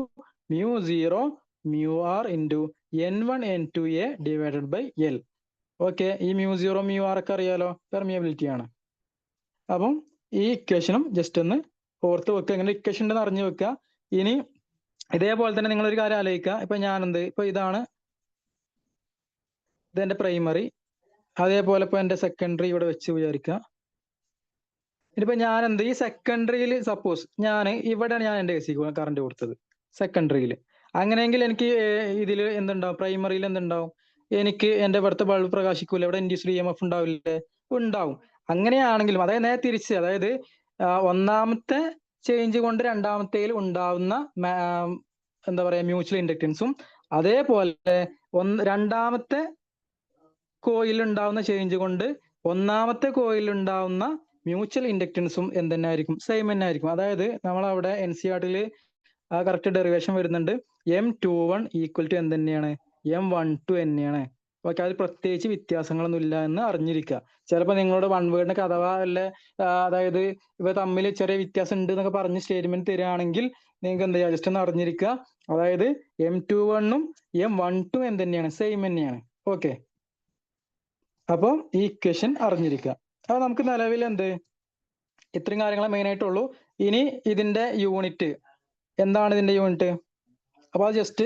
μ0 μr into N1 N2a divided by L. Okay, ഈ μ0 μr ഒക്കെ അറിയാലോ, പെർമിയബിലിറ്റി ആണ്. അപ്പം ഈ ഇക്വേഷനും ജസ്റ്റ് ഒന്ന് ഓർത്ത് വെക്കുക. ഇങ്ങനെ ഇക്വേഷൻ ഉണ്ടെന്ന് അറിഞ്ഞു വെക്കുക. ഇനി ഇതേപോലെ തന്നെ നിങ്ങൾ ഒരു കാര്യം ആലോചിക്കുക. ഇപ്പൊ ഇപ്പൊ ഇതാണ് ഇതെന്റെ പ്രൈമറി, അതേപോലെ ഇപ്പൊ എന്റെ സെക്കൻഡറി ഇവിടെ വെച്ച് വിചാരിക്കുക. ഇതിപ്പോ ഈ സെക്കൻഡറിയിൽ സപ്പോസ് ഇവിടെയാണ് ഞാൻ എന്റെ AC കറണ്ട് കൊടുത്തത് സെക്കൻഡറിയിൽ. അങ്ങനെയെങ്കിൽ എനിക്ക് ഇതിൽ എന്തുണ്ടാവും? പ്രൈമറിയിൽ എന്തുണ്ടാവും? എനിക്ക് എന്റെ ഇവിടുത്തെ ബൾബ് പ്രകാശിക്കൂല, ഇവിടെ ഇൻഡ്യൂസ്ഡ് EMF ഉണ്ടാവില്ലേ? ഉണ്ടാവും. അങ്ങനെയാണെങ്കിലും അതായത് നേരെ തിരിച്ച്, അതായത് ഒന്നാമത്തെ ചേഞ്ച് കൊണ്ട് രണ്ടാമത്തേൽ ഉണ്ടാവുന്ന എന്താ പറയാ മ്യൂച്വൽ ഇൻഡക്റ്റൻസും, അതേപോലെ രണ്ടാമത്തെ കോയിൽ ഉണ്ടാവുന്ന ചേഞ്ച് കൊണ്ട് ഒന്നാമത്തെ കോയിൽ ഉണ്ടാവുന്ന മ്യൂച്വൽ ഇൻഡക്റ്റൻസും എന്തെന്നെ ആയിരിക്കും? സെയിം തന്നെ ആയിരിക്കും. അതായത് നമ്മളവിടെ NCERT കറക്റ്റ് ഡെറിവേഷൻ വരുന്നുണ്ട്. M21 equal to എന്തെന്നെയാണ്? M12 തന്നെയാണ്. ഓക്കെ, അത് പ്രത്യേകിച്ച് വ്യത്യാസങ്ങളൊന്നും ഇല്ല എന്ന് അറിഞ്ഞിരിക്കുക. ചിലപ്പോൾ നിങ്ങളോട് വൺ വേർഡിനൊക്കെ അഥവാ അതായത് ഇവ തമ്മിൽ ചെറിയ വ്യത്യാസം ഉണ്ട് എന്നൊക്കെ പറഞ്ഞ് സ്റ്റേറ്റ്മെന്റ് തരികയാണെങ്കിൽ നിങ്ങൾക്ക് എന്ത് ചെയ്യുക? ജസ്റ്റ് ഒന്ന് അറിഞ്ഞിരിക്കുക. അതായത് M21ഉം M12 എന്തെന്നെയാണ്? സെയിം തന്നെയാണ്. ഓക്കെ, അപ്പോൾ ഈ ഇക്വേഷൻ അറിഞ്ഞിരിക്കുക. അപ്പൊ നമുക്ക് നിലവിൽ ഇത്രയും കാര്യങ്ങളെ മെയിൻ ആയിട്ടുള്ളൂ. ഇനി ഇതിന്റെ യൂണിറ്റ് എന്താണ്? ഇതിന്റെ യൂണിറ്റ് അപ്പൊ അത് ജസ്റ്റ്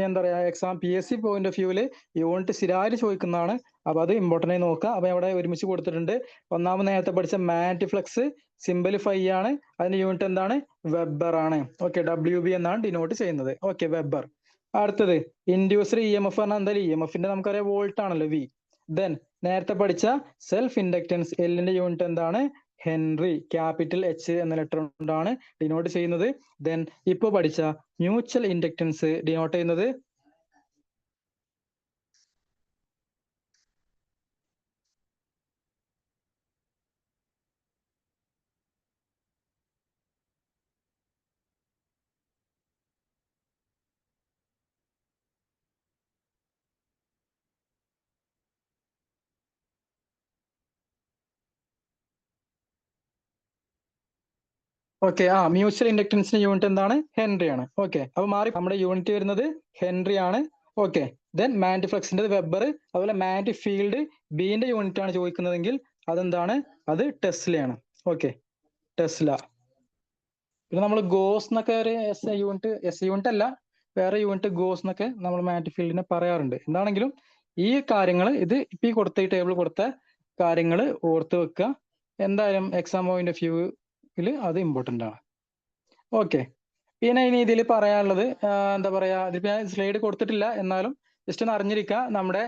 എന്താ പറയാ എക്സാം PSC പോയിന്റ് ഓഫ് വ്യൂവില് യൂണിറ്റ് സ്ഥിരമായിട്ട് ചോദിക്കുന്നതാണ്. അപ്പൊ അത് ഇമ്പോർട്ടൻ്റ് ആയി നോക്കുക. അപ്പൊ അവിടെ ഒരുമിച്ച് കൊടുത്തിട്ടുണ്ട്. ഒന്നാമത് നേരത്തെ പഠിച്ച മാറ്റിഫ്ലക്സ് സിമ്പിൾ ഫൈ ആണ്, അതിന്റെ യൂണിറ്റ് എന്താണ്? വെബർ ആണ്. ഓക്കെ, WB എന്നാണ് ഡിനോട്ട് ചെയ്യുന്നത്. Okay, weber. അടുത്തത് ഇൻഡ്യൂസ്ഡ് EMF പറഞ്ഞാൽ എന്തായാലും EMFന്റെ നമുക്കറിയാം വോൾട്ട് ആണല്ലോ, V. ദെൻ നേരത്തെ പഠിച്ച സെൽഫ് ഇൻഡക്റ്റൻസ് Lന്റെ യൂണിറ്റ് എന്താണ്? ഹെൻറി, ക്യാപിറ്റൽ H എന്ന ലെറ്റർ കൊണ്ടാണ് ഡിനോട്ട് ചെയ്യുന്നത്. ദെൻ ഇപ്പൊ പഠിച്ച മ്യൂച്വൽ ഇൻഡക്റ്റൻസ് ഡിനോട്ട് ചെയ്യുന്നത് ഓക്കെ, മ്യൂച്വൽ ഇൻഡക്റ്റൻസിന്റെ യൂണിറ്റ് എന്താണ്? ഹെൻറി ആണ്. ഓക്കെ, അപ്പൊ മാറി നമ്മുടെ യൂണിറ്റ് വരുന്നത് ഹെൻറി ആണ്. ഓക്കെ, ദെൻ മാഗ്നറ്റിഫ്ലക്സിന്റെ വെബർ, അതുപോലെ മാഗ്നറ്റിക് ഫീൽഡ് ബിന്റെ യൂണിറ്റ് ആണ് ചോദിക്കുന്നതെങ്കിൽ അതെന്താണ്? അത് ടെസ്ലയാണ്. Okay, Tesla. പിന്നെ നമ്മൾ ഗോസ് എന്നൊക്കെ ഒരു SI യൂണിറ്റ് അല്ല, വേറെ യൂണിറ്റ് ഗോസ് എന്നൊക്കെ നമ്മൾ മാഗ്നറ്റിക് ഫീൽഡിനെ പറയാറുണ്ട്. എന്താണെങ്കിലും ഈ കാര്യങ്ങൾ ഈ ഈ ടേബിൾ കൊടുത്ത കാര്യങ്ങൾ ഓർത്ത് വെക്കുക. എന്തായാലും എക്സാം പോയിന്റ് ഓഫ് വ്യൂവിൽ അത് ഇമ്പോർട്ടൻ്റ് ആണ്. ഓക്കെ, പിന്നെ ഇനി ഇതിൽ പറയാനുള്ളത് എന്താ പറയാ, ഇതിപ്പോ ഞാൻ സ്ലൈഡ് കൊടുത്തിട്ടില്ല, എന്നാലും ജസ്റ്റ് ഒന്ന് അറിഞ്ഞിരിക്കുക. നമ്മുടെ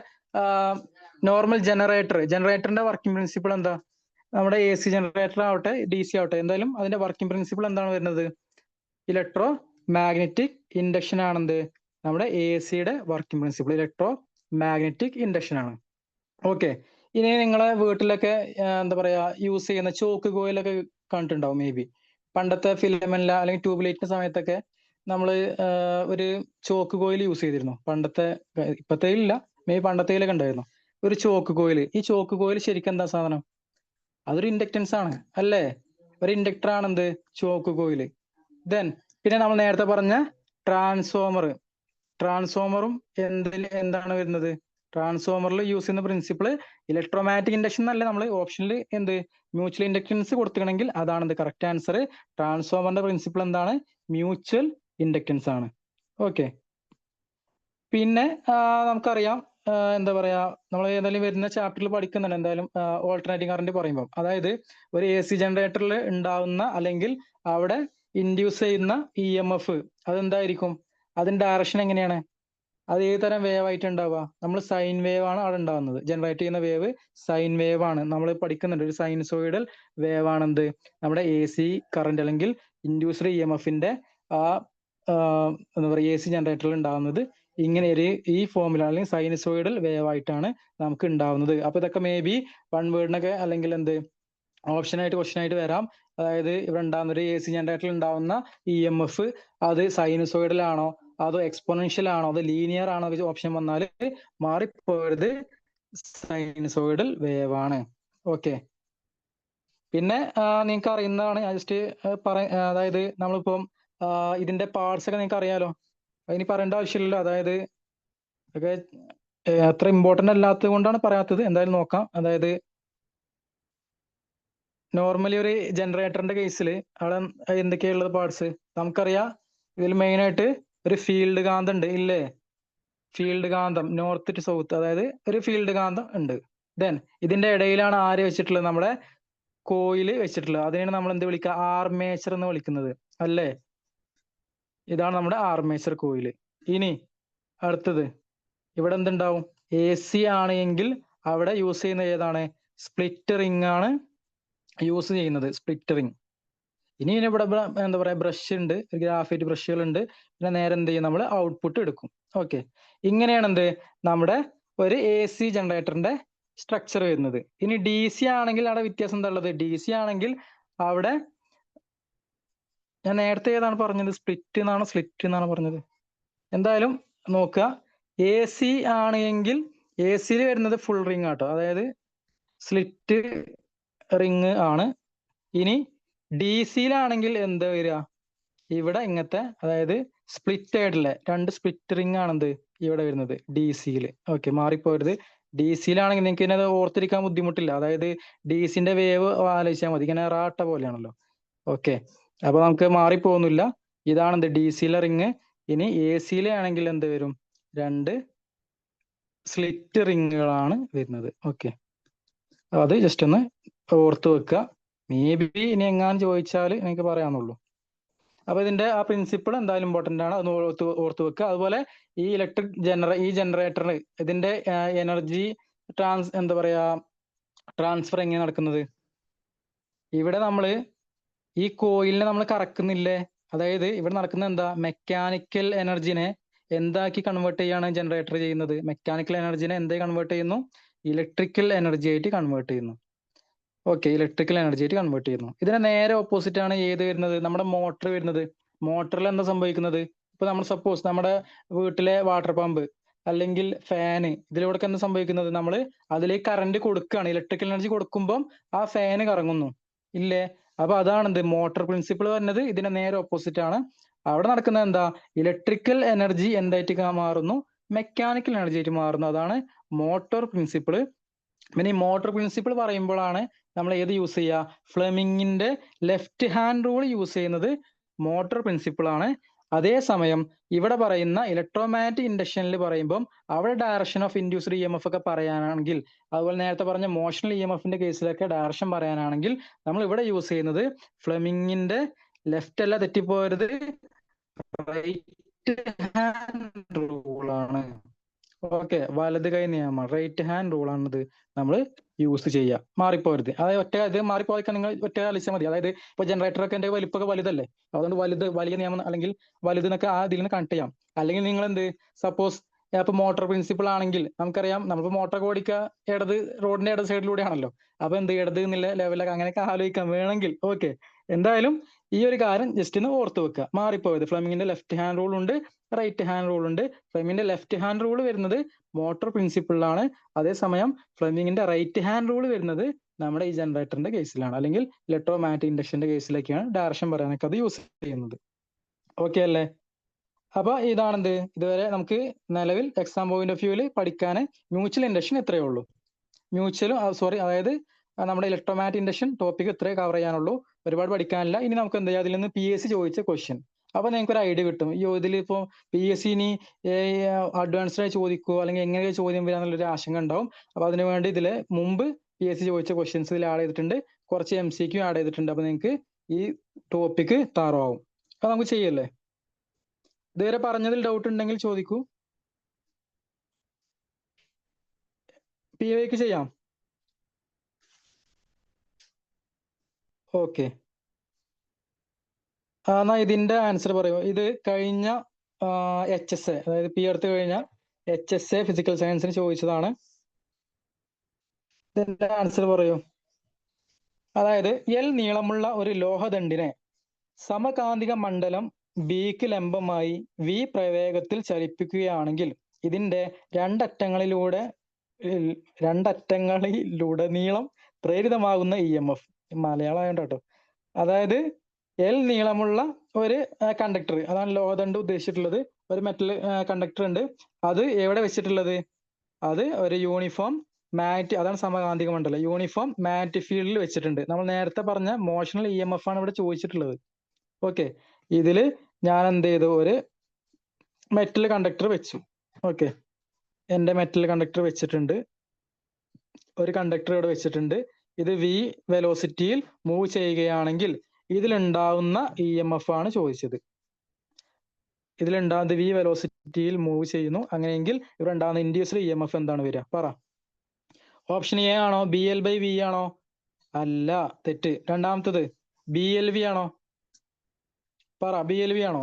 നോർമൽ ജനറേറ്ററിന്റെ വർക്കിംഗ് പ്രിൻസിപ്പിൾ എന്താ? നമ്മുടെ AC ജനറേറ്റർ ആവട്ടെ DC ആവട്ടെ, എന്തായാലും അതിന്റെ വർക്കിംഗ് പ്രിൻസിപ്പിൾ എന്താണ് വരുന്നത്? ഇലക്ട്രോ മാഗ്നറ്റിക് ഇൻഡക്ഷൻ ആണെന്ത്? നമ്മുടെ ACയുടെ working principle electromagnetic induction ആണ്. ഓക്കെ, ഇനി നിങ്ങളെ വീട്ടിലൊക്കെ എന്താ പറയാ യൂസ് ചെയ്യുന്ന ചോക്ക് കോയിലൊക്കെ കണ്ടിട്ടുണ്ടാവും. മേ ബി പണ്ടത്തെ ഫിലമെന്റില അല്ലെങ്കിൽ ട്യൂബ്ലൈറ്റിന്റെ സമയത്തൊക്കെ നമ്മൾ ഒരു ചോക്ക് കോയിൽ യൂസ് ചെയ്തിരുന്നു. പണ്ടത്തെ, ഇപ്പത്തെ ഇല്ല, മേ ബി പണ്ടത്തേലൊക്കെ ഉണ്ടായിരുന്നു ഒരു ചോക്ക് കോയിൽ. ഈ ചോക്ക് കോയിൽ ശരിക്കും എന്താ സാധനം? അതൊരു ഇൻഡക്റ്റൻസ് ആണ് അല്ലേ? ഒരു ഇൻഡക്ടർ ആണെന്ത്? ചോക്ക് കോയില്. ദെൻ പിന്നെ നമ്മൾ നേരത്തെ പറഞ്ഞ ട്രാൻസ്ഫോമറും എന്താണ് വരുന്നത്? ട്രാൻസ്ഫോമറിൽ യൂസ് ചെയ്യുന്ന പ്രിൻസിപ്പിൾ ഇലക്ട്രോമാഗ്നറ്റിക് ഇൻഡക്ഷൻ എന്നല്ല, നമ്മൾ ഓപ്ഷനിൽ മ്യൂച്വൽ ഇൻഡക്റ്റൻസ് കൊടുത്തിട്ടുണ്ടെങ്കിൽ അതാണ് കറക്റ്റ് ആൻസർ. ട്രാൻസ്ഫോമറിന്റെ പ്രിൻസിപ്പിൾ എന്താണ്? മ്യൂച്വൽ ഇൻഡക്റ്റൻസ് ആണ്. ഓക്കെ, പിന്നെ നമുക്കറിയാം എന്താ പറയാ, നമ്മൾ ഏതായാലും വരുന്ന ചാപ്റ്ററിൽ പഠിക്കുന്നുണ്ട് എന്തായാലും ഓൾട്ടർനേറ്റിംഗ് കറന്റ് പറയുമ്പോൾ. അതായത് ഒരു AC ജനറേറ്ററിൽ ഉണ്ടാവുന്ന അല്ലെങ്കിൽ അവിടെ ഇൻഡ്യൂസ് ചെയ്യുന്ന EMF അതെന്തായിരിക്കും? അതിന്റെ ഡയറക്ഷൻ എങ്ങനെയാണ്? അത് ഏത് തരം വേവ് ആയിട്ട് ഉണ്ടാവുക? നമ്മൾ സൈൻ വേവ് ആണ് അവിടെ ഉണ്ടാവുന്നത്. ജനറേറ്റ് ചെയ്യുന്ന വേവ് സൈൻ വേവ് ആണ്. നമ്മൾ പഠിക്കുന്നുണ്ട് ഒരു സൈനസോയിഡൽ വേവ് ആണെന്ത്? നമ്മുടെ AC കറന്റ് അല്ലെങ്കിൽ ഇൻഡ്യൂസ്ഡ് EMFന്റെ എന്താ പറയുക AC ജനറേറ്ററിൽ ഉണ്ടാവുന്നത് ഇങ്ങനെ ഈ ഫോമിൽ അല്ലെങ്കിൽ സൈനസോയിഡൽ വേവ് ആയിട്ടാണ് നമുക്ക് ഉണ്ടാവുന്നത്. അപ്പൊ ഇതൊക്കെ മേ ബി വൺ വേർഡിനൊക്കെ അല്ലെങ്കിൽ എന്ത് ഓപ്ഷൻ ആയിട്ട് ക്വസ്റ്റ്യൻ ആയിട്ട് വരാം. അതായത് ഇവിടെ ഉണ്ടാകുന്ന ഒരു എ സി ജനറേറ്ററിൽ ഉണ്ടാവുന്ന EMF അത് സൈനസോയിഡൽ ആണോ അതോ എക്സ്പോണൻഷ്യൽ ആണോ അതോ ലീനിയർ ആണോ ഓപ്ഷൻ വന്നാൽ മാറിപ്പോയത് സൈനസോയിഡൽ വേവ് ആണ്. ഓക്കെ. പിന്നെ നിങ്ങൾക്ക് അറിയുന്നതാണ്, ഞാൻ ജസ്റ്റ് അതായത് നമ്മളിപ്പം ഇതിന്റെ പാർട്സ് ഒക്കെ നിങ്ങൾക്ക് അറിയാലോ, അതിന് പറയേണ്ട ആവശ്യമില്ലല്ലോ. അതായത് ഒക്കെ അത്ര ഇമ്പോർട്ടന്റ് അല്ലാത്തത് കൊണ്ടാണ് പറയാത്തത്. എന്തായാലും നോക്കാം. അതായത് നോർമലി ഒരു ജനറേറ്ററിന്റെ കേസിൽ അവിടെ എന്തൊക്കെയുള്ളത് പാർട്സ് നമുക്കറിയാം. ഇതിൽ മെയിൻ ആയിട്ട് ഒരു ഫീൽഡ് കാന്തം ഉണ്ട് ഇല്ലേ? ഫീൽഡ് കാന്തം നോർത്ത് ടു സൗത്ത്, അതായത് ഒരു ഫീൽഡ് കാന്തം ഉണ്ട്. ദെൻ ഇതിന്റെ ഇടയിലാണ് ആര് വെച്ചിട്ടുള്ളത്? നമ്മുടെ കോയില് വെച്ചിട്ടുള്ളത്. അതിനെയാണ് നമ്മൾ എന്ത് വിളിക്കുക? ആർമേച്ചർ എന്ന് വിളിക്കുന്നത് അല്ലേ? ഇതാണ് നമ്മുടെ ആർമേച്ചർ കോയില്. ഇനി അടുത്തത് ഇവിടെ എന്തുണ്ടാവും? AC ആണ് എങ്കിൽ അവിടെ യൂസ് ചെയ്യുന്ന ഏതാണ്? സ്പ്ലിറ്റ് റിംഗ് ആണ് യൂസ് ചെയ്യുന്നത്, സ്പ്ലിറ്റ് റിംഗ്. ഇനി ഇവിടെ എന്താ പറയാ, ബ്രഷ് ഉണ്ട്, ഗ്രാഫൈറ്റ് ബ്രഷുകൾ ഉണ്ട്. പിന്നെ നേരെ എന്ത് ചെയ്യും? നമ്മൾ ഔട്ട്പുട്ട് എടുക്കും. ഓക്കെ. ഇങ്ങനെയാണ് എന്ത് നമ്മുടെ ഒരു AC ജനറേറ്ററിന്റെ സ്ട്രക്ചർ വരുന്നത്. ഇനി DC ആണെങ്കിൽ അവിടെ വ്യത്യാസം എന്താ ഉള്ളത്? DC ആണെങ്കിൽ അവിടെ ഞാൻ നേരത്തെ ഏതാണ് പറഞ്ഞത്? സ്പ്ലിറ്റ് എന്നാണോ സ്ലിറ്റ് എന്നാണോ പറഞ്ഞത്? എന്തായാലും നോക്കുക. AC ആണ് എങ്കിൽ AC വരുന്നത് ഫുൾ റിംഗ് ആട്ടോ, അതായത് സ്ലിറ്റ് റിംഗ് ആണ്. ഇനി DC-യിലാണെങ്കിൽ എന്താ വരിക? ഇവിടെ ഇങ്ങനത്തെ, അതായത് സ്പ്ലിറ്റ് ആയിട്ടുള്ള രണ്ട് സ്പ്ലിറ്റ് റിംഗ് ആണെന്ത് ഇവിടെ വരുന്നത് DC-യിൽ. ഓക്കെ, മാറിപ്പോരുത്. DC-യിലാണെങ്കിൽ നിങ്ങൾക്ക് ഇതിനെ ഓർത്തിരിക്കാൻ ബുദ്ധിമുട്ടില്ല. അതായത് DC-ന്റെ വേവ് ആലോചിച്ചാൽ മതി, ഇങ്ങനെ റാട്ട പോലെയാണല്ലോ. ഓക്കെ, അപ്പൊ നമുക്ക് മാറിപ്പോകുന്നില്ല. ഇതാണ് എന്ത് DC-യിലെ റിങ്. ഇനി AC-യിലെ ആണെങ്കിൽ എന്ത് വരും? രണ്ട് സ്ലിറ്റ് റിങ്ങുകളാണ് വരുന്നത്. ഓക്കെ, അത് ജസ്റ്റ് ഒന്ന് ഓർത്ത് വെക്കുക. മേ ബി ഇനി എങ്ങാനും ചോദിച്ചാൽ എനിക്ക് പറയാന്നുള്ളൂ. അപ്പൊ ഇതിന്റെ ആ പ്രിൻസിപ്പിൾ എന്തായാലും ഇമ്പോർട്ടന്റ് ആണ്, അത് ഓർത്ത് വെക്കുക. അതുപോലെ ഈ ഈ ജനറേറ്ററിന് ഇതിന്റെ എനർജി എന്താ പറയാ, ട്രാൻസ്ഫർ എങ്ങനെ നടക്കുന്നത്? ഇവിടെ നമ്മള് ഈ കോയിലിനെ നമ്മൾ കറക്കുന്നില്ലേ? അതായത് ഇവിടെ നടക്കുന്നത് എന്താ? മെക്കാനിക്കൽ എനർജിനെ എന്താക്കി കൺവേർട്ട് ചെയ്യാണ് ജനറേറ്റർ ചെയ്യുന്നത്? മെക്കാനിക്കൽ എനർജിനെ എന്തായി കൺവേർട്ട് ചെയ്യുന്നു? ഇലക്ട്രിക്കൽ എനർജി ആയിട്ട് കൺവേർട്ട് ചെയ്യുന്നു. ഓക്കെ, ഇലക്ട്രിക്കൽ എനർജി ആയിട്ട് കൺവേർട്ട് ചെയ്യുന്നു. ഇതിന് നേരെ ഓപ്പോസിറ്റ് ആണ് ഏത് വരുന്നത്? നമ്മുടെ മോട്ടർ വരുന്നത്. മോട്ടറിൽ എന്താ സംഭവിക്കുന്നത്? ഇപ്പൊ നമ്മൾ സപ്പോസ് നമ്മുടെ വീട്ടിലെ വാട്ടർ പമ്പ് അല്ലെങ്കിൽ ഫാന്, ഇതിലൂടെ എന്താ സംഭവിക്കുന്നത്? നമ്മൾ അതിലേക്ക് കറണ്ട് കൊടുക്കുകയാണ്, ഇലക്ട്രിക്കൽ എനർജി കൊടുക്കുമ്പോൾ ആ ഫാന് കറങ്ങുന്നു ഇല്ലേ? അപ്പൊ അതാണെന്ത് മോട്ടർ പ്രിൻസിപ്പിൾ പറഞ്ഞത്. ഇതിന്റെ നേരെ ഓപ്പോസിറ്റ് ആണ്. അവിടെ നടക്കുന്നത് എന്താ? ഇലക്ട്രിക്കൽ എനർജി എന്തായിട്ട് മാറുന്നു? മെക്കാനിക്കൽ എനർജി ആയിട്ട് മാറുന്നു. അതാണ് മോട്ടോർ പ്രിൻസിപ്പിൾ. പിന്നെ ഈ മോട്ടോർ പ്രിൻസിപ്പിൾ പറയുമ്പോഴാണ് നമ്മൾ ഏത് യൂസ് ചെയ്യുക? ഫ്ലെമിങ്ങിന്റെ ലെഫ്റ്റ് ഹാൻഡ് റൂൾ യൂസ് ചെയ്യുന്നത് മോട്ടോർ പ്രിൻസിപ്പിൾ ആണ്. അതേസമയം ഇവിടെ പറയുന്ന ഇലക്ട്രോമാഗ്നറ്റിക് ഇൻഡക്ഷനിൽ പറയുമ്പോൾ അവിടെ ഡയറക്ഷൻ ഓഫ് ഇൻഡ്യൂസ്ഡ് EMF ഒക്കെ പറയാനാണെങ്കിൽ, അതുപോലെ നേരത്തെ പറഞ്ഞ മോഷണൽ EMF-ന്റെ കേസിലൊക്കെ ഡയറക്ഷൻ പറയാനാണെങ്കിൽ നമ്മൾ ഇവിടെ യൂസ് ചെയ്യുന്നത് ഫ്ലെമിങ്ങിന്റെ ലെഫ്റ്റ് അല്ല, തെറ്റിപ്പോരുത്, റൈറ്റ് ഹാൻഡ് റൂളാണ്. ഓക്കെ, വലത് കൈ നിയമം, റൈറ്റ് ഹാൻഡ് റൂൾ ആണിത് നമ്മൾ യൂസ് ചെയ്യുക. മാറിപ്പോരുത്. അതായത് ഇത് മാറിപ്പോയിക്കാൻ നിങ്ങൾ ഒറ്റ കളിച്ചാൽ മതി. അതായത് ഇപ്പൊ ജനറേറ്ററൊക്കെ എന്റെ വലിപ്പൊക്കെ വലുതല്ലേ, അതുകൊണ്ട് വലിയ നിയമം അല്ലെങ്കിൽ വലുതെന്നൊക്കെ ആ ഇതിൽ നിന്ന് കണക്ട് ചെയ്യാം. അല്ലെങ്കിൽ നിങ്ങൾ എന്ത്, സപ്പോസ് ഇപ്പൊ മോട്ടോർ പ്രിൻസിപ്പിൾ ആണെങ്കിൽ നമുക്കറിയാം, നമ്മളിപ്പോ മോട്ടോർ ഓടിക്കുക റോഡിന്റെ ഇടത് സൈഡിലൂടെയാണല്ലോ. അപ്പൊ എന്ത് ഇടത് എന്നുള്ള ലെവലൊക്കെ അങ്ങനെയൊക്കെ ആലോചിക്കാം വേണമെങ്കിൽ. ഓക്കെ, എന്തായാലും ഈ ഒരു കാര്യം ജസ്റ്റ് ഒന്ന് ഓർത്ത് വെക്കുക. മാറിപ്പോയത് ഫ്ലെമിങ്ങിന്റെ ലെഫ്റ്റ് ഹാൻഡ് റൂൾ ഉണ്ട്, റൈറ്റ് ഹാൻഡ് റൂൾ ഉണ്ട്. ഫ്ലെമിങ്ങിന്റെ ലെഫ്റ്റ് ഹാൻഡ് റൂൾ വരുന്നത് മോട്ടോർ പ്രിൻസിപ്പിളിലാണ്. അതേസമയം ഫ്ലെമിങ്ങിന്റെ റൈറ്റ് ഹാൻഡ് റൂൾ വരുന്നത് നമ്മുടെ ഈ ജനറേറ്ററിന്റെ കേസിലാണ്, അല്ലെങ്കിൽ ഇലക്ട്രോമാഗ്നറ്റിക് ഇൻഡക്ഷന്റെ കേസിലൊക്കെയാണ് ഡയറക്ഷൻ പറയാനൊക്കെ അത് യൂസ് ചെയ്യുന്നത്. ഓക്കെ അല്ലേ? അപ്പൊ ഇതാണെന്ത്, ഇതുവരെ നമുക്ക് നിലവിൽ എക്സാം പോയിന്റ് ഓഫ് വ്യൂവിൽ പഠിക്കാൻ മ്യൂച്വൽ ഇൻഡക്ഷൻ ഇത്രയേ ഉള്ളൂ. അതായത് നമ്മുടെ ഇലക്ട്രോമാഗ്നറ്റിക് ഇൻഡക്ഷൻ ടോപ്പിക് ഇത്രേ കവർ ചെയ്യാനുള്ളൂ. ഒരുപാട് പഠിക്കാനില്ല. ഇനി നമുക്ക് എന്താ ചെയ്യാം, അതിൽ നിന്ന് PSC ചോദിച്ച ക്വസ്റ്റ്യൻ, അപ്പൊ നിങ്ങൾക്ക് ഒരു ഐഡിയ കിട്ടും. ഇതിലിപ്പോ PSC ഇനി അഡ്വാൻസ്ഡ് ആയി ചോദിക്കുമോ അല്ലെങ്കിൽ എങ്ങനെ ചോദ്യം വരാന്നുള്ളൊരു ആശങ്ക ഉണ്ടാവും. അപ്പൊ അതിനു വേണ്ടി ഇതില് മുമ്പ് PSC ചോദിച്ച ക്വസ്റ്റ്യൻസ് ഇതിൽ ആഡ് ചെയ്തിട്ടുണ്ട്, കുറച്ച് MCQ ആഡ് ചെയ്തിട്ടുണ്ട്. അപ്പൊ നിങ്ങൾക്ക് ഈ ടോപ്പിക് താറവാകും. അപ്പൊ നമുക്ക് ചെയ്യല്ലേ? ഇതുവരെ പറഞ്ഞതിൽ ഡൗട്ട് ഉണ്ടെങ്കിൽ ചോദിക്കൂ. PYക്ക് ചെയ്യാം. ഓക്കെ, എന്നാ ഇതിന്റെ ആൻസർ പറയൂ. ഇത് കഴിഞ്ഞ HSA, അതായത് പി എടുത്തു കഴിഞ്ഞാൽ HSA ഫിസിക്കൽ സയൻസിന് ചോദിച്ചതാണ്. ഇതിന്റെ ആൻസർ പറയൂ. അതായത് എൽ നീളമുള്ള ഒരു ലോഹദണ്ഡിനെ സമകാന്തിക മണ്ഡലം ബിക്ക് ലംബമായി വി പ്രവേഗത്തിൽ ചലിപ്പിക്കുകയാണെങ്കിൽ ഇതിന്റെ രണ്ടറ്റങ്ങളിലുടനീളം പ്രേരിതമാകുന്ന EMF. മലയാളം ആയതുകൊണ്ട് കേട്ടോ. അതായത് എൽ നീളമുള്ള ഒരു കണ്ടക്ടർ, അതാണ് ലോഹദണ്ഡ് ഉദ്ദേശിച്ചിട്ടുള്ളത്. ഒരു മെറ്റൽ കണ്ടക്ടർ ഉണ്ട്. അത് എവിടെ വെച്ചിട്ടുള്ളത്? അത് ഒരു യൂണിഫോം മാറ്റ്, അതാണ് സമകാന്തിക മണ്ഡലം, യൂണിഫോം മാറ്റ് ഫീൽഡിൽ വെച്ചിട്ടുണ്ട്. നമ്മൾ നേരത്തെ പറഞ്ഞ മോഷണൽ EMF ആണ് ഇവിടെ ചോദിച്ചിട്ടുള്ളത്. ഓക്കെ, ഇതില് ഞാൻ എന്ത് ചെയ്തു? ഒരു മെറ്റൽ കണ്ടക്ടർ വെച്ചു. ഓക്കെ, എന്റെ മെറ്റൽ കണ്ടക്ടർ വെച്ചിട്ടുണ്ട്. ഒരു കണ്ടക്ടർ ഇവിടെ വെച്ചിട്ടുണ്ട്. ഇത് v വെലോസിറ്റിയിൽ മൂവ് ചെയ്യുകയാണെങ്കിൽ ഇതിലുണ്ടാവുന്ന EMF ആണ് ചോദിച്ചത്. ഇതിലുണ്ടാകുന്നത് v വെലോസിറ്റിയിൽ മൂവ് ചെയ്യുന്നു. അങ്ങനെയെങ്കിൽ ഇവിടെ ഉണ്ടാകുന്ന ഇൻഡ്യൂസ്ഡ് EMF എന്താണ് വരിക? പറ. ഓപ്ഷൻ എ ആണോ? BL/V ആണോ? അല്ല, തെറ്റ്. രണ്ടാമത്തത് BLV ആണോ? പറ, BLV ആണോ?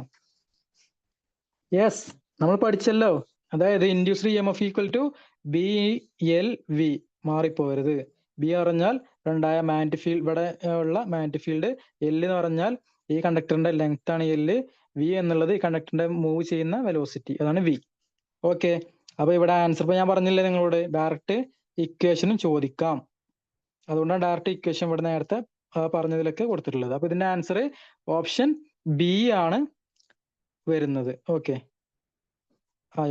യെസ്, നമ്മൾ പഠിച്ചല്ലോ. അതായത് induced EMF equal to BLV. മാറിപ്പോരുത്. ബി പറഞ്ഞാൽ രണ്ടായ മാഗ്നറ്റിക് ഫീൽഡ്, ഇവിടെ ഉള്ള മാഗ്നറ്റിക് ഫീൽഡ്. എൽ എന്ന് പറഞ്ഞാൽ ഈ കണ്ടക്ടറിന്റെ ലെങ്ത് ആണ് എൽ. വി എന്നുള്ളത് ഈ കണ്ടക്ടറിന്റെ മൂവ് ചെയ്യുന്ന വെലോസിറ്റി, അതാണ് വി. ഓക്കെ, അപ്പൊ ഇവിടെ ആൻസർ ഇപ്പൊ ഞാൻ പറഞ്ഞില്ലേ നിങ്ങളോട്, ഡയറക്റ്റ് ഇക്വേഷനും ചോദിക്കാം. അതുകൊണ്ടാണ് ഡയറക്റ്റ് ഇക്വേഷൻ ഇവിടെ നേരത്തെ പറഞ്ഞതിലൊക്കെ കൊടുത്തിട്ടുള്ളത്. അപ്പൊ ഇതിന്റെ ആൻസർ ഓപ്ഷൻ ബി ആണ് വരുന്നത്. ഓക്കെ,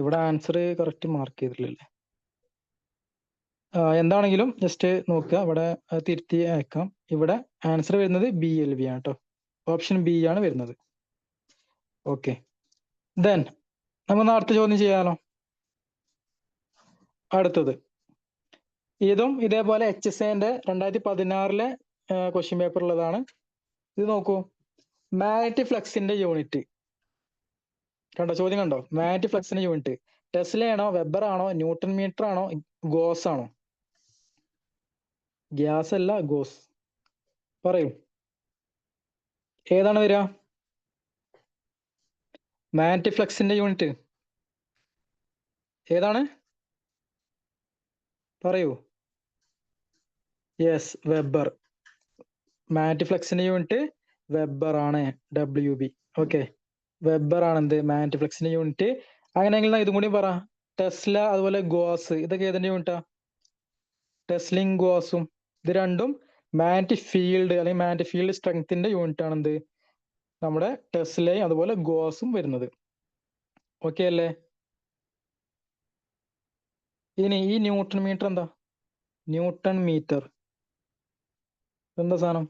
ഇവിടെ ആൻസർ കറക്റ്റ് മാർക്ക് ചെയ്തിട്ടില്ലല്ലേ? എന്താണെങ്കിലും ജസ്റ്റ് നോക്കുക, ഇവിടെ തിരുത്തി അയക്കാം. ഇവിടെ ആൻസർ വരുന്നത് BLV ആണ് കേട്ടോ. ഓപ്ഷൻ ബി ആണ് വരുന്നത്. ഓക്കെ, ദെൻ നമുക്ക് അടുത്ത ചോദ്യം ചെയ്യാലോ. അടുത്തത് ഇതും ഇതേപോലെ HSAന്റെ 2016 ക്വസ്റ്റ്യൻ പേപ്പർ ഉള്ളതാണ്. ഇത് നോക്കൂ, മാഗ്നറ്റിക് ഫ്ലക്സിന്റെ യൂണിറ്റ് കണ്ടോ? ചോദ്യം കണ്ടോ? മാഗ്നറ്റിക് ഫ്ലക്സിന്റെ യൂണിറ്റ് ടെസ്ല ആണോ, വെബർ ആണോ, ന്യൂട്ടൺ മീറ്റർ ആണോ, ഗോസ് ആണോ? ഗ്യാസ് അല്ല, ഗോസ്. പറയൂ, ഏതാണ് വരിക? മാഗ്നറ്റിക് ഫ്ലക്സിന്റെ യൂണിറ്റ് ഏതാണ്? പറയൂ. Yes, weber. മാഗ്നറ്റിക് ഫ്ലക്സിന്റെ യൂണിറ്റ് വെബർ ആണ്, WB. ഓക്കെ, വെബർ ആണ് എന്ത്? മാഗ്നറ്റിക് ഫ്ലക്സിന്റെ യൂണിറ്റ്. അങ്ങനെയെങ്കിൽ ഇതും കൂടി പറ. ടെസ്ല അതുപോലെ ഗോസ്, ഇതൊക്കെ ഏതിന്റെ യൂണിറ്റാ? ടെസ്ലയും ഗോസും ഇത് രണ്ടും മാഗ്നറ്റിക് ഫീൽഡ് അല്ലെങ്കിൽ മാഗ്നറ്റിക് ഫീൽഡ് സ്ട്രെങ്ത്തിന്റെ യൂണിറ്റ് ആണ് എന്ത്? നമ്മുടെ ടെസ്ലയും അതുപോലെ ഗോസും വരുന്നത്. ഓക്കെ അല്ലേ? ഇനി ഈ ന്യൂട്ടൺ മീറ്റർ എന്താ? ന്യൂട്ടൺ മീറ്റർ എന്താ സാധനം?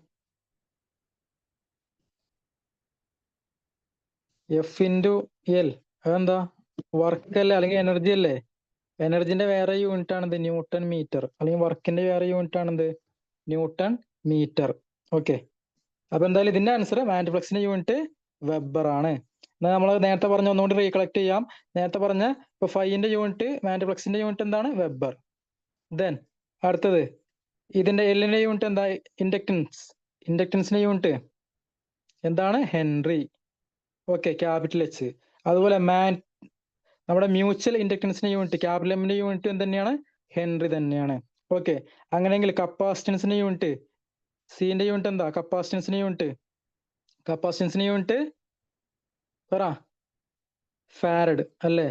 F/L. അതെന്താ? വർക്ക് അല്ലേ, അല്ലെങ്കിൽ എനർജി അല്ലേ? എനർജിന്റെ വേറെ യൂണിറ്റ് ആണെന്ത്? Newton metre. അല്ലെങ്കിൽ വർക്കിന്റെ വേറെ യൂണിറ്റ് ആണെന്ത്? Newton metre. ഓക്കെ, അപ്പൊ എന്തായാലും ഇതിന്റെ ആൻസർ മാഗ്നറ്റിക് ഫ്ലക്സിന്റെ യൂണിറ്റ് വെബർ ആണ്. എന്നാൽ നമ്മൾ നേരത്തെ പറഞ്ഞ ഒന്നുകൂടി റീകളക്ട് ചെയ്യാം. നേരത്തെ പറഞ്ഞ ഇപ്പൊ ഫൈന്റെ യൂണിറ്റ്, മാഗ്നറ്റിക് ഫ്ലക്സിന്റെ യൂണിറ്റ് എന്താണ്? വെബർ. ദെൻ അടുത്തത് ഇതിന്റെ എല്ലിന്റെ യൂണിറ്റ് എന്താ? ഇൻഡക്ടൻസ്. ഇൻഡക്ടൻസിന്റെ യൂണിറ്റ് എന്താണ്? ഹെൻറി. Okay, capital H. അതുപോലെ നമ്മുടെ മ്യൂച്വൽ ഇൻഡക്ടൻസിന്റെ യൂണിറ്റ്, ക്യാപിറ്റൽ എമ്മിന്റെ യൂണിറ്റ് എന്ത് തന്നെയാണ്? ഹെൻറി തന്നെയാണ്. ഓക്കെ, അങ്ങനെയെങ്കിൽ കപ്പാസിറ്റൻസിന്റെ യൂണിറ്റ്, സിന്റെ യൂണിറ്റ് എന്താ? കപ്പാസിറ്റൻസിന്റെ യൂണിറ്റ്, കപ്പാസിറ്റൻസിന്റെ യൂണിറ്റ് പറ. ഫാരഡ് അല്ലേ?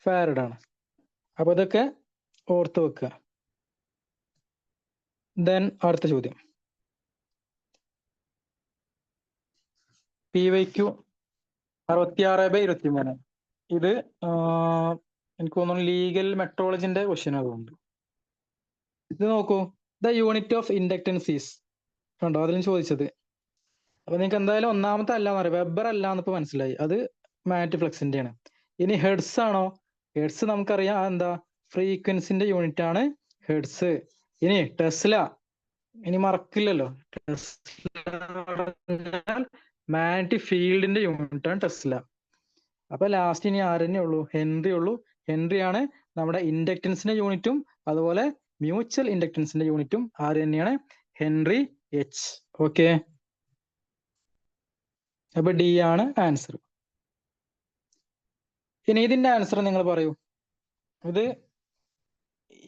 ഫാരഡ് ആണ്. അപ്പൊ ഇതൊക്കെ ഓർത്ത് വെക്കുക. ദെൻ അടുത്ത ചോദ്യം, PYQ 66/23. ഇത് എനിക്ക് തോന്നുന്നു ലീഗൽ മെട്രോളജിന്റെ ക്വസ്റ്റ്യൻ അതുകൊണ്ട്. ഇത് നോക്കൂ, the unit of inductance is. കണ്ടോ? അതിലും ചോദിച്ചത്. അപ്പൊ നിങ്ങൾക്ക് എന്തായാലും ഒന്നാമത്തെ അല്ലാന്ന് അറിയാം, വെബർ അല്ലാന്ന് ഇപ്പൊ മനസ്സിലായി. അത് മാഗ്നറ്റിക് ഫ്ലക്സിന്റെ ആണ്. ഇനി ഹെർട്സ് ആണോ? ഹെർട്സ് നമുക്കറിയാം, അതെന്താ? ഫ്രീക്വൻസിന്റെ യൂണിറ്റ് ആണ് ഹെർട്സ്. ഇനി ടെസ്ല, ഇനി മറക്കില്ലല്ലോ, മാഗ്നറ്റിക് ഫീൽഡിന്റെ യൂണിറ്റ് ആണ് ടെസ്ല. അപ്പൊ ലാസ്റ്റ് ഇനി ആരെന്നെ ഉള്ളൂ? ഹെൻറി ഉള്ളൂ. ഹെൻറി ആണ് നമ്മുടെ ഇൻഡക്ടൻസിന്റെ യൂണിറ്റും അതുപോലെ മ്യൂച്വൽ ഇൻഡക്ടൻസിന്റെ യൂണിറ്റും ആര് തന്നെയാണ്? Henry H. ഓക്കെ, അപ്പൊ ഡി ആണ് ആൻസർ. ഇനി ഇതിന്റെ ആൻസർ നിങ്ങൾ പറയൂ. ഇത്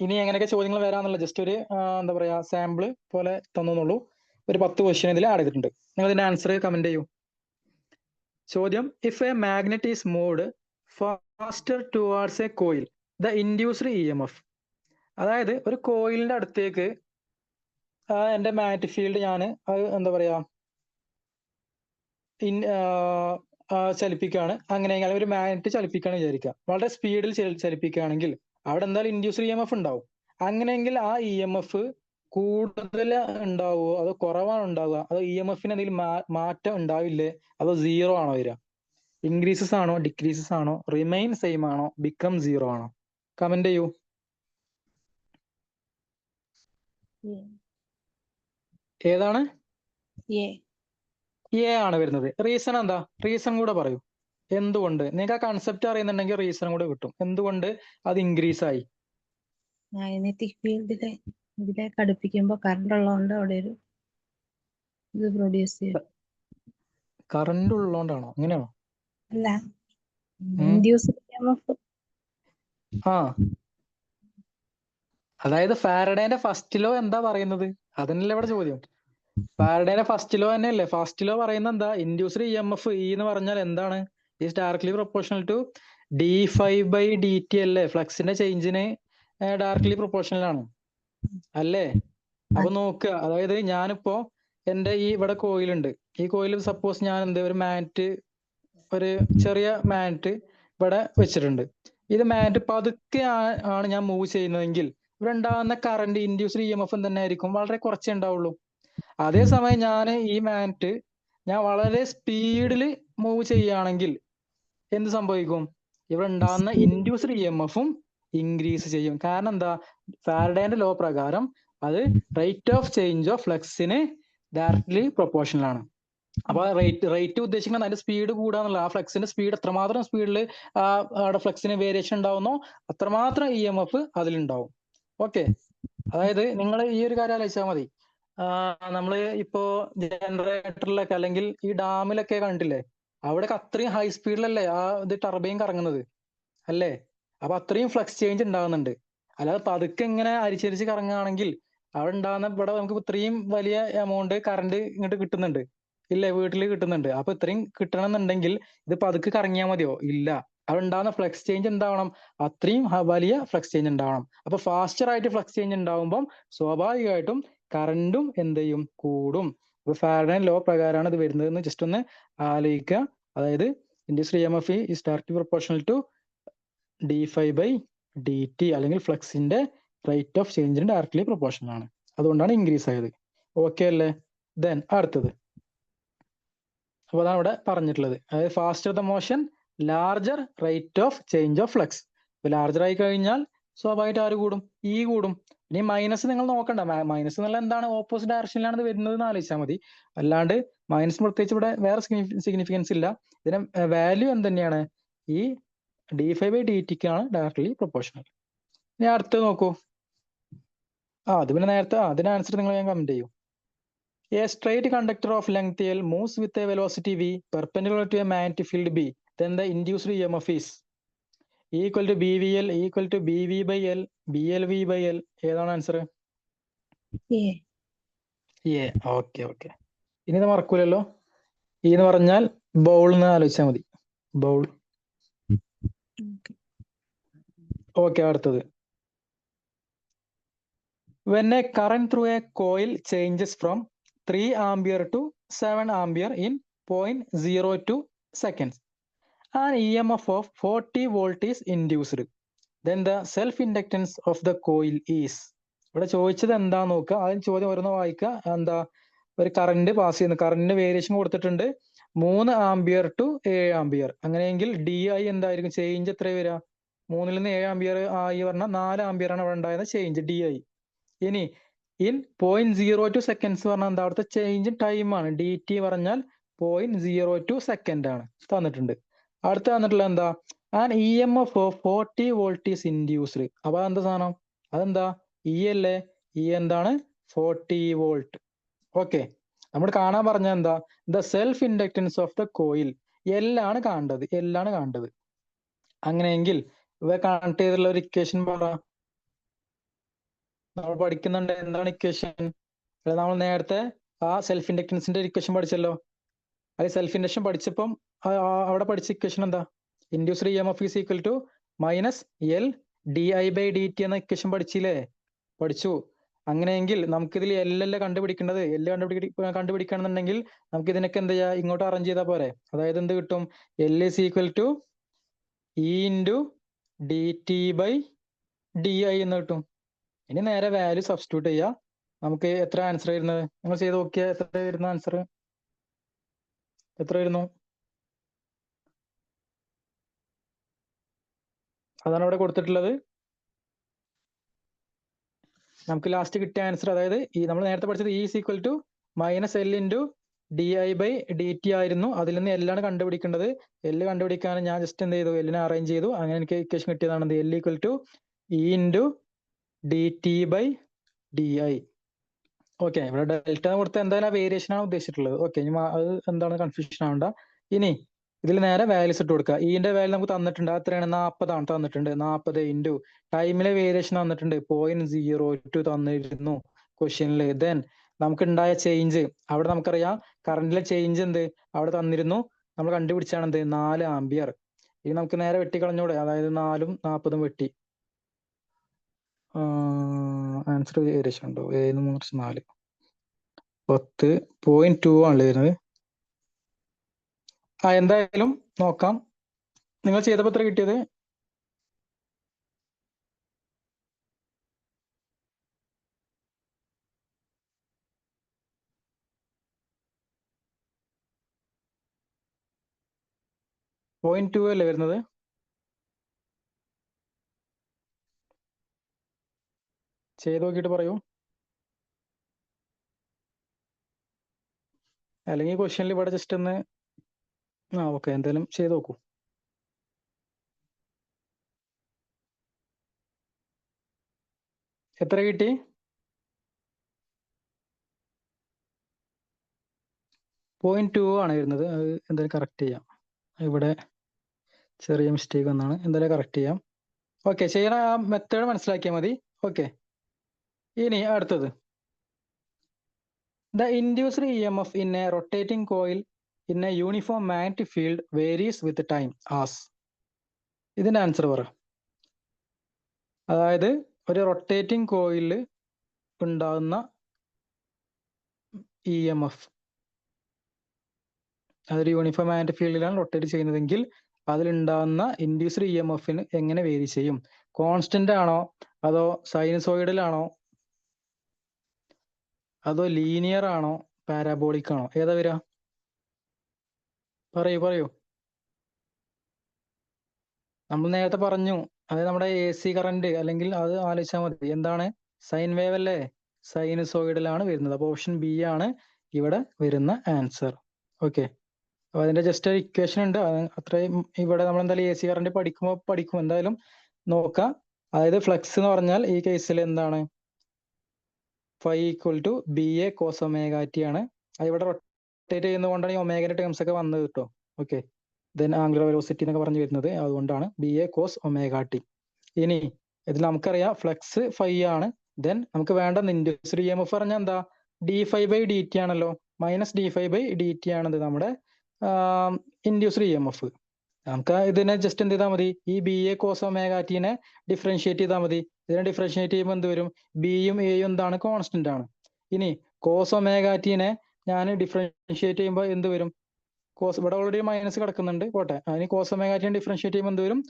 ഇനി എങ്ങനെയൊക്കെ ചോദ്യങ്ങൾ വരാന്നുള്ള ജസ്റ്റ് ഒരു എന്താ പറയാ സാമ്പിള് പോലെ തന്നുള്ളൂ. ഒരു 10 ക്വസ്റ്റ്യൻ ഇതിൽ ആഡ് ചെയ്തിട്ടുണ്ട്. നിങ്ങൾ ഇതിന്റെ ആൻസർ കമന്റ് ചെയ്യൂ. ചോദ്യം: if a magnet is moved faster towards a coil the induced E M F. അതായത് ഒരു കോയിലിന്റെ അടുത്തേക്ക് എന്റെ മാഗ്നറ്റിക് ഫീൽഡ് ഞാൻ എന്താ പറയാ ചലിപ്പിക്കുകയാണ്. അങ്ങനെയെങ്കിൽ ഒരു മാഗ്നറ്റ് ചലിപ്പിക്കുകയാണ് വിചാരിക്കുക. വളരെ സ്പീഡിൽ ചലിപ്പിക്കുകയാണെങ്കിൽ അവിടെ എന്തായാലും ഇൻഡ്യൂസ്ഡ് ഇ എം എഫ് ഉണ്ടാവും. അങ്ങനെയെങ്കിൽ ആ ഇ എം എഫ് കൂടുതൽ ഉണ്ടാവുമോ അതോ കുറവാണ് ഉണ്ടാവുക, അതോ ഇ എം എഫിന് എന്തെങ്കിലും മാറ്റം ഉണ്ടാവില്ലേ, അതോ സീറോ ആണോ വരിക? ഇൻക്രീസസ് ആണോ, ഡിക്രീസസ് ആണോ, റിമൈൻ സെയിം ആണോ, ബിക്കം സീറോ ആണോ? കമന്റ് ചെയ്യൂ. ഏതാണ്? എ ആണ് വരുന്നത്. റീസൺ എന്താ? റീസൺ കൂടെ പറയൂ. എന്തുകൊണ്ട്? നിങ്ങൾക്ക് ആ കൺസെപ്റ്റ് അറിയുന്നുണ്ടെങ്കിൽ റീസൺ കൂടെ കിട്ടും. എന്തുകൊണ്ട് അത് ഇൻക്രീസ് ആയി? മാഗ്നറ്റിക് ഫീൽഡിലെ ഇതിലേക്ക് അടുപ്പിക്കുമ്പോ കറണ്ട് ഉള്ളതുകൊണ്ട് അവിടെ ഒരു ഇത് പ്രൊഡ്യൂസ് ചെയ്യും. കറണ്ട് ഉള്ളതുകൊണ്ടാണോ? അങ്ങനെയാണോ? അല്ല, ഇൻഡ്യൂസ്ഡ് ഇഎംഎഫ്. ആ, അതായത് ഫാരഡേന്റെ ഫസ്റ്റ് ലോ എന്താ പറയുന്നത്? അതന്നല്ലേ ഇവിടെ ചോദ്യം. ഫാരഡേന്റെ ഫസ്റ്റ് ലോ തന്നെയല്ലേ? ഫസ്റ്റ് ലോ പറയുന്നത് എന്താ? Induced E M F E എന്ന് പറഞ്ഞാൽ എന്താണ്? Is directly proportional to d five by D t അല്ലേ? ഫ്ലക്സിന്റെ ചേഞ്ചിന് ഡയറക്ട്ലി പ്രൊപ്പോർഷണൽ ആണ് അല്ലേ? അപ്പൊ നോക്കുക, അതായത് ഞാനിപ്പോ എന്റെ ഈ ഇവിടെ കോയിലുണ്ട്. ഈ കോയിൽ സപ്പോസ് ഞാൻ ഒരു മാഗ്നറ്റ്, ഒരു ചെറിയ മാഗ്നറ്റ് ഇവിടെ വെച്ചിട്ടുണ്ട്. ഇത് മാഗ്നറ്റ് പതുക്കെ ആണ് ഞാൻ മൂവ് ചെയ്യുന്നതെങ്കിൽ ഇവിടെ ഉണ്ടാകുന്ന current induced E M F തന്നെ ആയിരിക്കും, വളരെ കുറച്ചേ ഉണ്ടാവുള്ളൂ. അതേസമയം ഞാൻ ഈ മാഗ്നറ്റ് ഞാൻ വളരെ സ്പീഡിൽ മൂവ് ചെയ്യുകയാണെങ്കിൽ എന്ത് സംഭവിക്കും? ഇവിടെ ഉണ്ടാകുന്ന ഇൻഡ്യൂസ്ഡ് ഇ എം എഫും ഇൻക്രീസ് ചെയ്യും. കാരണം എന്താ? ഫാരഡേന്റെ ലോ പ്രകാരം അത് റേറ്റ് ഓഫ് ചേഞ്ച് ഓഫ് ഫ്ലക്സിന് ഡയറക്ട്ലി പ്രൊപ്പോർഷണൽ ആണ്. അപ്പൊ റേറ്റ് ഉദ്ദേശിക്കുന്നത് അതിന്റെ സ്പീഡ് കൂടാന്നുള്ള, ആ ഫ്ലക്സിന്റെ സ്പീഡ് എത്രമാത്രം സ്പീഡിൽ അവിടെ ഫ്ലക്സിന് വേരിയേഷൻ ഉണ്ടാവുന്നോ അത്രമാത്രം ഇ എം എഫ് അതിലുണ്ടാവും. ഓക്കെ, അതായത് നിങ്ങൾ ഈ ഒരു കാര്യം ആലോചിച്ചാൽ മതി. നമ്മള് ഇപ്പോ ജനറേറ്ററിലൊക്കെ അല്ലെങ്കിൽ ഈ ഡാമിലൊക്കെ കണ്ടില്ലേ, അവിടെ അത്രയും ഹൈ സ്പീഡിലല്ലേ ആ ഇത് ടർബൈൻ കറങ്ങുന്നത് അല്ലേ? അപ്പൊ അത്രയും ഫ്ലക്സ് ചേഞ്ച് ഉണ്ടാകുന്നുണ്ട്. അല്ലാതെ പതുക്കെ ഇങ്ങനെ അരിച്ചരിച്ച് കറങ്ങുകയാണെങ്കിൽ അവിടെ ഉണ്ടാകുന്ന, ഇവിടെ നമുക്ക് ഇത്രയും വലിയ എമൗണ്ട് കറണ്ട് ഇങ്ങോട്ട് കിട്ടുന്നുണ്ട് ഇല്ലേ, വീട്ടിൽ കിട്ടുന്നുണ്ട്. അപ്പൊ ഇത്രയും കിട്ടണമെന്നുണ്ടെങ്കിൽ ഇത് പതുക്കെ കറങ്ങിയാൽ മതിയോ? ഇല്ല. അവിടെ ഉണ്ടാകുന്ന ഫ്ലക്സ് ചേഞ്ച് എന്താവണം? അത്രയും വലിയ ഫ്ലക്സ് ചേഞ്ച് ഉണ്ടാവണം. അപ്പൊ ഫാസ്റ്റർ ആയിട്ട് ഫ്ലക്സ് ചേഞ്ച് ഉണ്ടാവുമ്പം സ്വാഭാവികമായിട്ടും കറണ്ടും എന്ത് ചെയ്യും? കൂടും. അപ്പൊ ഫാരഡേ ലോ പ്രകാരമാണ് ഇത് വരുന്നതെന്ന് ജസ്റ്റ് ഒന്ന് ആലോചിക്കുക. അതായത് induced E M F is directly proportional to d five by D t, അല്ലെങ്കിൽ ഫ്ലക്സിന്റെ റേറ്റ് ഓഫ് ചേഞ്ചിന് ഡയറക്ട്ലി പ്രൊപ്പോർഷണൽ ആണ്. അതുകൊണ്ടാണ് ഇൻക്രീസ് ആയത്. ഓക്കെ അല്ലേ? ദെൻ അടുത്തത്, അപ്പൊ അതാണ് ഇവിടെ പറഞ്ഞിട്ടുള്ളത്. അതായത് faster the motion larger rate of change of flux. ഇപ്പൊ ലാർജർ ആയി കഴിഞ്ഞാൽ സ്വാഭാവികമായിട്ട് ആര് കൂടും? ഇ കൂടും. ഇനി മൈനസ് നിങ്ങൾ നോക്കണ്ട. മൈനസ് എന്നുള്ള എന്താണ്? ഓപ്പോസിറ്റ് ഡയറക്ഷനിലാണ് ഇത് വരുന്നത് എന്ന് ആലോചിച്ചാൽ മതി. അല്ലാണ്ട് മൈനസ് പ്രത്യേകിച്ച് ഇവിടെ വേറെ സിഗ്നിഫിക്കൻസ് ഇല്ല. ഇതിന് വാല്യൂ എന്ത് തന്നെയാണ്? ഈ ഡി ഫൈവ് ബൈ ഡി ടിക്കാണ് ഡയറക്ട്ലി പ്രൊപ്പോർഷണൽ. ഇനി അടുത്ത് നോക്കൂ. അത് പിന്നെ നേരത്തെ അതിന് ആൻസർ നിങ്ങൾ ഞാൻ കമന്റ് ചെയ്യൂ. A straight conductor of length L moves with a velocity v perpendicular to a magnetic field B. Then the induced EMF is E equal to BVL equal to BV by L BLV by L. ഏതാണ് answer? A. Okay okay. ഇനി ഇത് മറക്കൂലല്ലോ. ഈ എന്ന് പറഞ്ഞാൽ bowl എന്ന് ആലോചിച്ചാൽ മതി. Bowl. Okay, അടുത്തത്. When a current through a coil changes from 3 ampere to 7 ampere in 0.02 seconds, an EMF of 40 volt is induced. Then the self-inductance of the coil is. ഇവിടെ ചോദിച്ചത് എന്താ നോക്കുക. ആദ്യം ചോദ്യം വരുന്ന വായിക്കുക. എന്താ? ഒരു കറണ്ട് പാസ് ചെയ്യുന്നു. കറണ്ടിന് വേരിയേഷൻ കൊടുത്തിട്ടുണ്ട് 3 ആംബിയർ ടു 7 ആംബിയർ. അങ്ങനെയെങ്കിൽ ഡി ഐ എന്തായിരിക്കും? ചേഞ്ച് എത്ര വരിക? 3 നിന്ന് 7 ആംബിയർ ആയി പറഞ്ഞാൽ 4 ആംബിയർ ആണ് അവിടെ ഉണ്ടായത് ചേഞ്ച് ഡി ഐ. ഇനി ഇൻ 0.02 സെക്കൻഡ്സ് പറഞ്ഞാൽ എന്താ? അവിടുത്തെ ചേഞ്ച് ടൈം ആണ്. ഡി ടി പറഞ്ഞാൽ 0.02 സെക്കൻഡ് ആണ് തന്നിട്ടുണ്ട്. അടുത്ത തന്നിട്ടുള്ള എന്താ? And E M F of 40 volt is induced. അപ്പൊ എന്താ സാധനം? അതെന്താ? ഇ അല്ലേ? ഇ എന്താണ്? 40 വോൾട്ട്. ഓക്കെ, നമ്മൾ കാണാൻ പറഞ്ഞ എന്താ? The self inductance of the coil. എല്ലാണ് കാണേണ്ടത്. അങ്ങനെയെങ്കിൽ ഇവ കണക്ട് ചെയ്തിട്ടുള്ള ഒരു ഇക്വേഷൻ പറ. നമ്മൾ പഠിക്കുന്നുണ്ട് എന്താണ് ഇക്വേഷൻ? നമ്മൾ നേരത്തെ ആ സെൽഫ് ഇൻഡക്റ്റൻസിന്റെ ഇക്വേഷൻ പഠിച്ചല്ലോ. അത് സെൽഫ് ഇൻഡക്ഷൻ പഠിച്ചപ്പം അവിടെ പഠിച്ച ഇക്വേഷൻ എന്താ? Induced E M F is equal to minus L d I by D t എന്ന ഇക്വേഷൻ പഠിച്ചില്ലേ? പഠിച്ചു. അങ്ങനെയെങ്കിൽ നമുക്കിതിൽ എല്ലല്ല കണ്ടുപിടിക്കേണ്ടത്. കണ്ടുപിടിക്കണമെന്നുണ്ടെങ്കിൽ നമുക്ക് ഇതിനൊക്കെ എന്ത് ചെയ്യാം? ഇങ്ങോട്ട് അറേഞ്ച് ചെയ്താൽ പോരെ. അതായത് എന്ത് കിട്ടും? L is equal to E into d t by d I എന്ന് കിട്ടും. ഇനി നേരെ വാല്യൂ സബ്സ്റ്റിറ്റ്യൂട്ട് ചെയ്യാം. നമുക്ക് എത്ര ആൻസർ വരുന്നത്? നിങ്ങൾ ചെയ്ത് നോക്കിയാൽ എത്ര വരുന്ന ആൻസർ? എത്ര വരുന്നു? അതാണ് ഇവിടെ കൊടുത്തിട്ടുള്ളത്. നമുക്ക് ലാസ്റ്റ് കിട്ടിയ ആൻസർ, അതായത് ഈ നമ്മൾ നേരത്തെ പഠിച്ചത് E is equal to minus L into d I by D t ആയിരുന്നു. അതിൽ നിന്ന് എല്ലാണ് കണ്ടുപിടിക്കേണ്ടത്. എല്ല് കണ്ടുപിടിക്കാൻ ഞാൻ ജസ്റ്റ് എന്ത് ചെയ്തു? എല്ലിനെ അറേഞ്ച് ചെയ്തു. അങ്ങനെ എനിക്ക് ഇക്വേഷൻ കിട്ടിയതാണ് എന്ത്? L equal to E into d t by d I. Okay, ഇവിടെ ഡെൽറ്റ കൊടുത്ത എന്തായാലും വേരിയേഷൻ ആണ് ഉദ്ദേശിച്ചിട്ടുള്ളത്. ഓക്കെ, ഇനി അത് എന്താണ് കൺഫ്യൂഷൻ ആവണ്ട. ഇനി ഇതിൽ നേരെ വാല്യൂസ് ഇട്ട് കൊടുക്കുക. ഇന്റെ വാല്യൂ നമുക്ക് തന്നിട്ടുണ്ട്. അത്രയാണ് 40 ആണ് തന്നിട്ടുണ്ട്. 40 ഇൻറ്റു ടൈമിലെ വേരിയേഷൻ തന്നിട്ടുണ്ട് 0.02 തന്നിരുന്നു ക്വസ്റ്റ്യനിൽ. ദെൻ നമുക്ക് ഉണ്ടായ ചേഞ്ച് അവിടെ നമുക്കറിയാം. കറണ്ടിലെ ചേഞ്ച് എന്ത് അവിടെ തന്നിരുന്നു. നമ്മൾ കണ്ടുപിടിച്ചാണ് എന്ത്? 4 ആംബിയർ. ഇനി നമുക്ക് നേരെ വെട്ടിക്കളഞ്ഞൂടെ? അതായത് 4ഉം 40ഉം വെട്ടി. ആൻസർ ഏകദേശം ഉണ്ടോ? 7 × 4 10.2 ആണല്ലേ വരുന്നത്. എന്തായാലും നോക്കാം. നിങ്ങൾ ചെയ്തപ്പോൾ എത്ര കിട്ടിയത്? .2 അല്ലേ വരുന്നത്? ചെയ്ത് നോക്കിയിട്ട് പറയൂ. അല്ലെങ്കിൽ ക്വസ്റ്റ്യനിൽ ഇവിടെ ജസ്റ്റ് ഒന്ന് ഓക്കെ, എന്തായാലും ചെയ്ത് നോക്കൂ. എത്ര കിട്ടി? .2 ആണ് വരുന്നത്. അത് എന്തായാലും കറക്റ്റ് ചെയ്യാം. ഇവിടെ ചെറിയ മിസ്റ്റേക്ക് വന്നാണ്. എന്തായാലും കറക്റ്റ് ചെയ്യാം. ഓക്കെ, ചെയ്യണ ആ മെത്തേഡ് മനസ്സിലാക്കിയാൽ മതി. ഓക്കെ, ഇനി അടുത്തത്. The induced EMF in a rotating coil in a uniform magnetic field varies with time as. ഇതിന്റെ ആൻസർ പറ. അതായത് ഒരു റൊട്ടേറ്റിംഗ് കോയിലിൽ ഉണ്ടാകുന്ന ഇ എം എഫ്, അതൊരു യൂണിഫോം മാഗ്നറ്റിക് ഫീൽഡിലാണ് റൊട്ടേറ്റ് ചെയ്യുന്നതെങ്കിൽ അതിലുണ്ടാകുന്ന ഇൻഡ്യൂസ്ഡ് ഇ എം എഫിന് എങ്ങനെ വേരി ചെയ്യും? കോൺസ്റ്റന്റ് ആണോ, അതോ സൈനസോയിഡലാണോ, അതോ ലീനിയർ ആണോ, പാരാബോളിക് ആണോ? ഏതാ വരിക? പറയൂ. നമ്മൾ നേരത്തെ പറഞ്ഞു, അതായത് നമ്മുടെ എ സി കറന്റ് അല്ലെങ്കിൽ അത് ആലോചിച്ചാൽ മതി. എന്താണ്? സൈൻ വേവ് അല്ലേ? സൈനസോയിഡലാണ് വരുന്നത്. അപ്പൊ ഓപ്ഷൻ ബി ആണ് ഇവിടെ വരുന്ന ആൻസർ. ഓക്കെ, അപ്പൊ അതിന്റെ ജസ്റ്റ് ഒരു ഇക്വേഷൻ ഉണ്ട്. അത്രയും ഇവിടെ നമ്മൾ എന്തായാലും എ സി കറന്റ് പഠിക്കും എന്തായാലും നോക്കാം. അതായത് ഫ്ലക്സ് എന്ന് പറഞ്ഞാൽ ഈ കേസിൽ എന്താണ്? Phi equal to B A cos omega t ആണ്. അത് ഇവിടെ റൊട്ടേറ്റ് ചെയ്യുന്നതുകൊണ്ടാണ് ഈ ഒമേഗയുടെ ടേംസ് ഒക്കെ വന്നത് കേട്ടോ. ഓക്കെ, ദെൻ ആംഗുലർ വെലോസിറ്റി എന്നൊക്കെ പറഞ്ഞു വരുന്നത് അതുകൊണ്ടാണ് B A cos omega t. ഇനി ഇതിൽ നമുക്കറിയാം ഫ്ലക്സ് ഫൈ ആണ്. ദെൻ നമുക്ക് വേണ്ട ഇൻഡ്യൂസ്ഡ് ഇ എം എഫ് പറഞ്ഞാൽ എന്താ? D phi by D T ആണല്ലോ. Minus D phi by D T ആണത് നമ്മുടെ ഇൻഡ്യൂസ്ഡ് ഇ എം എഫ്. നമുക്ക് ഇതിനെ ജസ്റ്റ് എന്ത് ചെയ്താൽ മതി? ഈ ബി എ കോസ് ഒമേഗ ടിനെ ഡിഫറൻഷിയേറ്റ് ചെയ്താൽ മതി. ഇതിനെ ഡിഫറൻഷിയേറ്റ് ചെയ്യുമ്പോൾ എന്ത് വരും? ബിയും എയും എന്താണ്? കോൺസ്റ്റന്റ് ആണ്. ഇനി കോസ് ഒമേഗ ടിനെ ഞാൻ ഡിഫറൻഷിയേറ്റ് ചെയ്യുമ്പോൾ എന്ത് വരും? കോസ് ഇവിടെ ഓൾറെഡി മൈനസ് കിടക്കുന്നുണ്ട്, പോട്ടെ. അതിന് കോസ് ഒമേഗ ടിനെ ഡിഫറൻഷിയേറ്റ് ചെയ്യുമ്പോൾ എന്ത് വരും?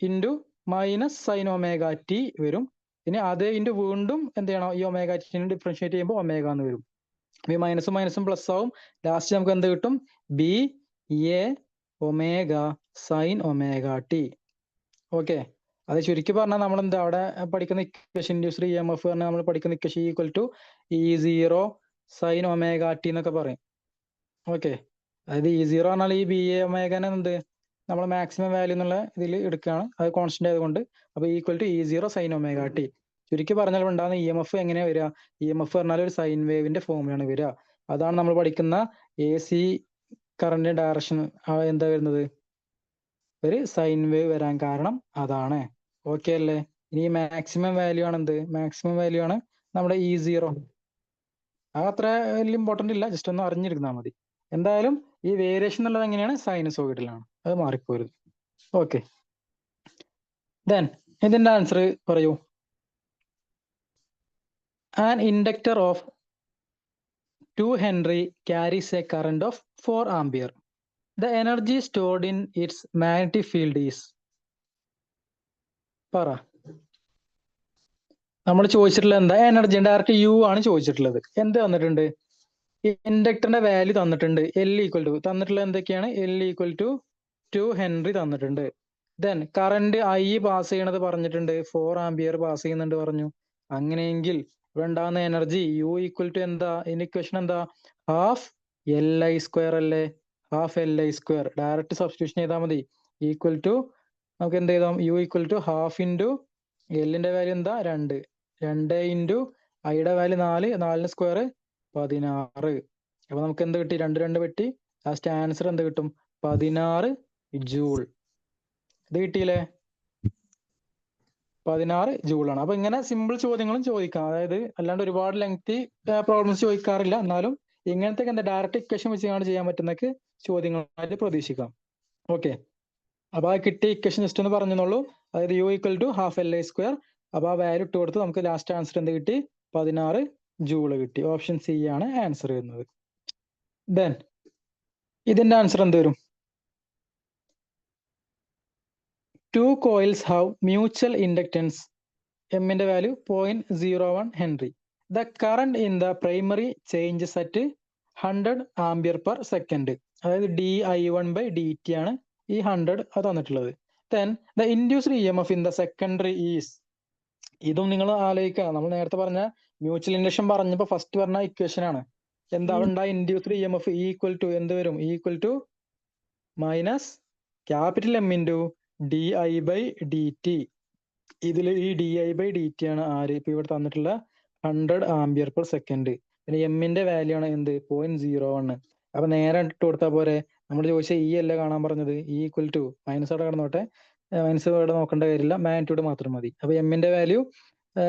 Into minus sign omega T വരും. ഇനി അതേ ഇൻറ്റു വീണ്ടും എന്ത് ചെയ്യണം? ഈ ഒമേഗ ടിനെ ഡിഫറൻഷിയേറ്റ് ചെയ്യുമ്പോൾ ഒമേഗ എന്ന് വരും. ഈ മൈനസും പ്ലസ് ആവും. ലാസ്റ്റ് നമുക്ക് എന്ത് കിട്ടും? B A omega sine omega t. Okay, അത് ചുരുക്കി പറഞ്ഞാൽ നമ്മൾ എന്താ അവിടെ പഠിക്കുന്ന equation induced E M F പറഞ്ഞാൽ നമ്മൾ പഠിക്കുന്ന equation equal to E0 sine omega t എന്നൊക്കെ പറയും. ഓക്കെ, അതായത് E0 പറഞ്ഞാൽ ഈ ബി എ ഒമേഗനെ എന്ത് നമ്മൾ മാക്സിമം വാല്യൂ എന്നുള്ള ഇതിൽ എടുക്കുകയാണ്. അത് കോൺസ്റ്റന്റ് ആയതുകൊണ്ട്. അപ്പൊ equal to E0 sine omega t. ചുരുക്കി പറഞ്ഞാൽ ഉണ്ടാകുന്ന ഇ എം എഫ് എങ്ങനെയാ വരിക? ഇ എം എഫ് പറഞ്ഞാൽ ഒരു സൈൻ വേവിന്റെ ഫോമിലാണ് വരിക. അതാണ് നമ്മൾ പഠിക്കുന്ന എ സി കറന്റ് ഡയറക്ഷൻ എന്താ വരുന്നത്? ഒരു സൈൻ വേവ് വരാൻ കാരണം അതാണ്. ഓക്കെ അല്ലേ? ഇനി മാക്സിമം വാല്യൂ ആണ് എന്ത്? മാക്സിമം വാല്യൂ ആണ് നമ്മുടെ E0. അത് അത്ര വലിയ ഇമ്പോർട്ടൻ്റ് ഇല്ല, ജസ്റ്റ് ഒന്ന് അറിഞ്ഞിരുന്നാൽ മതി. എന്തായാലും ഈ വേരിയേഷൻ എന്നുള്ളത് എങ്ങനെയാണ്? സൈനസോയിഡിലാണ്. അത് മാറിപ്പോരുത്. ഓക്കെ, ദെൻ ഇതിന്റെ ആൻസർ പറയൂ. An inductor of 2 Henry carries a current of 4 ampere. The energy stored in its magnetic field is. പറ. നമ്മൾ ചോദിച്ചിട്ടുള്ളത് എന്താ? എനർജി. ഡയറക്റ്റ് യു ആണ് ചോദിച്ചിട്ടുള്ളത്. എന്ത് തന്നിട്ടുണ്ട്? ഇൻഡക്ടറിന്റെ വാല്യൂ തന്നിട്ടുണ്ട്. L ഈക്വൽ ടു തന്നിട്ടുള്ളത് എന്തൊക്കെയാണ്? L ഈക്വൽ ടു 2 Henry തന്നിട്ടുണ്ട്. ദെൻ കറണ്ട് I പാസ് ചെയ്യണത് പറഞ്ഞിട്ടുണ്ട്, 4 ആംപിയർ പാസ് ചെയ്യുന്നുണ്ട് പറഞ്ഞു. അങ്ങനെയെങ്കിൽ ഇവിടെ ഉണ്ടാകുന്ന എനർജി യു ഈക്വൽ ടു എന്താ? ഇതിന്റെ ഇക്വേഷൻ എന്താ? ഹാഫ് Li² അല്ലേ? Half Li². ഡയറക്റ്റ് സബ്സ്റ്റിറ്റ്യൂഷൻ ചെയ്താൽ മതി. ഈക്വൽ ടു നമുക്ക് എന്ത് ചെയ്താം? U equal to half into എല്ലിന്റെ വാല്യൂ എന്താ? 2. 2 ഇൻറ്റു ഐയുടെ വാല്യൂ 4. 4 സ്ക്വയർ 16. അപ്പൊ നമുക്ക് എന്ത് കിട്ടി? 2 2 വെട്ടി. ലാസ്റ്റ് ആൻസർ എന്ത് കിട്ടും? 16 ജൂൾ. ഇത് കിട്ടിയില്ലേ? 16 ജൂളാണ്. അപ്പൊ ഇങ്ങനെ സിമ്പിൾ ചോദ്യങ്ങളും ചോദിക്കാം. അതായത് അല്ലാണ്ട് ഒരുപാട് ലെങ്തി പ്രോബ്ലംസ് ചോദിക്കാറില്ല. എന്നാലും ഇങ്ങനത്തെ എന്താ ഡയറക്റ്റ് ഇക്വേഷൻ വെച്ചാണ് ചെയ്യാൻ പറ്റുന്നൊക്കെ ചോദ്യങ്ങളായിട്ട് പ്രതീക്ഷിക്കാം. ഓക്കെ, അപ്പൊ ആ കിട്ടിയ ഇക്വേഷൻ ജസ്റ്റ് ഒന്ന് പറഞ്ഞോളൂ. അതായത് U equal to half Li². അപ്പൊ ആ വാല്യൂ ഇട്ട് കൊടുത്ത് നമുക്ക് ലാസ്റ്റ് ആൻസർ എന്ത് കിട്ടി? 16 ജൂള് കിട്ടി. ഓപ്ഷൻ സി ആണ് ആൻസർ വരുന്നത്. ദെൻ ഇതിന്റെ ആൻസർ എന്ത് വരും? 2 coils have mutual inductance. എമ്മിന്റെ value 0.01 Henry. The current in the primary changes at 100 ampere per second. അതായത് dI1/dt ആണ് ഈ 100 അത് തന്നിട്ടുള്ളത്. Then the induced EMF in the secondary is. ഇതും നിങ്ങൾ ആലോചിക്കുക. നമ്മൾ നേരത്തെ പറഞ്ഞ മ്യൂച്വൽ ഇൻഡക്ഷൻ പറഞ്ഞപ്പോൾ ഫസ്റ്റ് പറഞ്ഞ ഇക്വേഷൻ ആണ്. എന്താ ഉണ്ടായ ഇൻഡ്യൂസ്ഡ് EMF ഈക്വൽ ടു എന്ത് വരും? Equal to minus capital M into dI/dt. ഇതിൽ ഈ dI/dt ആണ് ആര്? ഇപ്പൊ ഇവിടെ തന്നിട്ടുള്ള 100 ആംപിയർ പെർ സെക്കൻഡ്. പിന്നെ എമ്മിന്റെ വാല്യൂ ആണ് എന്ത്? 0.01. അപ്പൊ നേരെ ഇട്ട് കൊടുത്താൽ പോരെ? നമ്മൾ ചോദിച്ച ഈ അല്ല കാണാൻ പറഞ്ഞത്. ഈക്വൽ ടു മൈനസ് അവിടെ കടന്നോട്ടെ, മൈനസ് ഇവിടെ നോക്കേണ്ട കാര്യമില്ല, മാഗ്നിറ്റ്യൂഡ് മാത്രം മതി. അപ്പൊ എമ്മിന്റെ വാല്യൂ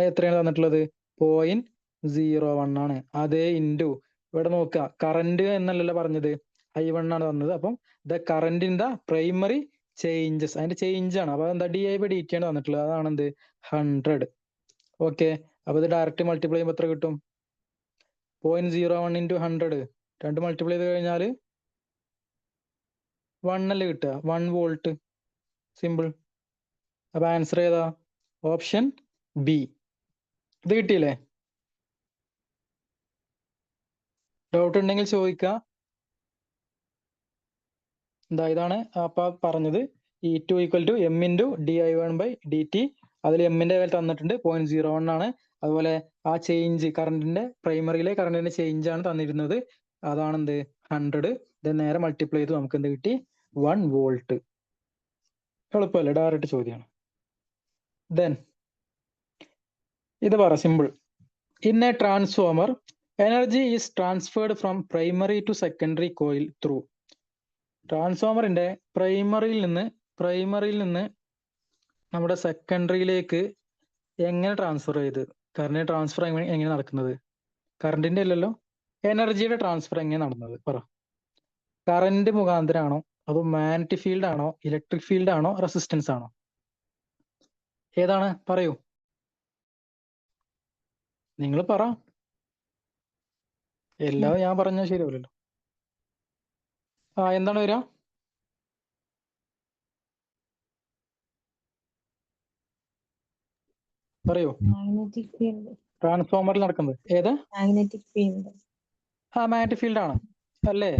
എത്രയാണ് തന്നിട്ടുള്ളത്? 0.01 ആണ്. അതേ ഇൻറ്റു ഇവിടെ നോക്കുക, കറണ്ട് എന്നല്ലല്ലോ പറഞ്ഞത്, I1 ആണ് തന്നത്. അപ്പം the current in the primary changes, അതിന്റെ ചേഞ്ച് ആണ്. അപ്പൊ എന്താ? dI/dt ആണ് തന്നിട്ടുള്ളത്. അതാണ് എന്ത്? 100. ഓക്കെ, അപ്പൊ ഇത് ഡയറക്റ്റ് മൾട്ടിപ്ലൈ ചെയ്യുമ്പോൾ എത്ര കിട്ടും? 0.01 ഇൻറ്റു 100. 2 മൾട്ടിപ്ലൈ ചെയ്ത് കഴിഞ്ഞാൽ 1 അല്ലേ കിട്ടുക? 1 വോൾട്ട്. സിമ്പിൾ. അപ്പൊ ആൻസർ ഏതാ? Option B. ഇത് കിട്ടിയില്ലേ? ഡൗട്ട് ഉണ്ടെങ്കിൽ ചോദിക്കുക. എന്താ ഇതാണ് അപ്പൊ പറഞ്ഞത്. E2 equal to M into dI1/dt. അതിൽ എമ്മിന്റെ വാല്യൂ തന്നിട്ടുണ്ട് 0.01 ആണ്. അതുപോലെ ആ ചേഞ്ച് കറണ്ടിന്റെ പ്രൈമറിയിലെ കറണ്ടിന്റെ ചേഞ്ച് ആണ് തന്നിരുന്നത്. അതാണ് എന്ത്? 100. ദെൻ നേരെ മൾട്ടിപ്ലൈ ചെയ്ത് നമുക്ക് എന്ത് കിട്ടി? 1 വോൾട്ട്. എളുപ്പമല്ലേ? ഡയറക്റ്റ് ചോദ്യമാണ്. ദെൻ ഇത് പറ, simple. In a transformer energy is transferred from primary to secondary coil through. ട്രാൻസ്ഫോമറിന്റെ പ്രൈമറിയിൽ നിന്ന് നമ്മുടെ സെക്കൻഡറിയിലേക്ക് എങ്ങനെ ട്രാൻസ്ഫർ ചെയ്ത്? കറണ്ട് ട്രാൻസ്ഫർ എങ്ങനെ നടക്കുന്നത്? കറണ്ടിന്റെ അല്ലല്ലോ, എനർജിയുടെ ട്രാൻസ്ഫർ എങ്ങനെ നടന്നത്? പറ. കറണ്ട് മുഖാന്തരാണോ, അതോ മാഗ്നറ്റിക് ഫീൽഡ് ആണോ, ഇലക്ട്രിക് ഫീൽഡ് ആണോ, റെസിസ്റ്റൻസ് ആണോ? ഏതാണ്? പറയൂ, നിങ്ങൾ പറ. എല്ലാം ഞാൻ പറഞ്ഞാൽ ശരിയാവില്ലല്ലോ. എന്താണ് വരിക? പറയൂ. Magnetic field. ട്രാൻസ്ഫോമറിൽ നടക്കുന്നത് ഏത്? Magnetic field. മാഗ്നറ്റിക് ഫീൽഡ് ആണ് അല്ലേ?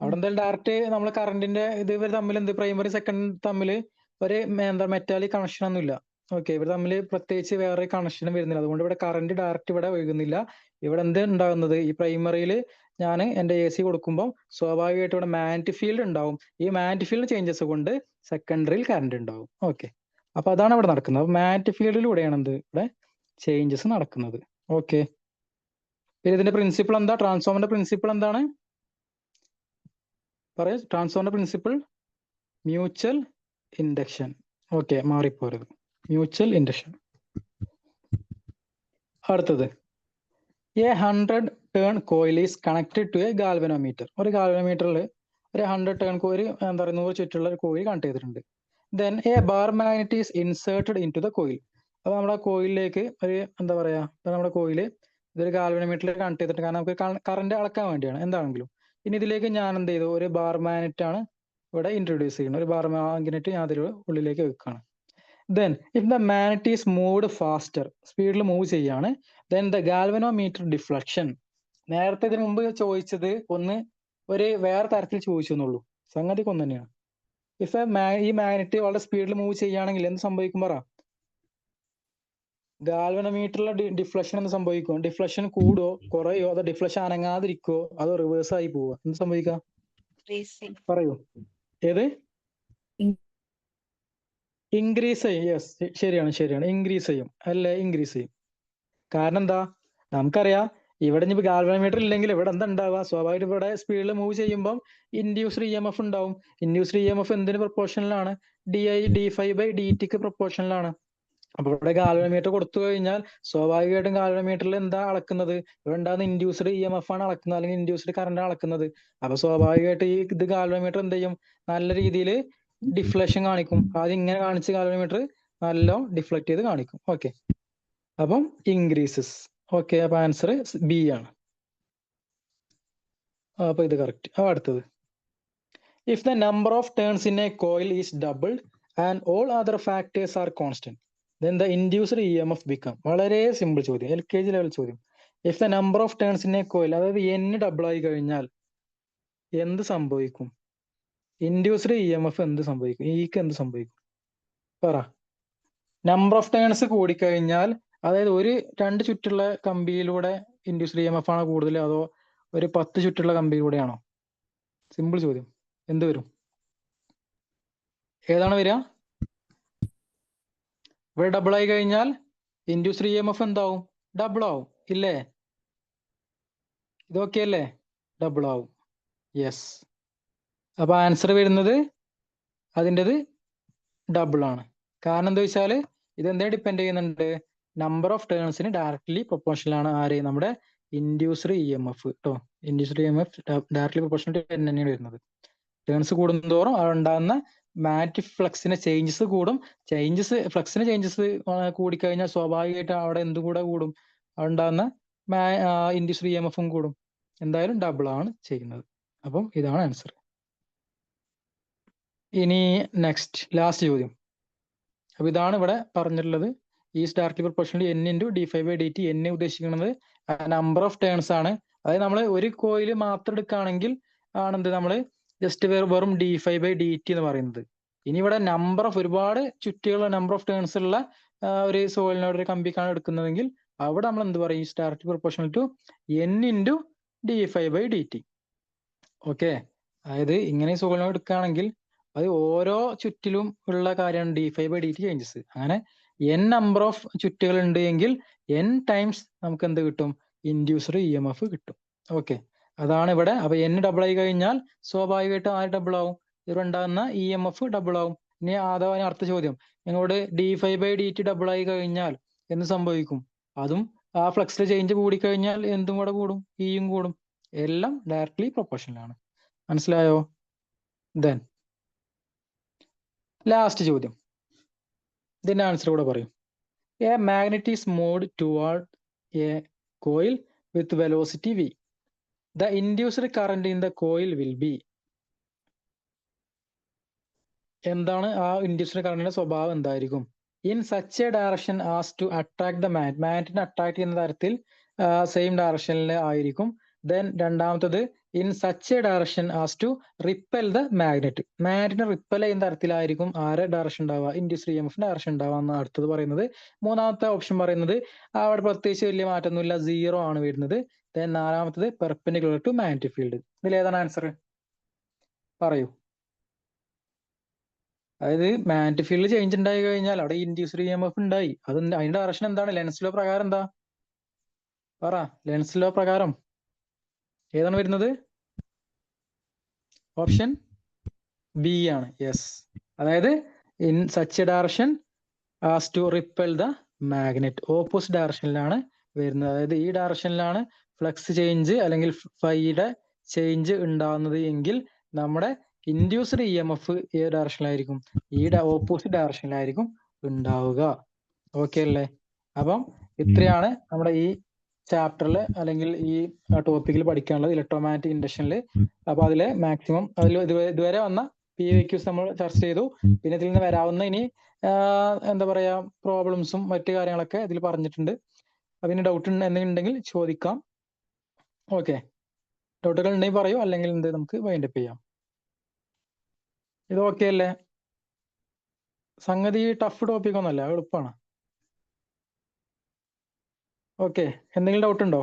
അവിടെ എന്തായാലും ഡയറക്റ്റ് നമ്മൾ കറണ്ടിന്റെ ഇത് ഇവർ തമ്മിൽ എന്ത്? പ്രൈമറി സെക്കൻഡ് തമ്മിൽ ഒരു എന്താ മെറ്റാലിക് കണക്ഷൻ ഒന്നും ഇല്ല. ഓക്കെ, ഇവർ തമ്മിൽ പ്രത്യേകിച്ച് വേറെ കണക്ഷനും വരുന്നില്ല. അതുകൊണ്ട് ഇവിടെ കറണ്ട് ഡയറക്റ്റ് ഇവിടെ ഒഴുകുന്നില്ല. ഇവിടെ എന്ത് ഉണ്ടാകുന്നത്? ഈ പ്രൈമറിയിൽ ഞാൻ എന്റെ AC കൊടുക്കുമ്പോൾ സ്വാഭാവികമായിട്ട് ഇവിടെ മാഗ്നറ്റിക് ഫീൽഡ് ഉണ്ടാവും. ഈ മാഗ്നറ്റിക് ഫീൽഡ് ചേഞ്ചസ് കൊണ്ട് സെക്കൻഡറിയിൽ കറണ്ട് ഉണ്ടാവും. ഓക്കെ, അപ്പൊ അതാണ് ഇവിടെ നടക്കുന്നത്. അപ്പൊ മാഗ്നറ്റിക് ഫീൽഡിലൂടെയാണ് എന്ത്? ഇവിടെ ചേഞ്ചസ് നടക്കുന്നത്. ഓക്കെ, പിന്നെ ഇതിന്റെ പ്രിൻസിപ്പിൾ എന്താ? ട്രാൻസ്ഫോമറിന്റെ പ്രിൻസിപ്പിൾ എന്താണ്? പറയാ. ട്രാൻസ്ഫോമറിന്റെ പ്രിൻസിപ്പിൾ മ്യൂച്വൽ ഇൻഡക്ഷൻ. ഓക്കെ, മാറിപ്പോരുത്. Mutual induction. അടുത്തത്, a 100 turn coil is connected to a galvanometer. ഒരു ഗാൽവനോമീറ്ററിൽ ഒരു 100 ടേൺ കോയിൽ, എന്താ പറയുക, 100 ചുറ്റുള്ള ഒരു കോയിൽ കണക്ട് ചെയ്തിട്ടുണ്ട്. Then a bar magnet is inserted into the coil. അപ്പൊ നമ്മുടെ കോയിലിലേക്ക് ഒരു, എന്താ പറയാ, ഇപ്പൊ നമ്മുടെ കോയില് ഇതൊരു ഗാൽവനോമീറ്ററിൽ കണക്ട് ചെയ്തിട്ട്, കാരണം നമുക്ക് കറന്റ് അളക്കാൻ വേണ്ടിയാണ് എന്താണെങ്കിലും. ഇനി ഇതിലേക്ക് ഞാൻ എന്ത് ചെയ്തു, ഒരു ബാർ മാഗ്നറ്റ് ആണ് ഇവിടെ ഇൻട്രൊഡ്യൂസ് ചെയ്യുന്നത്. ഒരു ബാർ മാഗ്നറ്റ് ഞാൻ അതിൽ ഉള്ളിലേക്ക് വെക്കുകയാണ്. Then if the magnet is moved faster, സ്പീഡിൽ മൂവ് ചെയ്യാണ്, ദെൻ ദ ഗാൽവനോമീറ്റർ ഡിഫ്ലക്ഷൻ. നേരത്തെ ഇതിനു മുമ്പ് ചോദിച്ചത് ഒന്ന് ഒരു വേറെ തരത്തിൽ ചോദിച്ചു എന്നുള്ളൂ, സംഗതി ഒന്ന് തന്നെയാണ്. ഇഫ് ഈ മാഗ്നറ്റ് വളരെ സ്പീഡിൽ മൂവ് ചെയ്യുകയാണെങ്കിൽ എന്ത് സംഭവിക്കും പറ? ഗാൽവനോമീറ്ററിലെ ഡിഫ്ലക്ഷൻ എന്ത് സംഭവിക്കും? ഡിഫ്ലക്ഷൻ കൂടുവോ കുറയോ, അതോ ഡിഫ്ലക്ഷൻ അനങ്ങാതിരിക്കോ, അതോ റിവേഴ്സ് ആയി പോവോ, എന്ത് സംഭവിക്കാം പറയൂ? ഏത്? ഇൻക്രീസ് ചെയ്യും. യെസ്, ശരിയാണ്, ഇൻക്രീസ് ചെയ്യും അല്ലേ? ഇൻക്രീസ് ചെയ്യും. കാരണം എന്താ, നമുക്കറിയാം ഇവിടെ ഇനി ഗാൽവനോമീറ്റർ ഇല്ലെങ്കിൽ ഇവിടെ എന്താ ഉണ്ടാവുക? സ്വാഭാവികമായിട്ട് ഇവിടെ സ്പീഡിൽ മൂവ് ചെയ്യുമ്പോൾ ഇൻഡ്യൂസ്ഡ് EMF ഉണ്ടാവും. ഇൻഡ്യൂസ്ഡ് EMF എന്തിന് പ്രൊപ്പോർഷനിലാണ്? dI/dt പ്രൊപ്പോർഷനിലാണ്. അപ്പൊ ഇവിടെ ഗാൽവനോമീറ്റർ കൊടുത്തു കഴിഞ്ഞാൽ സ്വാഭാവികമായിട്ടും ഗാൽവനോമീറ്ററിൽ എന്താ അളക്കുന്നത്? ഇവിടെ ഉണ്ടാകുന്ന ഇൻഡ്യൂസ്ഡ് EMF ആണ് അളക്കുന്നത്, അല്ലെങ്കിൽ ഇൻഡ്യൂസ്ഡ് കറണ്ട് അളക്കുന്നത്. അപ്പൊ സ്വാഭാവികമായിട്ട് ഇത് ഗാൽവനോമീറ്റർ എന്ത് ചെയ്യും? നല്ല രീതിയിൽ ഡിഫ്ലക്ഷൻ കാണിക്കും. ആദ്യം ഇങ്ങനെ കാണിച്ച് ഗാൽവനോമീറ്റർ നല്ല ഡിഫ്ലക്ട് ചെയ്ത് കാണിക്കും. ഓക്കെ, അപ്പം ഇൻക്രീസസ്. ഓക്കെ, അപ്പൊ ആൻസർ ബി ആണ്. അപ്പൊ ഇത് കറക്റ്റ്. അടുത്തത്, if the number of turns in a coil is doubled and all other factors R constant, then the induced EMF become. വളരെ സിമ്പിൾ ചോദ്യം, LKG ലെവൽ ചോദ്യം. If the number of turns in a coil, അതായത് n double ആയി കഴിഞ്ഞാൽ എന്ത് സംഭവിക്കും? Induced EMF എന്ത് സംഭവിക്കും? ഈക്ക് എന്ത് സംഭവിക്കും പറ? നമ്പർ ഓഫ് ടേൺസ് കൂടിക്കഴിഞ്ഞാൽ, അതായത് ഒരു 2 ചുറ്റുള്ള കമ്പിയിലൂടെ ഇൻഡ്യൂസ്ഡ് EMF ആണോ കൂടുതൽ, അതോ ഒരു 10 ചുറ്റുള്ള കമ്പിയിലൂടെയാണോ? സിമ്പിൾ ചോദ്യം. എന്ത് വരും? ഏതാണ് വരിക? ഇവിടെ ഡബിൾ ആയി കഴിഞ്ഞാൽ ഇൻഡ്യൂസ്ഡ് EMF എന്താവും? ഡബിൾ ആവും ഇല്ലേ? ഇതൊക്കെ അല്ലേ? ഡബിൾ ആവും. യെസ്. അപ്പൊ ആൻസർ വരുന്നത് അതിൻ്റെത് ഡബിൾ ആണ്. കാരണം എന്താ വെച്ചാൽ ഇതെന്താ ഡിപ്പെൻഡ് ചെയ്യുന്നുണ്ട്? നമ്പർ ഓഫ് ടേൺസിന് ഡയറക്ട്ലി പ്രൊപ്പോർഷണൽ ആണ് ആര്? നമ്മുടെ ഇൻഡ്യൂസ്ഡ് EMF കേട്ടോ. ഇൻഡ്യൂസ്ഡ് EMF ഡയറക്ട്ലി പ്രൊപ്പോർഷണൽ തന്നെയാണ് വരുന്നത്. ടേൺസ് കൂടുന്തോറും അവിടെ ഉണ്ടാകുന്ന മാഗ്നറ്റിക് ഫ്ലക്സിന്റെ ചേഞ്ചസ് കൂടും. ഫ്ലക്സിന് ചേഞ്ചസ് കൂടിക്കഴിഞ്ഞാൽ സ്വാഭാവികമായിട്ട് അവിടെ എന്തും കൂടെ കൂടും? അവിടെ ഉണ്ടാകുന്ന ഇൻഡ്യൂസ്ഡ് EMF കൂടും. എന്തായാലും ഡബിൾ ആണ് ചെയ്യുന്നത്. അപ്പം ഇതാണ് ആൻസർ. ഇനി നെക്സ്റ്റ് ലാസ്റ്റ് ചോദ്യം. അപ്പൊ ഇതാണ് ഇവിടെ പറഞ്ഞിട്ടുള്ളത്. Is directly proportional n × dϕ/dt. n ഉദ്ദേശിക്കുന്നത് നമ്പർ ഓഫ് ടേൺസ് ആണ്. അതായത് നമ്മൾ ഒരു കോയിൽ മാത്രം എടുക്കുകയാണെങ്കിൽ ആണെന്ത്, നമ്മൾ ജസ്റ്റ് വെറും dϕ/dt എന്ന് പറയുന്നത്. ഇനി ഇവിടെ നമ്പർ ഓഫ് ഒരുപാട് ചുറ്റുകൾ, നമ്പർ ഓഫ് ടേൺസ് ഉള്ള ഒരു സോളിനോട് ഒരു കമ്പിക്കാണ് എടുക്കുന്നതെങ്കിൽ അവിടെ നമ്മൾ എന്ത് പറയും? Is directly proportional to n × dϕ/dt. Okay, അതായത് ഇങ്ങനെ സോളിനോട് എടുക്കുകയാണെങ്കിൽ അത് ഓരോ ചുറ്റിലും ഉള്ള കാര്യമാണ് dϕ/dt ചേഞ്ചസ്. അങ്ങനെ n നമ്പർ ഓഫ് ചുറ്റുകൾ ഉണ്ട് എങ്കിൽ n ടൈംസ് നമുക്ക് എന്ത് കിട്ടും? ഇൻഡ്യൂസ്ഡ് EMF കിട്ടും. ഓക്കെ, അതാണ് ഇവിടെ. അപ്പൊ n ഡബിൾ ആയി കഴിഞ്ഞാൽ സ്വാഭാവികമായിട്ടും ആര് ഡബിൾ ആവും? ഇവിടെ ഉണ്ടാകുന്ന EMF ഡബിൾ ആവും. ഇനി അഥവാ അടുത്ത ചോദ്യം, നിങ്ങളോട് dϕ/dt ഡബിൾ ആയി കഴിഞ്ഞാൽ എന്ത് സംഭവിക്കും? അതും ആ ഫ്ലക്സിലെ ചേഞ്ച് കൂടിക്കഴിഞ്ഞാൽ എന്തും കൂടെ കൂടും, ഇയും കൂടും. എല്ലാം ഡയറക്ട്ലി പ്രൊപ്പോർഷണൽ ആണ്. മനസ്സിലായോ? ദെൻ ലാസ്റ്റ് ചോദ്യം, ഇതിന്റെ ആൻസർ കൂടെ പറയും. A magnet is moved toward a coil with velocity v. The induced current in the coil will be. എന്താണ് ആ ഇൻഡ്യൂസ്ഡ് കറന്റിന്റെ സ്വഭാവം എന്തായിരിക്കും? In such a direction as to attract the magnet. മാഗ്നറ്റിനെ അട്രാക്ട് ചെയ്യുന്ന തരത്തിൽ സെയിം ഡയറക്ഷനിൽ ആയിരിക്കും. ദെൻ രണ്ടാമത്തത്, in such a direction as to repel the magnet. മാഗ്നറ്റിനെ റിപ്പൽ ചെയ്യുന്ന തരത്തിലായിരിക്കും ആരെ ഡയറക്ഷൻ ഉണ്ടാവുക? ഇൻഡ്യൂസ്ഡ് EMF ഡയറക്ഷൻ ഉണ്ടാവുക എന്ന് അടുത്തത് പറയുന്നത്. മൂന്നാമത്തെ ഓപ്ഷൻ പറയുന്നത് അവിടെ പ്രത്യേകിച്ച് വലിയ മാറ്റമൊന്നുമില്ല, 0 ആണ് വരുന്നത്. ദെൻ നാലാമത്തത് പെർപെൻഡിക്കുലർ ടു മാഗ്നറ്റിക് ഫീൽഡ്. ഇതിൽ ഏതാണ് ആൻസർ പറയൂ? അതായത് മാഗ്നറ്റിക് ഫീൽഡ് ചേഞ്ച് ഉണ്ടായി കഴിഞ്ഞാൽ അവിടെ ഇൻഡ്യൂസ്ഡ് EMF ഉണ്ടായി. അതിന്റെ ഡയറക്ഷൻ എന്താണ്? ലെൻസ് ലോ പ്രകാരം എന്താ പറ? ലെൻസ് ലോ പ്രകാരം ഏതാണ് വരുന്നത്? ഓപ്ഷൻ ബി ആണ്. യെസ്. അതായത് in such a direction as to repel the magnet. Opposite ഡയറക്ഷനിലാണ് വരുന്നത്. അതായത് ഈ ഡയറക്ഷനിലാണ് ഫ്ലക്സ് ചേഞ്ച് അല്ലെങ്കിൽ ഫൈയുടെ ചേഞ്ച് ഉണ്ടാകുന്നത് എങ്കിൽ നമ്മുടെ ഇൻഡ്യൂസ്ഡ് ഇ എം എഫ് ഏത് ഡയറക്ഷനിലായിരിക്കും? ഈ ഓപ്പോസിറ്റ് ഡയറക്ഷനിലായിരിക്കും ഉണ്ടാവുക. ഓക്കെ അല്ലേ? അപ്പം ഇത്രയാണ് നമ്മുടെ ഈ ചാപ്റ്ററിൽ അല്ലെങ്കിൽ ഈ ടോപ്പിക്കിൽ പഠിക്കാനുള്ളത് ഇലക്ട്രോമാഗ്നറ്റിക് ഇൻഡക്ഷനിൽ. അപ്പൊ അതിലെ മാക്സിമം അതിൽ ഇതുവരെ വന്ന PYQs നമ്മൾ ചർച്ച ചെയ്തു. പിന്നെ ഇതിൽ നിന്ന് വരാവുന്ന ഇനി എന്താ പറയാ പ്രോബ്ലംസും മറ്റു കാര്യങ്ങളൊക്കെ ഇതിൽ പറഞ്ഞിട്ടുണ്ട്. അതിന് ഡൗട്ട് എന്തെങ്കിലും ഉണ്ടെങ്കിൽ ചോദിക്കാം. ഓക്കെ, ഡൗട്ടുകൾ ഉണ്ടെങ്കിൽ പറയൂ, അല്ലെങ്കിൽ എന്ത് നമുക്ക് വൈൻഡപ്പ് ചെയ്യാം. ഇത് ഓക്കെ അല്ലേ? സംഗതി ടഫ് ടോപ്പിക് ഒന്നല്ല, എളുപ്പമാണ്. ഓക്കെ, എന്തെങ്കിലും ഡൗട്ട് ഉണ്ടോ?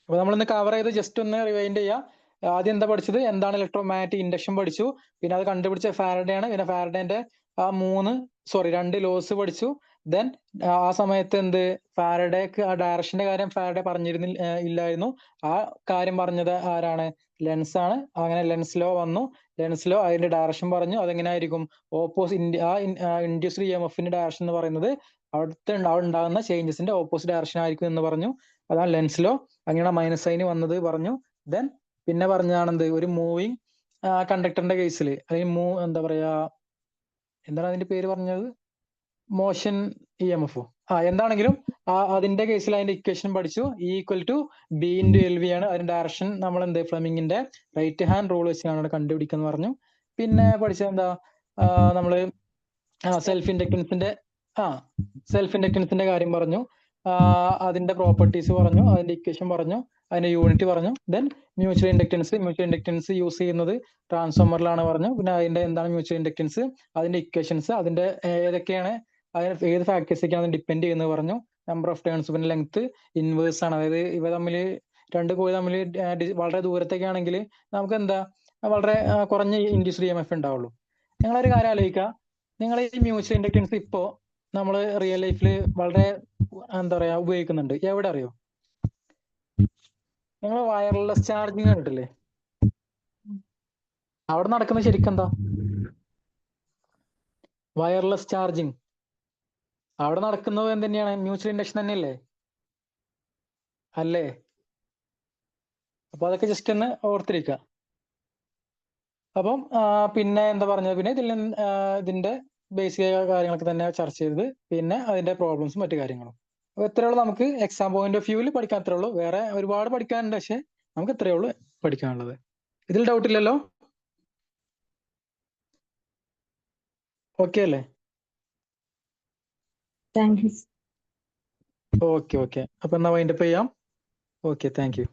അപ്പൊ നമ്മളിന്ന് കവർ ചെയ്ത് ജസ്റ്റ് ഒന്ന് റിവൈൻഡ് ചെയ്യാം. ആദ്യം എന്താ പഠിച്ചത്? എന്താണ് ഇലക്ട്രോമാഗ്നറ്റിക് ഇൻഡക്ഷൻ പഠിച്ചു. പിന്നെ അത് കണ്ടുപിടിച്ച ഫാരഡേ ആണ്. പിന്നെ ഫാരഡേന്റെ ആ രണ്ട് ലോസ് പഠിച്ചു. ദെൻ ആ സമയത്ത് എന്ത് ഫാരഡേക്ക് ആ ഡയറക്ഷന്റെ കാര്യം ഫാരഡേ ഇല്ലായിരുന്നു. ആ കാര്യം പറഞ്ഞത് ആരാണ്? ലെൻസ് ആണ്. അങ്ങനെ ലെൻസ് ലോ വന്നു. ലെൻസ് ലോ അതിന്റെ ഡയറക്ഷൻ പറഞ്ഞു. അതെങ്ങനെയായിരിക്കും? ഇൻഡ്യൂസ്ഡ് EMFന്റെ ഡയറക്ഷൻ എന്ന് പറയുന്നത് അവിടുത്തെ ഉണ്ടാകുന്ന ചേഞ്ചസിന്റെ ഓപ്പോസിറ്റ് ഡയറക്ഷൻ ആയിരിക്കും എന്ന് പറഞ്ഞു. അതാണ് ലെൻസ് ലോ. അങ്ങനെ മൈനസ് സൈന് വന്നത് പറഞ്ഞു. ദെൻ പിന്നെ പറഞ്ഞാണെന്ത്? ഒരു മൂവിങ് കണ്ടക്ടറിന്റെ കേസിൽ അല്ലെങ്കിൽ എന്താ പറയാ, എന്താണ് അതിന്റെ പേര് പറഞ്ഞത്? Motion EMF. എന്താണെങ്കിലും അതിന്റെ കേസിൽ അതിന്റെ ഇക്വേഷൻ പഠിച്ചു. E=B/LV ആണ്. അതിന്റെ ഡയറക്ഷൻ നമ്മൾ എന്ത് ഫ്ലെമിങ്ങിന്റെ റൈറ്റ് ഹാൻഡ് റൂൾ വെച്ചാണ് കണ്ടുപിടിക്കുന്നത് പറഞ്ഞു. പിന്നെ പഠിച്ചത് എന്താ? നമ്മള് സെൽഫ് ഇൻഡക്ടൻസിന്റെ കാര്യം പറഞ്ഞു. അതിന്റെ പ്രോപ്പർട്ടീസ് പറഞ്ഞു. അതിന്റെ ഇക്വേഷൻ പറഞ്ഞു. അതിന്റെ യൂണിറ്റ് പറഞ്ഞു. ദെൻ മ്യൂച്വൽ ഇൻഡക്ടൻസ് യൂസ് ചെയ്യുന്നത് ട്രാൻസ്ഫോമറിലാണ് പറഞ്ഞു. പിന്നെ അതിന്റെ എന്താണ് മ്യൂച്വൽ ഇൻഡക്ടൻസ്, അതിന്റെ ഇക്വേഷൻസ്, അതിന്റെ ഏതൊക്കെയാണ്, അതിന് ഏത് ഫാക്ടേഴ്സൊക്കെയാണ് ഡിപ്പെൻഡ് ചെയ്യുന്നത് പറഞ്ഞു. നമ്പർ ഓഫ് ടേൺസ്, പിന്നെ ലെങ്ത് ഇൻവേഴ്സ് ആണ്. അതായത് ഇവ തമ്മിൽ രണ്ട് കോയിൽ തമ്മിൽ വളരെ ദൂരത്തൊക്കെ ആണെങ്കിൽ നമുക്ക് എന്താ വളരെ കുറഞ്ഞ ഇൻഡ്യൂസ്ഡ് EMF ഉണ്ടാവുള്ളൂ. നിങ്ങളൊരു കാര്യം ആലോചിക്കുക, നിങ്ങൾ ഈ മ്യൂച്വൽ ഇൻഡക്ടൻസ് ഇപ്പോ നമ്മൾ റിയൽ ലൈഫിൽ വളരെ എന്താ പറയാ ഉപയോഗിക്കുന്നുണ്ട്. എവിടെ അറിയോ? നിങ്ങൾ വയർലെസ് ചാർജിങ് കണ്ടിട്ടില്ലേ? അവിടെ നടക്കുന്നത് ശരിക്കും എന്താ? Wireless charging. അവിടെ നടക്കുന്നത് എന്ത് മ്യൂച്വൽ ഇൻഡക്ഷൻ തന്നെയല്ലേ? അല്ലേ? അപ്പൊ അതൊക്കെ ജസ്റ്റ് ഒന്ന് ഓർത്തിരിക്കുക. അപ്പം പിന്നെ എന്താ പറഞ്ഞത്? പിന്നെ ഇതിന്റെ ബേസിക് കാര്യങ്ങളൊക്കെ തന്നെ ചർച്ച ചെയ്തത്. പിന്നെ അതിന്റെ പ്രോബ്ലംസും മറ്റു കാര്യങ്ങളും. അപ്പൊ ഇത്രയേ ഉള്ളൂ നമുക്ക് എക്സാം പോയിന്റ് ഓഫ് വ്യൂവിൽ പഠിക്കാൻ. അത്രേ ഉള്ളൂ. വേറെ ഒരുപാട് പഠിക്കാനുണ്ട്, പക്ഷെ നമുക്ക് ഇത്രയേ ഉള്ളൂ പഠിക്കാനുള്ളത്. ഇതിൽ ഡൗട്ട് ഇല്ലല്ലോ? ഓക്കെ അല്ലേ? Thank you. ഓക്കെ. അപ്പൊ എന്നാ വൈൻഡപ്പ് ചെയ്യാം. Okay, thank you.